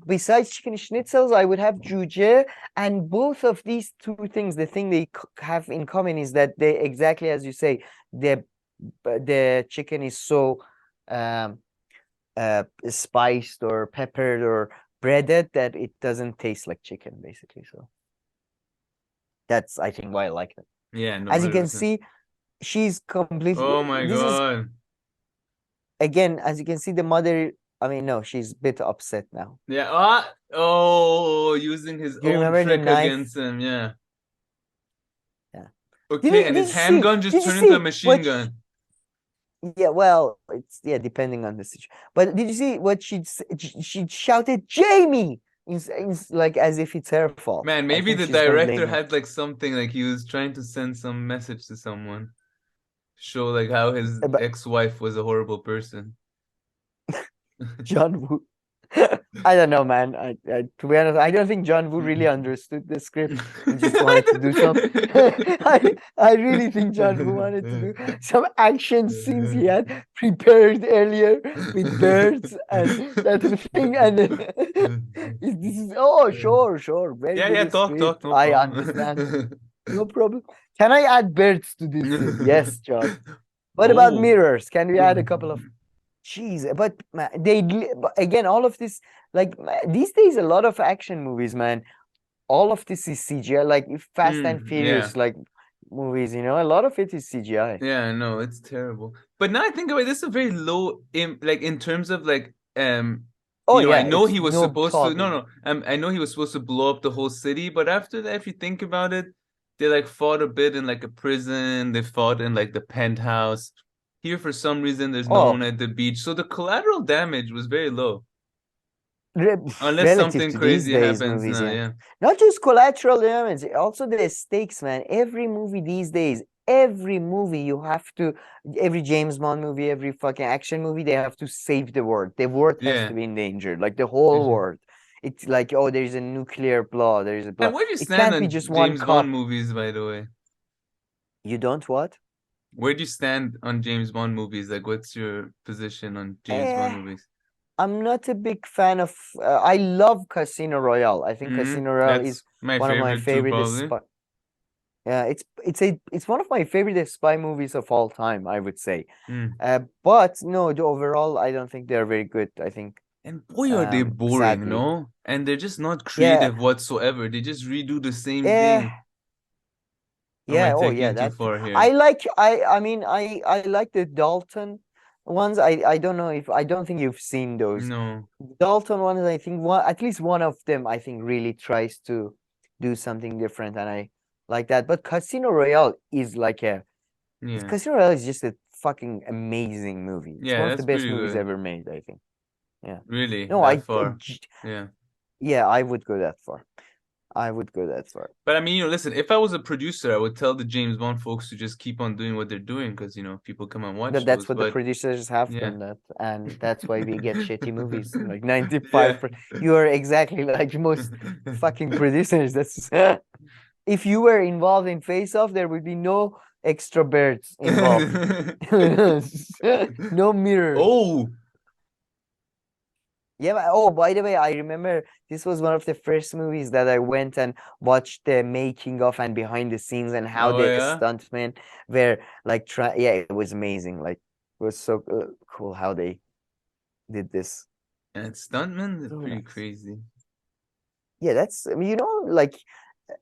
besides chicken schnitzels, I would have jujia, and both of these two things, the thing they have in common is that they exactly as you say, the chicken is so um spiced or peppered or breaded that it doesn't taste like chicken, basically. So that's I think why I like it. Yeah, no, As you can 100%. see, she's completely. Oh my This is God. again, as you can see, the mother. I mean, no, she's a bit upset now. Yeah. Oh, using his Do you own remember the trick knife? against him. Yeah. Yeah. Okay, and Did his you see? handgun just Did you turned into a see machine what? gun. Yeah, well, it's yeah, depending on the situation. But did you see what she shouted, Jamie, like as if it's her fault. Man, I maybe think the she's gonna blame director him. had like something like he was trying to send some message to someone, show like how his But ex-wife was a horrible person. John Woo. I don't know, man. To be honest, I don't think John Woo really understood the script and just wanted to do some. I really think John Woo wanted to do some action scenes he had prepared earlier with birds and that thing. And then this is oh, sure, sure, very Yeah, yeah, good talk, script. no I understand. problem. No problem. Can I add birds to this scene? Yes, John. What about Oh. mirrors? Can we add a couple of? Jeez, but but again, all of this, like these days, a lot of action movies, man. All of this is CGI, like if Fast and Yeah. Furious, like movies, a lot of it is CGI. Yeah, no, it's terrible. But now I think about it, this is a very low in like in terms of like Oh I yeah, know it's he was no supposed to thought no in no it. I know he was supposed to blow up the whole city, but after that, if you think about it, they like fought a bit in like a prison, they fought in like the penthouse. Here for some reason there's no one Oh, at the beach. So the collateral damage was very low. Unless relative something to these crazy days happens movies, now, yeah. yeah. Not just collateral damage, also the stakes, man. Every movie these days, every movie you have to, every James Bond movie, every fucking action movie, they have to save the world. The world has Yeah. to be endangered, like the whole world. It's like, oh, there's a nuclear blow, there's a blow. And where do you It stand can't be on just one James Bond cop. movies, by the way? You don't what? Where do you stand on James Bond movies? Like, what's your position on James Bond Eh, movies? I'm not a big fan of. I love Casino Royale. I think Casino Royale is That's my one of my favorite too, favorite probably. spy. Yeah, it's one of my favorite spy movies of all time, I would say. Mm. But no, the overall, I don't think they're very good. I think, And boy, are they boring, sadly, no? And they're just not yeah, creative whatsoever. They just redo the same eh, thing. Or am I yeah, oh yeah, taking too that too. far here? I mean, I like the Dalton ones. I don't know if I don't think you've seen those No. Dalton ones. I think one at least one of them I think really tries to do something different, and like that. But Casino Royale is like Yeah. Casino Royale is just a fucking amazing movie. It's Yeah, one of the that's best pretty movies good. ever made, I think. Yeah. Really, No, that far. Yeah. yeah, I would go that far. I would go that far. But I mean, listen, if I was a producer, I would tell the James Bond folks to just keep on doing what they're doing because, people come and watch That's those. what the But producers have yeah. done that, and that's why we get shitty movies. Like Yeah. 95%. You are exactly like most fucking producers. That's if you were involved in Face Off, there would be no extra birds involved. No mirrors. Oh, Yeah, oh, by the way, I remember this was one of the first movies that I went and watched the making of and behind the scenes and how oh the yeah. stuntmen were like yeah, it was amazing. Like it was so cool how they did this. And stuntmen, they're So pretty nice. crazy. Yeah, that's I mean, like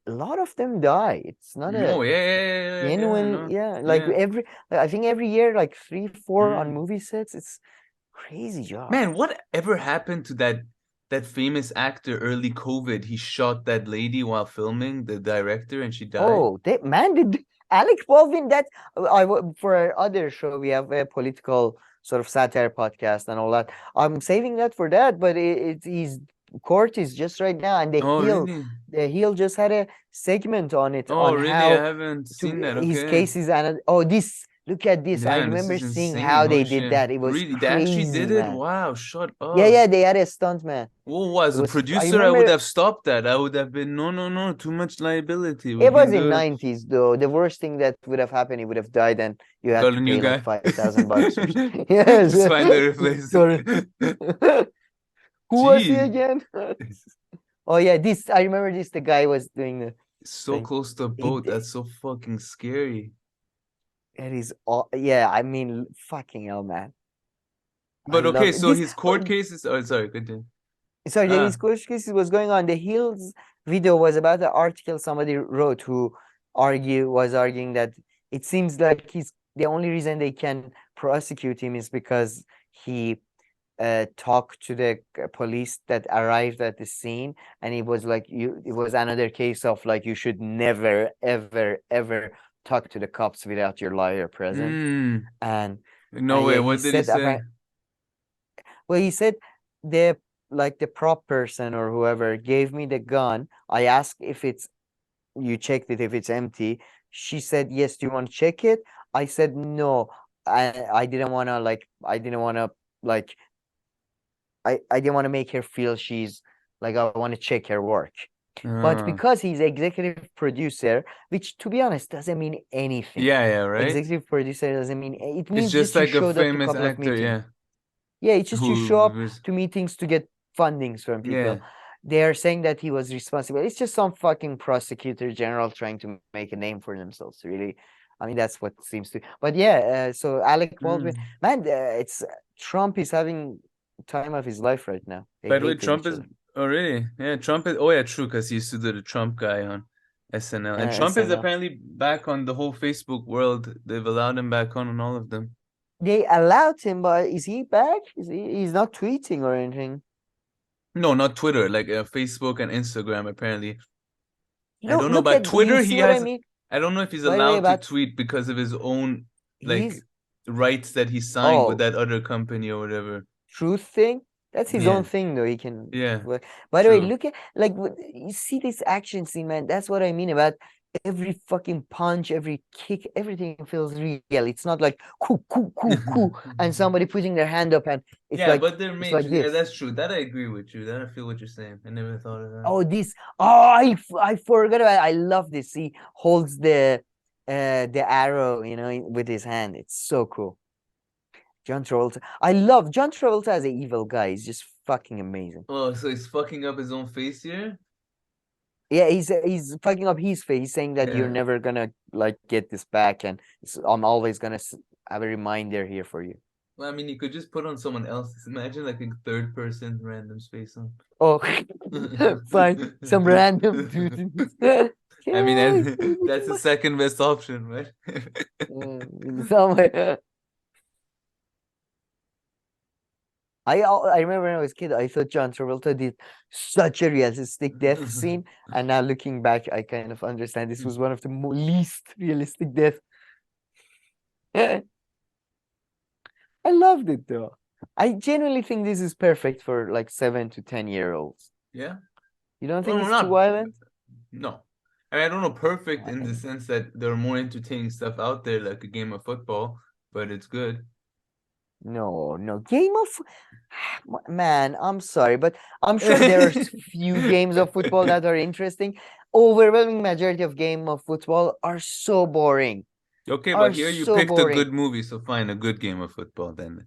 a lot of them die. It's not a Oh yeah, genuine, no, yeah, like yeah. I think every year like 3, 4 on Mm. movie sets. It's crazy job. Man, what ever happened to that famous actor early COVID? He shot that lady while filming, the director, and she died. Oh, they man, did Alec Baldwin that for our other show we have a political sort of satire podcast and all that. I'm saving that for that, but it's his court is just right now, and Oh really? The Heel just had a segment on it Oh on really? I how haven't to seen that. his Okay. cases and oh this look at this. I Damn, this remember is seeing insane. how they Holy did shit. that. It was Really? They actually crazy, did it? man. Wow, shut Yeah, up. yeah, they had a stunt man. Well, It as a was I producer, I would remember have stopped that. I would have been, no, no, no, too much liability. We it was can in do it. 90s though. The worst thing that would have happened, he would have died and you had Got a to new pay like guy. $5,000 or something. Yes. Just find a replacement. Sorry. Who was he Jeez. again? Oh yeah, this I remember this the guy was doing the So thing. close to a boat. That's so fucking scary. It is all yeah, I mean fucking hell man. I But okay, love it. so This his court case is. Oh, sorry, continue. sorry, Ah, this case was going on. The Hills video was about the article somebody wrote who was arguing that it seems like he's the only reason they can prosecute him is because he talked to the police that arrived at the scene, and it was like it was another case of like you should never ever ever talk to the cops without your lawyer present. And no way. yeah, he What did he said say? well, he said the like the prop person or whoever gave me the gun. I asked if it's you checked it if it's empty. She said yes. Do you want to check it? I said no. I didn't want to like I didn't want to make her feel she's like I want to check her work. But Uh, because he's executive producer, which to be honest doesn't mean anything. yeah, right? Executive producer doesn't mean it It's means just just you like a showed up to a famous couple of actor, meetings. yeah. Yeah, it's just you show up Who was, to meetings to get fundings from yeah. people. They are saying that he was responsible. It's just some fucking prosecutor general trying to make a name for themselves, really. I mean, that's what seems to. But yeah, so Alec Baldwin, Mm. man, it's Trump is having time of his life right now. They By the way, hated Trump each is. other. Oh, really? Yeah, Trump is. Oh, yeah, true, because he used to do the Trump guy on SNL. And Trump is SNL. apparently back on the whole Facebook world. They've allowed him back on all of them. They allowed him, but is he back? He's not tweeting or anything. No, not Twitter, like Facebook and Instagram, apparently. I don't know Look about at you Twitter. see He what I has. mean? I don't know if he's By the way, allowed to about tweet because of his own like he's rights that he signed with oh that other company or whatever. truth thing. That's his own Yeah, thing, though. He can. yeah, By the way, true. look at like you see this action scene, man. That's what I mean about every fucking punch, every kick, everything feels real. It's not like coo coo coo coo, and somebody putting their hand up, and Yeah, but they're it's like made. Yeah, this. that's true. That I agree with you. That I feel what you're saying. I never thought of that. Oh, this. Oh, I forgot about. I love this. He holds the arrow, with his hand. It's so cool. John Travolta. I love John Travolta as an evil guy. He's just fucking amazing. Oh, so he's fucking up his own face here? Yeah, he's fucking up his face. He's saying that you're Yeah. never gonna like get this back, and I'm always gonna have a reminder here for you. Well, I mean, you could just put on someone else's. Imagine like a third person random space on. Oh, fine, some random dude. I mean, Yeah, that's the second best option, right? somewhere. I remember when I was a kid, I thought John Travolta did such a realistic death scene, and now looking back, I kind of understand this was one of the least realistic death. I loved it though. I genuinely think this is perfect for like 7 to 10-year-olds. Yeah. You don't think Well, it's too not violent? no. I mean, I don't know perfect I in the think sense that there are more entertaining stuff out there, like a game of football, but it's good. no game of man. I'm sorry, but I'm sure there are few games of football that are interesting. Overwhelming majority of game of football are so boring. Okay, but Are here you so picked a boring. good movie, so find a good game of football then.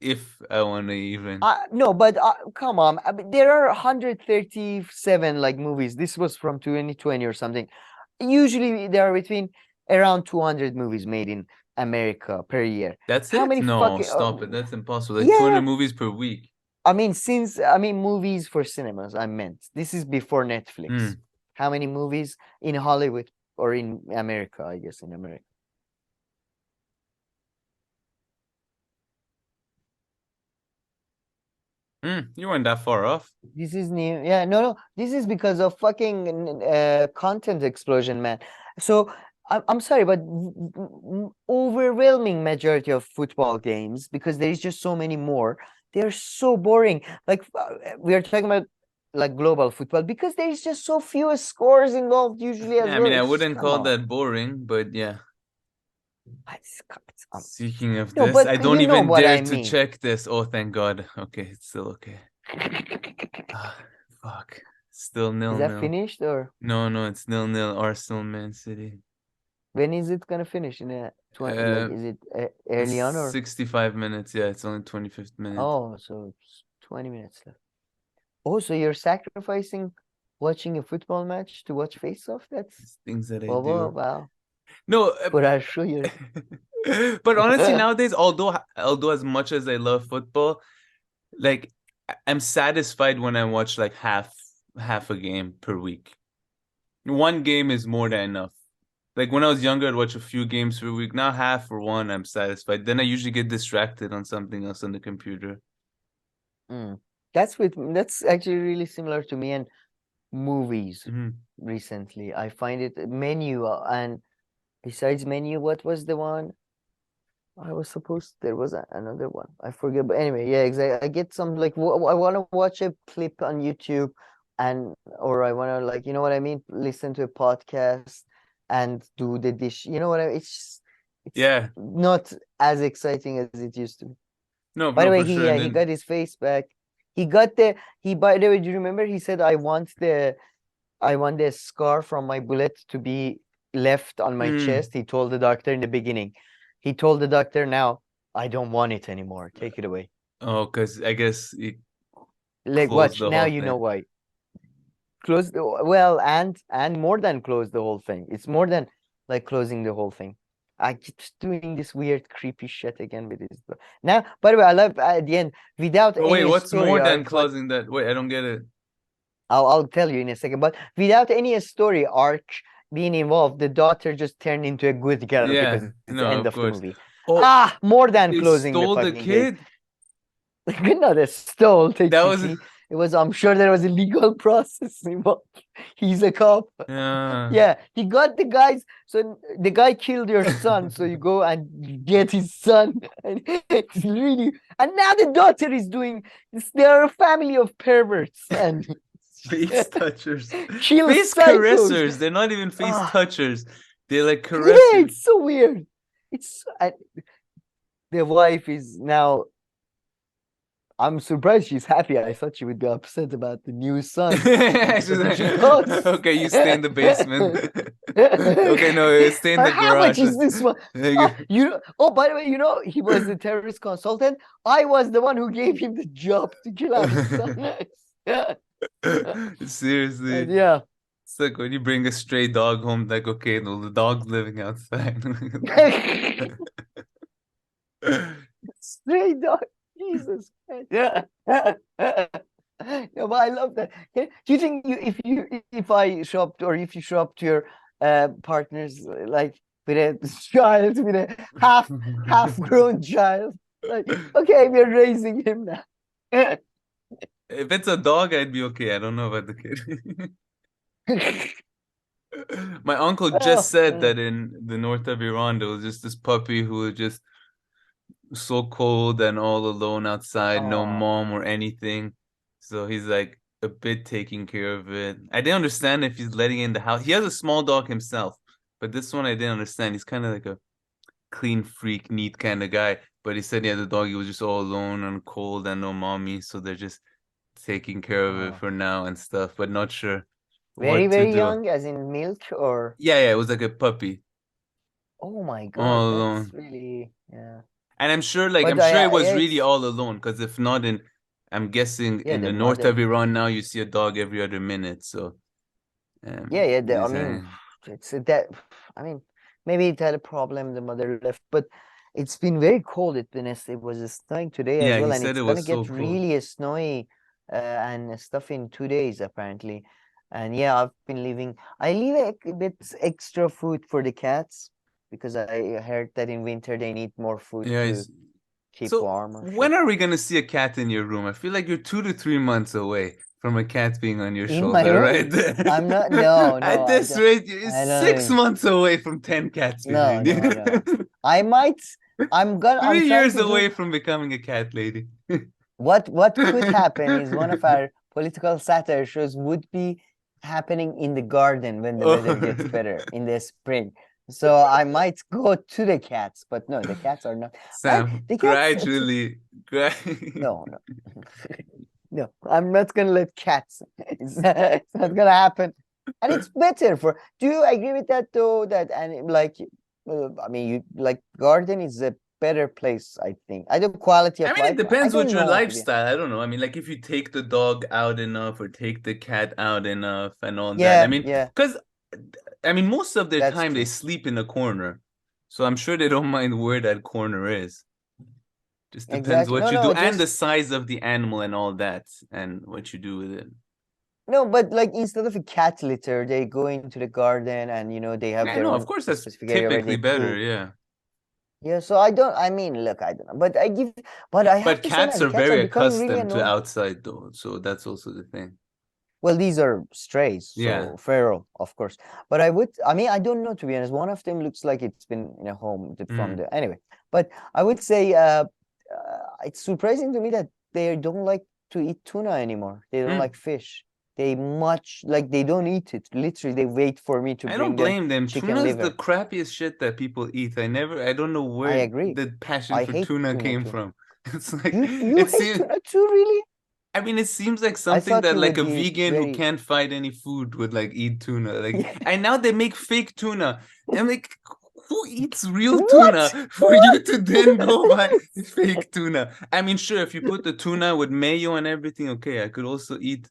If I want to even. No, but come on. I mean, there are 137 like movies. This was from 2020 or something. Usually there are between around 200 movies made in America per year. That's How it? many No, fucking stop it. That's impossible. Like yeah. 200 movies per week. I mean movies for cinemas, I meant. This is before Netflix. Hmm. How many movies in Hollywood or in America, I guess in America. You weren't that far off. This is new. Yeah, no. This is because of fucking content explosion, man. So I'm sorry, but overwhelming majority of football games, because there is just so many more, they're so boring. Like we are talking about like global football because there is just so few scores involved usually as Yeah, I well. mean, I It's just, wouldn't come call on. that boring, but yeah. It's, Speaking of no, this, but I don't you know even what dare I to mean. check this. Oh, thank God. Okay, it's still okay. Ah, fuck. Still Is nil that nil. finished or No, it's 0-0. Arsenal, Man City. when is it gonna finish? In a 20, like Uh, is it it's early on or? 65 minutes. Yeah, it's only 25th minute. Oh, so it's 20 minutes left. Oh, so you're sacrificing watching a football match to watch face off? That's It's things that I wow, wow, do. wow. No, But I'll show you. but honestly, nowadays, although as much as I love football, like I'm satisfied when I watch like half a game per week. One game is more than enough. Like when I was younger, I'd watch a few games per week. Now half or one, I'm satisfied. Then I usually get distracted on something else on the computer. Mm. That's actually really similar to me and movies Mhm. recently. I find it Menu and besides Menu, what was the one? I was supposed there was another one. I forget. But anyway, yeah, exactly. I get some like I want to watch a clip on YouTube, and or I want to like you know what I mean, listen to a podcast and do the dish. You know what I? It's Yeah. not as exciting as it used to be. No, By the no, way, for sure. And he then got his face back. He got the he. By the way, do you remember he said I want the scar from my bullet to be left on my mm, chest. He told the doctor in the beginning. He told the doctor now, I don't want it anymore. Take it away. oh, because I guess it Like closed watch, the now whole you know thing. why. Close the well and more than close the whole thing. It's more than like closing the whole thing. I keep doing this weird creepy shit again with this. Now, by the way, I love at the end without But wait, any what's story more than arc, but closing that? Wait, I don't get it. I'll tell you in a second. But without any story arc being involved, the daughter just turned into a good girl because Yeah, it's the no, end of of the course. movie. Oh, Ah, more than they closing the stole the fucking game. kid? Not a stole, That was technically. It was, I'm sure there was a legal process involved. He's a cop. yeah. Yeah, he got the guys. So the guy killed your son. So you go and get his son. And it's really, and now the daughter is doing this. They are a family of perverts and Face touchers. kill Face psychos. caressers. They're not even face Ah, touchers. They like caress yeah, you. it's so weird. It's the wife is now. I'm surprised she's happy. I thought she would be upset about the new son. She's That's what she like, thought. okay, you stay in the basement. Okay, no, stay in the How much garage. is this one? Oh, by the way, you know, he was the terrorist consultant. I was the one who gave him the job to kill our son. Yeah. And Seriously. yeah. It's like when you bring a stray dog home, like, okay, no, the dog's living outside. Stray dog. Jesus Christ. Yeah. No, but I love that. Do you think if I show up or if you show up to your partners like with a child, with a half grown child, Like, okay, we're raising him now. If it's a dog, I'd be okay. I don't know about the kid. My uncle just Oh, said that in the north of Iran, there was just this puppy who was just so cold and all alone outside, no oh, mom or anything. So he's like a bit taking care of it. I didn't understand if he's letting it in the house. He has a small dog himself, but this one I didn't understand. He's kind of like a clean freak, neat kind of guy. But he said, yeah, the doggy was just all alone and cold and no mommy, so they're just taking care of it oh. for now and stuff, but not sure Very, what to very do. young, as in milk, or Yeah, yeah, it was like a puppy oh my God, all that's alone. really, yeah. And I'm sure, like, But I'm sure it yeah, was really it's all alone, because if not, I'm guessing yeah, in the the north of mother. Iran now, you see a dog every other minute. So, Yeah, I these mean, are, it's that. I mean, maybe it had a problem. The mother left, but it's been very cold. It was snowing today as yeah, well, he and said it's it gonna was so get cold. really snowy and stuff in 2 days apparently. And yeah, I've been leaving. I leave a bit extra food for the cats because I heard that in winter they need more food Yeah, to keep so warm or when shit. are we gonna see a cat in your room? I feel like you're 2 to 3 months away from a cat being on your In my shoulder, room, right there. I'm not. No, At no, I this don't. rate, you're I 6 months away from 10 cats No, behind you. no, no. I might. I'm 3 years trying to do away from becoming a cat lady. what could happen is one of our political satire shows would be happening in the garden when the weather gets Oh. better in the spring. So I might go to the cats, but no, the cats are not. Sam, The cats. gradually, No, no, no. I'm not gonna let cats. It's not gonna happen, and it's better for. Do you agree with that though? That and like, I mean, you like garden is a better place. I think. I don't quality I of mean, it life. I depends what don't your know to be. lifestyle. I don't know. I mean, like if you take the dog out enough or take the cat out enough and all that. I Yeah, mean, yeah, because I mean, most of their that's time they true. sleep in a corner, so I'm sure they don't mind where that corner is. Just depends Exactly. what No, you do no, and the just size of the animal and all that and what you do with it. no. But like instead of a cat litter, they go into the garden and they have Yeah, their no, of own course that's specific area where typically they better, poop. yeah. Yeah, so I don't. I mean, look, I don't know, but I have But to say, cats man, are cats are very becoming really accustomed to annoying. outside though, so that's also the thing. Well, these are strays, Yeah. so feral, of course. But I mean, I don't know to be honest. One of them looks like it's been in a home from Mm. the anyway. But I would say it's surprising to me that they don't like to eat tuna anymore. They don't Mm. like fish. They don't eat it. Literally, they wait for me to I don't bring them blame them. chicken Tuna's the liver. crappiest shit that people eat. I don't know I where agree. the passion I for hate tuna tuna came too. from. It's like You it hate seems tuna too, really? I mean it seems like I something thought that you like would a be vegan who very. can't fight any food would like eat tuna. Like Yeah. and now they make fake tuna. I'm like who eats real What? tuna for you What? to then go buy fake tuna? I mean, sure, if you put the tuna with mayo and everything, okay, I could also eat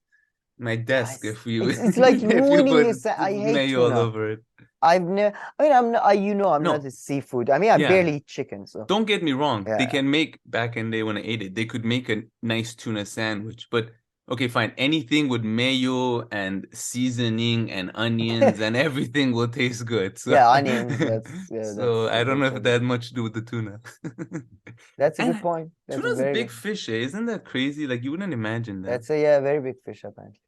my Yeah, desk it's if you it's it's like if you ruining put this. I hate mayo all tuna. over it. I've never. I mean, I'm not No, a seafood. I mean, I yeah. barely eat chicken. So Don't get me wrong. They yeah. can make back in the day when I ate it, they could make a nice tuna sandwich. But okay, fine. Anything with mayo and seasoning and onions and everything will taste good. So Yeah, onions. That's I don't know also if that good. had much to do with the tuna. That's a good And point. That's a tuna's a very big good. fish, eh? Isn't that crazy? Like you wouldn't imagine that. That's a yeah, very big fish apparently.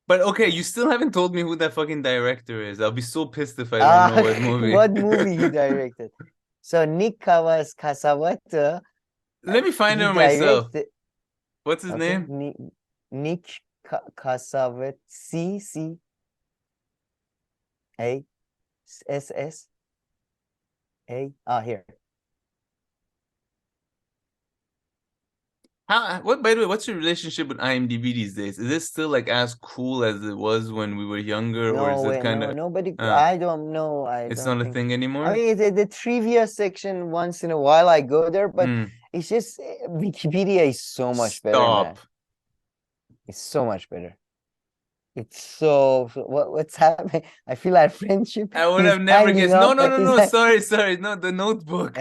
But okay, Yeah. you still haven't told me who that fucking director is. I'll be so pissed if I don't know Ah, what movie. what movie he directed? So Nick Kawasawata, Let me find he out myself. directed. What's his Okay, name? Nick Kasawat CCASSA. Here. What by the way, what's your relationship with IMDb these days? Is it still like as cool as it was when we were younger, or No is it way, kind no, of nobody. uh I don't know. I it's don't not a think. thing I anymore? mean, the trivia section once in a while I go there, but Mm, it's just Wikipedia is so much better, stop. man. It's so much better. It's what's happening? I feel our friendship I would is have never hanging guessed. No, up. no, no, It's no. like Sorry. No, the notebook.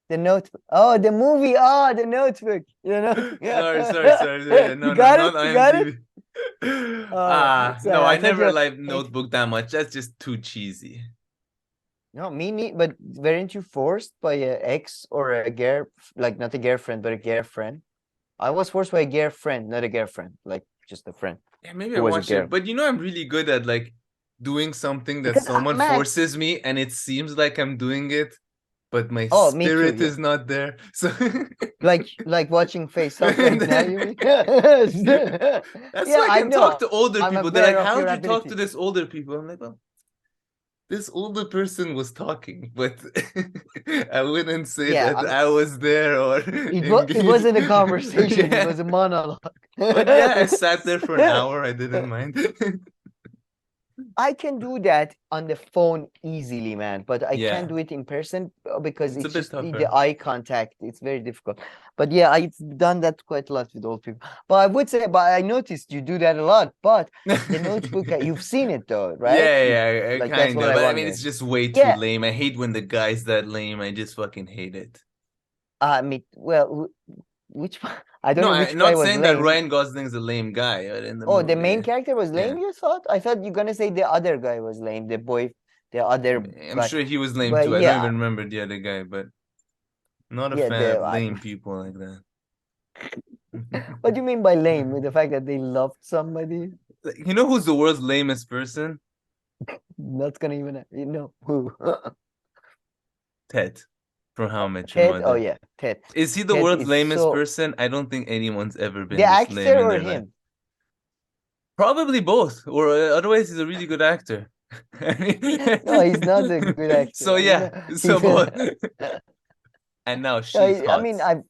the notebook. Oh, the movie. Oh, the notebook. Sorry. You No, got it? not You got it? IMDb. Oh, No, sorry. I I thought never you liked hate. Notebook that much. That's just too cheesy. No, but weren't you forced by a ex or a girl, like not a girlfriend, but a girlfriend? I was forced by a girlfriend, not a girlfriend, like just a friend Yeah, maybe I who was a watched it, girl. but I'm really good at like doing something that Because someone man, forces me and it seems like I'm doing it, but my oh, me too, spirit yeah. is not there. So Like watching Face Off and right now, you then mean? Yeah, that's why I I can talk know. to older I'm people. They're like, aware of your how'd you talk to ability. this older people? I'm like, well, this older person was talking, but I wouldn't say Yeah, that I was there or it engaged. wasn't a conversation, it Yeah. was a monologue. But yeah, I sat there for an hour. I didn't mind. I can do that on the phone easily, man, but I can't Yeah, do it in person because it's a it's bit just the tougher. eye contact. It's very difficult. But yeah, I've done that quite a lot with old people. But I would say, but I noticed you do that a lot. But the notebook, you've seen it though, right? Yeah, You yeah, like that's kind what of. I But I mean, it's wondered. just way too Yeah, lame. I hate when the guy's that lame. I just fucking hate it. I mean, well, which one? I don't No, know I'm which guy not was saying that lame. Ryan Gosling's a lame guy in the Oh, the main movie. character was Yeah, lame, you thought? I thought you're gonna say the other guy was lame, the boy, the other I'm guy. sure he was lame But too. I don't yeah, even remember the other guy, but not a yeah, fan of the lame people like that. what do you mean by lame? With the fact that they loved somebody? You know who's the world's lamest person? Not gonna even who? Ted from How I Met Your Ted? Oh Mother. yeah, Ted. Is he the Ted world's is lamest so person? I don't think anyone's ever the been this lame actor in or their life. him? Probably both, or otherwise he's a really good actor. I No, he's not a mean, good actor. so I don't yeah, know. so He's both. And now no, she's I hot. mean, I'm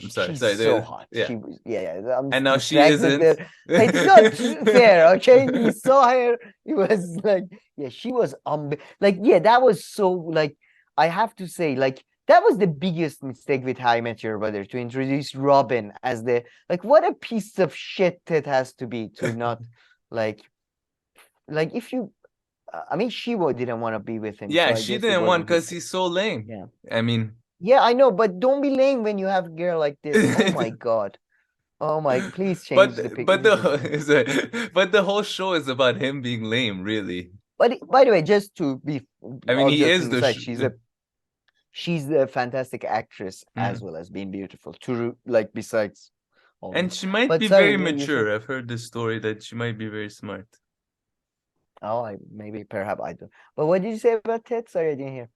sorry, she's so hot. yeah. She was, yeah. I'm And now she distracted isn't. there. It's not fair, okay? We saw her. It was like, yeah, she was like, yeah, that was so like. I have to say, like, that was the biggest mistake with How I Met Your Mother to introduce Robin as the like. What a piece of shit it has to be to not like if you. I mean, Shivo didn't want to be with him, so Yeah, I she guess it didn't want wasn't his. because he's so lame. Yeah. I mean, Yeah, I know, but don't be lame when you have a girl like this. Oh my God. Oh my, please but change the but picture. the whole show is about him being lame, really. But by the way, just to be I mean, all he jokes is aside, the. she's a fantastic actress as Mhm. well as being beautiful. To like besides all And that. she might But be sorry, very you said mature. I've heard this story that she might be very smart. oh I maybe perhaps I don't. But what did you say about Ted? Sorry, I didn't hear.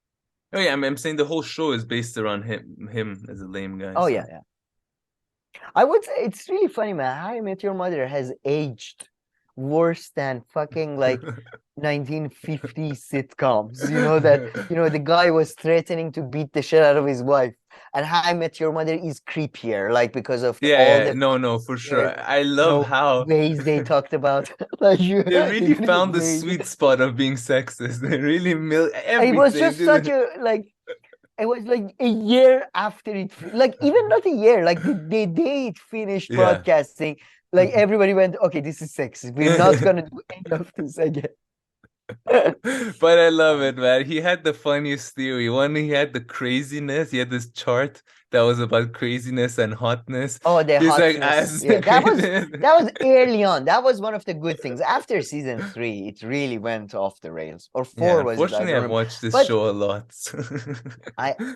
Oh yeah, I'm saying the whole show is based around him as a lame guy. Oh yeah, So yeah. I would say it's really funny, man. How I Met Your Mother has aged worse than fucking like 1950s sitcoms. You know that, the guy was threatening to beat the shit out of his wife. And How I Met Your Mother is creepier, like because of yeah, all yeah, the no, fucking no, for sure. weird, I love how ways they talked about like they the really different found the ways. sweet spot of being sexist. They really It was everything. just such a like it was like a year after like even not a year, like the day it finished Yeah. broadcasting, like everybody went, okay, this is sexist. We're not gonna do any of this again. But I love it, man. He had the funniest theory. One, he had the craziness. He had this chart that was about craziness and hotness. Oh, the He's like, hotness. as Yeah, craziness. that was early on. That was one of the good things. After season 3, it really went off the rails. Or Yeah, 4 was it? I unfortunately, don't I've remember. watched this But show a lot. So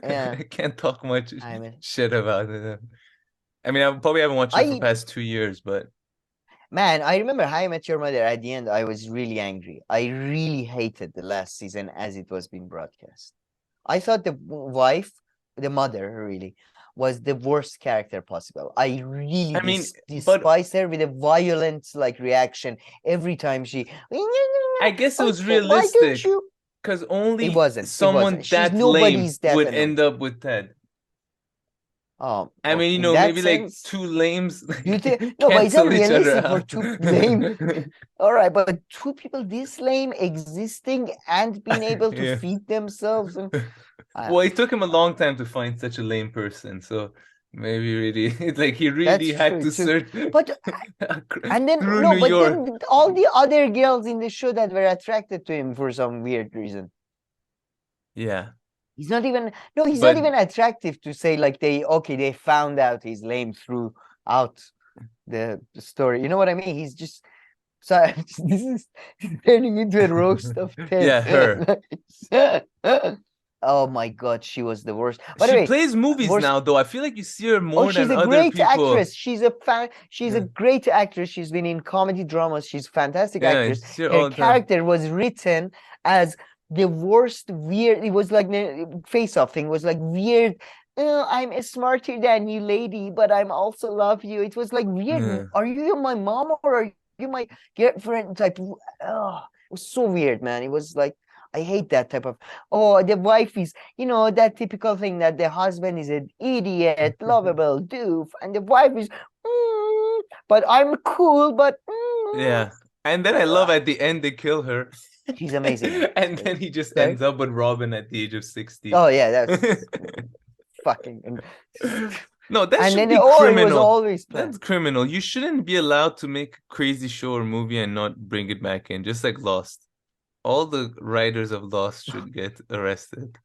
yeah, I can't talk much I mean, shit about it. I mean, I probably haven't watched it for the I past 2 years, but man, I remember How I Met Your Mother. At the end, I was really angry. I really hated the last season as it was being broadcast. I thought the wife, the mother, really, was the worst character possible. I really I mean, but despise her with a violent like reaction every time she. I guess it was Okay, why don't realistic you? because It only wasn't. It wasn't. someone She's that lame nobody's that would annoying. end up with Ted. I mean, In that maybe like sense, two lames do you think no? But is that cancel each other realistic for out. two lame? All right, but two people this lame existing and being able to Yeah. feed themselves and Well, it took him a long time to find such a lame person, so maybe really, it's like he that's really had true to too. search But and then through no, New but York. then all the other girls in the show that were attracted to him for some weird reason. Yeah, He's not even no, he's not but even attractive to say like they found out he's lame throughout the story. You know what I mean? He's just Sorry, this is turning into a roast of Ted. Yeah, her. Oh my God, she was the worst. By the She way, plays movies worst. now, though. I feel like you see her Oh, more she's than a other great people. actress. She's a Yeah, great actress. She's been in comedy dramas. She's a fantastic yeah, you actress. see her Her all the time. character was written as the worst weird. It was like the face-off thing was like weird. Oh, I'm smarter than you, lady, but I'm also love you. It was like weird. Yeah. Are you my mom or are you my girlfriend? Type. Oh, it was so weird, man. It was like I hate that type of. Oh, the wife is, that typical thing that the husband is an idiot, lovable doof, and the wife is, but I'm cool, but Yeah. And then I love at the end they kill her. she's amazing in And then he just Sorry? ends up with Robin at the age of 60. Oh yeah, that's fucking. No, that And should then be it was criminal. always That's planned. criminal. You shouldn't be allowed to make a crazy show or movie and not bring it back in, just like Lost. All the writers of Lost should get arrested.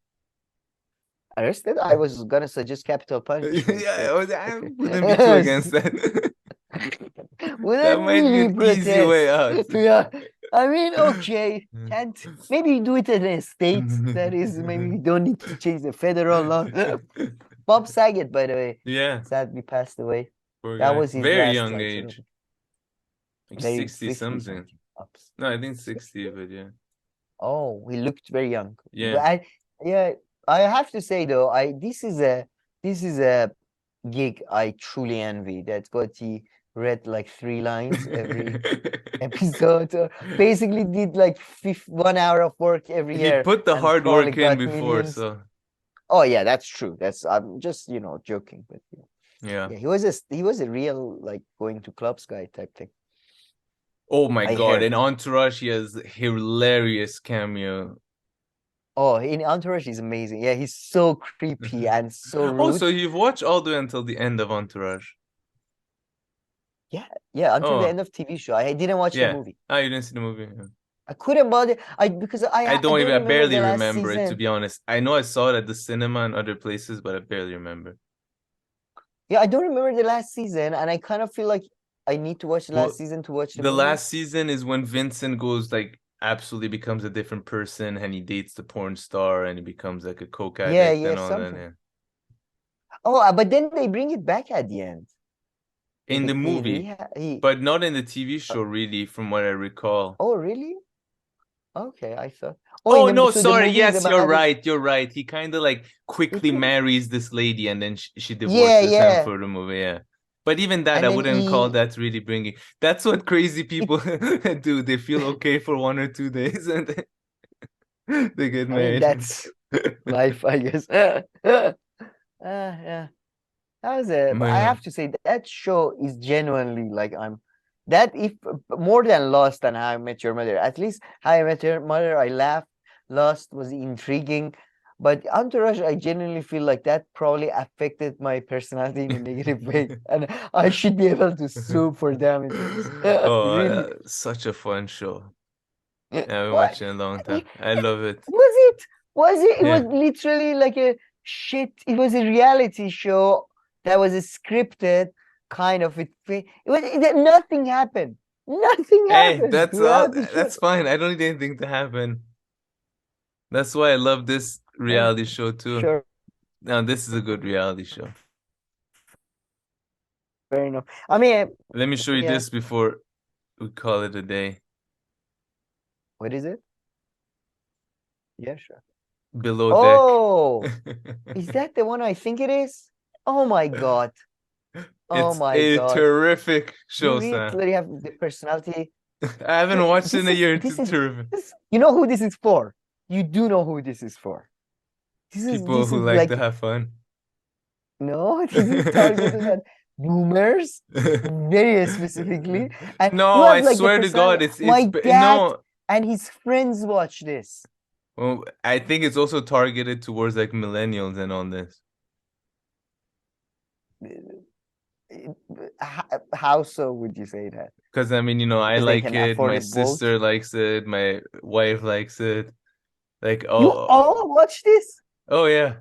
Arrested? I was gonna suggest capital punishment, Yeah, but I okay. wouldn't be too against that. That Wouldn't might be really an easy way protest. out. Yeah. I mean, okay. Can't maybe do it in a state that is maybe we don't need to change the federal law. Bob Saget, by the way, Yeah, sadly passed away. poor That guy. was his Very last young like age. Like very 60 50 something. something ups. No, I think 60, but yeah. Oh, he looked very young. But Yeah. yeah, I have to say though, this is a gig I truly envy. That's what he read like 3 lines every episode. Or basically did like 1 hour of work every He year put the and hard probably work in got before, millions. so Oh yeah, that's true. I'm just joking, but yeah. yeah, he was a real like going to clubs guy type thing. Oh my I God, in heard. Entourage, he has hilarious cameo. Oh, in Entourage, he's amazing. Yeah, he's so creepy and so Oh, so rude. you've watched all the way until the end of Entourage. Yeah, yeah, until the Oh, end of TV show. I didn't watch the yeah. movie. Ah, you didn't see the movie? Yeah. I couldn't bother. Because I don't I remember barely the last remember it, to season. be honest. I know I saw it at the cinema and other places, but I barely remember. Yeah, I don't remember the last season, and I kind of feel like I need to watch the last Well, season to watch the the movie. last season is when Vincent goes like absolutely becomes a different person and he dates the porn star and he becomes like a coke Yeah, addict yeah, and all that. something. Yeah. Oh, but then they bring it back at the end. In the He movie, reha he. but not in the TV show, really, from what I recall. Oh, really? Okay, I thought. Oh, Oh no, so the sorry. movie is Yes, you're about his. right. You're right. He kind of like It quickly was. marries this lady and then she Yeah, divorces him yeah, for the movie. Yeah. But even that, and I then wouldn't call that really bringing. That's what crazy it. people do. They feel okay for 1 or 2 days and then they get I mean, married. that's life, I guess. Yeah. That was But but I yeah. have to say that show is genuinely like that if more than Lost and How I Met Your Mother. At least How I Met Your Mother, I laughed. Lost was intriguing, but Entourage, I genuinely feel like that probably affected my personality in a negative way, and I should be able to sue for damages. Oh, Really? such a fun show. I've been What? watching it a long I- time. I love it. Was it? Was it? It was Yeah. literally like a shit. It was a reality show that was a scripted kind of it. Nothing happened. Nothing Hey, happened that's all. throughout the show. That's fine. I don't need anything to happen. That's why I love this Oh, reality show too. sure, Now, this is a good reality show. fair enough. I mean, Let me show you yeah. this before we call it a day. What is it? Yeah, sure. Below Oh, Deck. is that the one I think it is? Oh my God. Oh It's my a God. terrific You show, really Sam. clearly have the personality. I haven't watched it in This a is year. It's this is terrific. this. You know who this is for? You do know who this is for. This is People this who is like to like have fun. no, this is targeted at boomers very specifically, and you No, I have like the swear to God, personality. My dad no. and his friends watch this. Well, I think it's also targeted towards like millennials and all this. How so would you say that? Because I mean, I Because they like can it. afford My a boat. sister likes it. My wife likes it. Like, You oh, all watch this? oh yeah.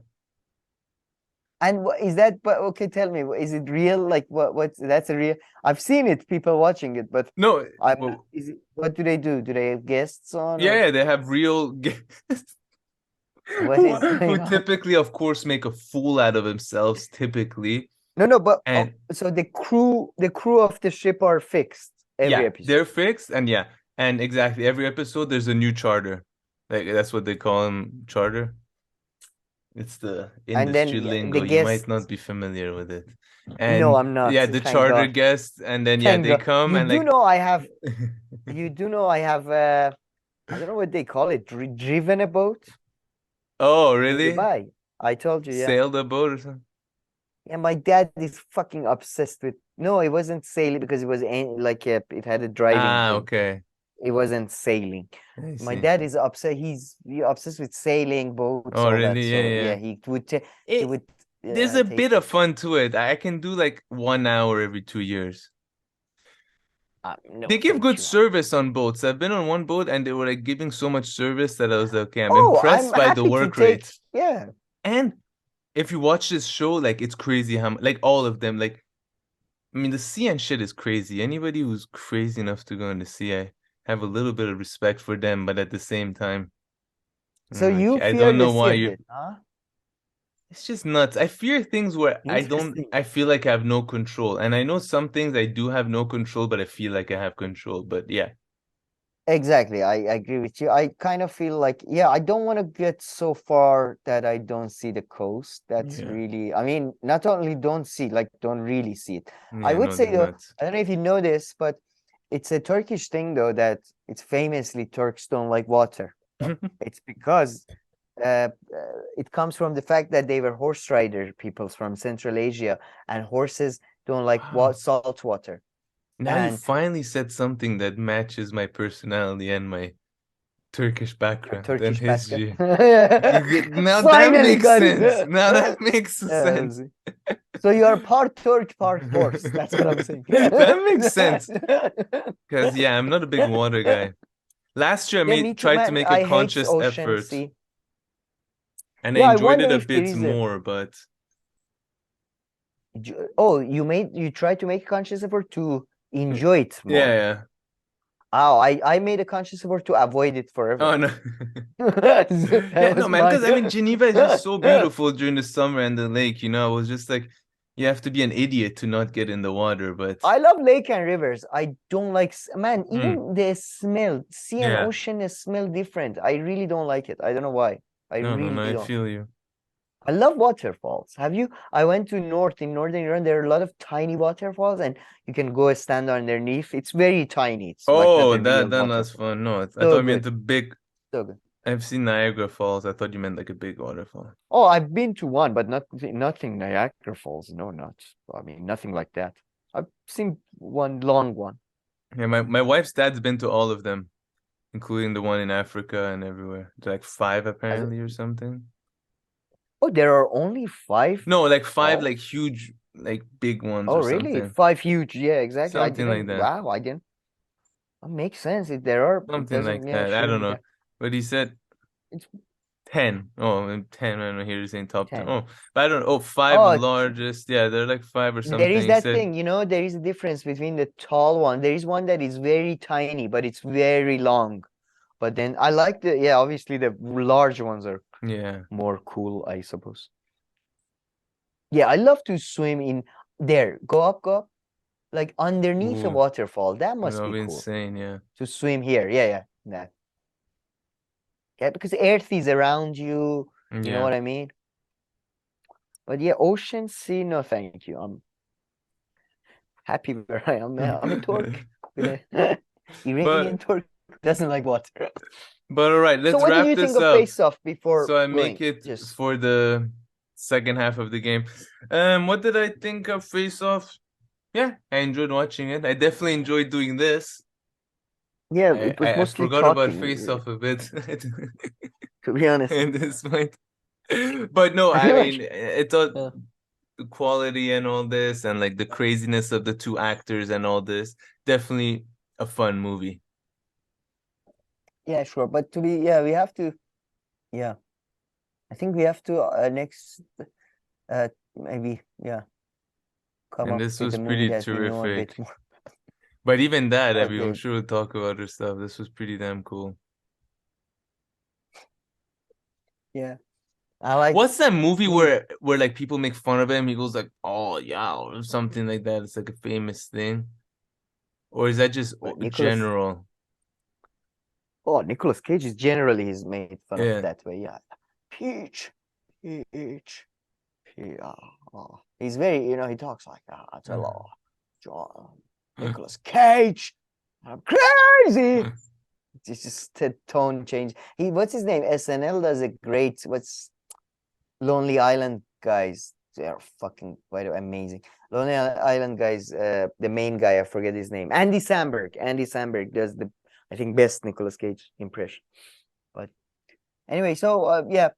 And is that? But okay, tell me, is it real? Like What's that's a real? I've seen it, people watching it, but No, I'm not. well, Is it? What do they do? Do they have guests on, or yeah, they have real guests what is who going on? typically, of course, make a fool out of themselves, typically. No, no, but And so the crew of the ship are fixed every yeah, episode, they're fixed. And yeah, and exactly every episode there's a new charter. Like that's what they call them, charter. It's the and then industry the lingo. You might not guests. be familiar with it. No, And I'm not. yeah, the Thank charter God. guests, and then yeah, Thank they God. come You and do like know I have. You do know I have. I don't know what they call it. Driven a boat oh, in really? Dubai. I told you, yeah. Sail the boat or something? And my dad is fucking obsessed with. No, it wasn't sailing because it was like it had a driving Ah, thing. okay. It wasn't sailing. I My see. dad is upset. He obsessed with sailing, boats, Oh, all that. really? Yeah, So yeah, yeah. he It would there's a take bit of me. fun to it. I can do like 1 hour every 2 years. They No, give thank good you. service on boats. I've been on one boat and they were like giving so much service that I was like, okay, I'm Oh, I'm impressed by the happy to work take. rate. Yeah. And if you watch this show, like it's crazy how like all of them, like I mean the sea and shit is crazy. Anybody who's crazy enough to go in the sea, I have a little bit of respect for them, but at the same time, So I'm like you I fear don't the know sea why a you bit, huh? it's just nuts. I fear things where Interesting. I feel like I have no control. And I know some things I do have no control, but I feel like I have control. But yeah. Exactly. I agree with you. I kind of feel like, yeah, I don't want to get so far that I don't see the coast. That's Yeah. really, I mean, not only don't see, like don't really see it. I Yeah, would no, say they're though, nuts. I don't know if you know this, but it's a Turkish thing though that it's famously Turks don't like water. It's because it comes from the fact that they were horse rider peoples from Central Asia, and horses don't like Wow. salt water. Now you And finally said something that matches my personality and my Turkish your background and Turkish background. history. Now that Finally makes got sense. it. Now that makes Yeah, sense. so you are part Turk, part horse. That's what I'm saying. That makes sense. Because yeah, I'm not a big water guy. Last year I Yeah, me made too, tried to man. make a I hate conscious ocean, effort sea. and I Yeah, I enjoyed wonder it a if there bit is a. more, but Oh, you tried to make a conscious effort to enjoy it yeah, more. yeah. Oh, I made a conscious effort to avoid it forever. Oh no. That Yeah, no, was man, because I mean mine. Geneva is just so beautiful during the summer and the lake, I was just like you have to be an idiot to not get in the water, but I love lake and rivers. I don't like, man, mm, even the smell, sea and yeah. ocean smell different. I really don't like it. I don't know why. I No, no, no, really I don't. feel you. I love waterfalls. Have you? I went to in northern Iran. There are a lot of tiny waterfalls, and you can go stand underneath. It's very tiny. It's like not Oh, a real that was waterfall. fun. No, I thought So you meant good, the big so good. I've seen Niagara Falls. I thought you meant like a big waterfall. Oh, I've been to one, but nothing Niagara Falls. No, not. I mean, nothing like that. I've seen one long one. Yeah, my wife's dad's been to all of them, including the one in Africa and everywhere. They're like five As apparently or something. oh, there are only five No, like five like falls. huge like big ones Oh, or really? something. Five huge. Yeah, exactly. I Something like didn't. that. Wow, I didn't. That makes sense. If there are, it Something like doesn't. Yeah, that. I shouldn't don't be know. there. But he said It's 10. Oh, and 10. I don't know. Here he's saying top 10. 10. Oh, but I don't know. Oh, five Oh, largest. Yeah, they're like five or there something. is He that said, thing, there is a difference between the tall one. There is one that is very tiny, but it's very long. But then I like yeah, obviously the large ones are yeah. more cool, I suppose. Yeah, I love to swim in there. Go up, like underneath a Ooh, waterfall. That must that'll be be cool insane. Yeah. to swim here. Yeah, yeah, that. Yeah, because earth is around you. You know Yeah. what I mean? But yeah, ocean, sea, no, thank you. I'm happy where I am. I'm a Turk with a Iranian But Turk doesn't like water. all right, So let's what did wrap you think this of up. Face Off before So I make going? it Just for the second half of the game. What did I think of Face Off? Yeah, I enjoyed watching it. I definitely enjoyed doing this. yeah, I, it was I, I mostly forgot about talking, Face Off a bit to be honest. at this point. But no, Pretty I much. mean, I thought Yeah. the quality and all this and like the craziness of the two actors and all this, definitely a fun movie. Yeah, sure. But yeah, we have to, yeah. I think we have to next maybe, yeah, come And up this with was a movie pretty that we know a bit terrific. more. But even that, I But mean, I'm sure we'll talk about other stuff. This was pretty damn cool. yeah, I like. What's that movie He, where like people make fun of him? He goes like, "Oh yeah," or something like that. It's like a famous thing, or is that just oh, Nicholas. general? Oh, Nicholas Cage is generally is made fun of Yeah. that way. Yeah, Peach, Peach, Peach. Oh. He's very, he talks like that. It's a lot. John, Nicholas Cage. I'm crazy. It's just a tone change. What's his name? SNL does a great. What's Lonely Island guys? They're fucking, by the way, amazing. Lonely Island guys. The main guy, I forget his name. Andy Samberg. Andy Samberg does the, I think, best Nicolas Cage impression. But anyway, so yeah,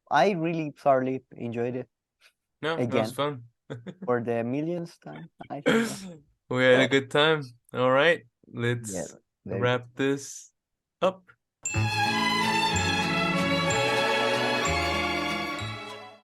I really thoroughly enjoyed it No, that was again fun. for the millionth time. I think. Yeah. We had a good time. All right, Yeah. let's Very good. wrap this up.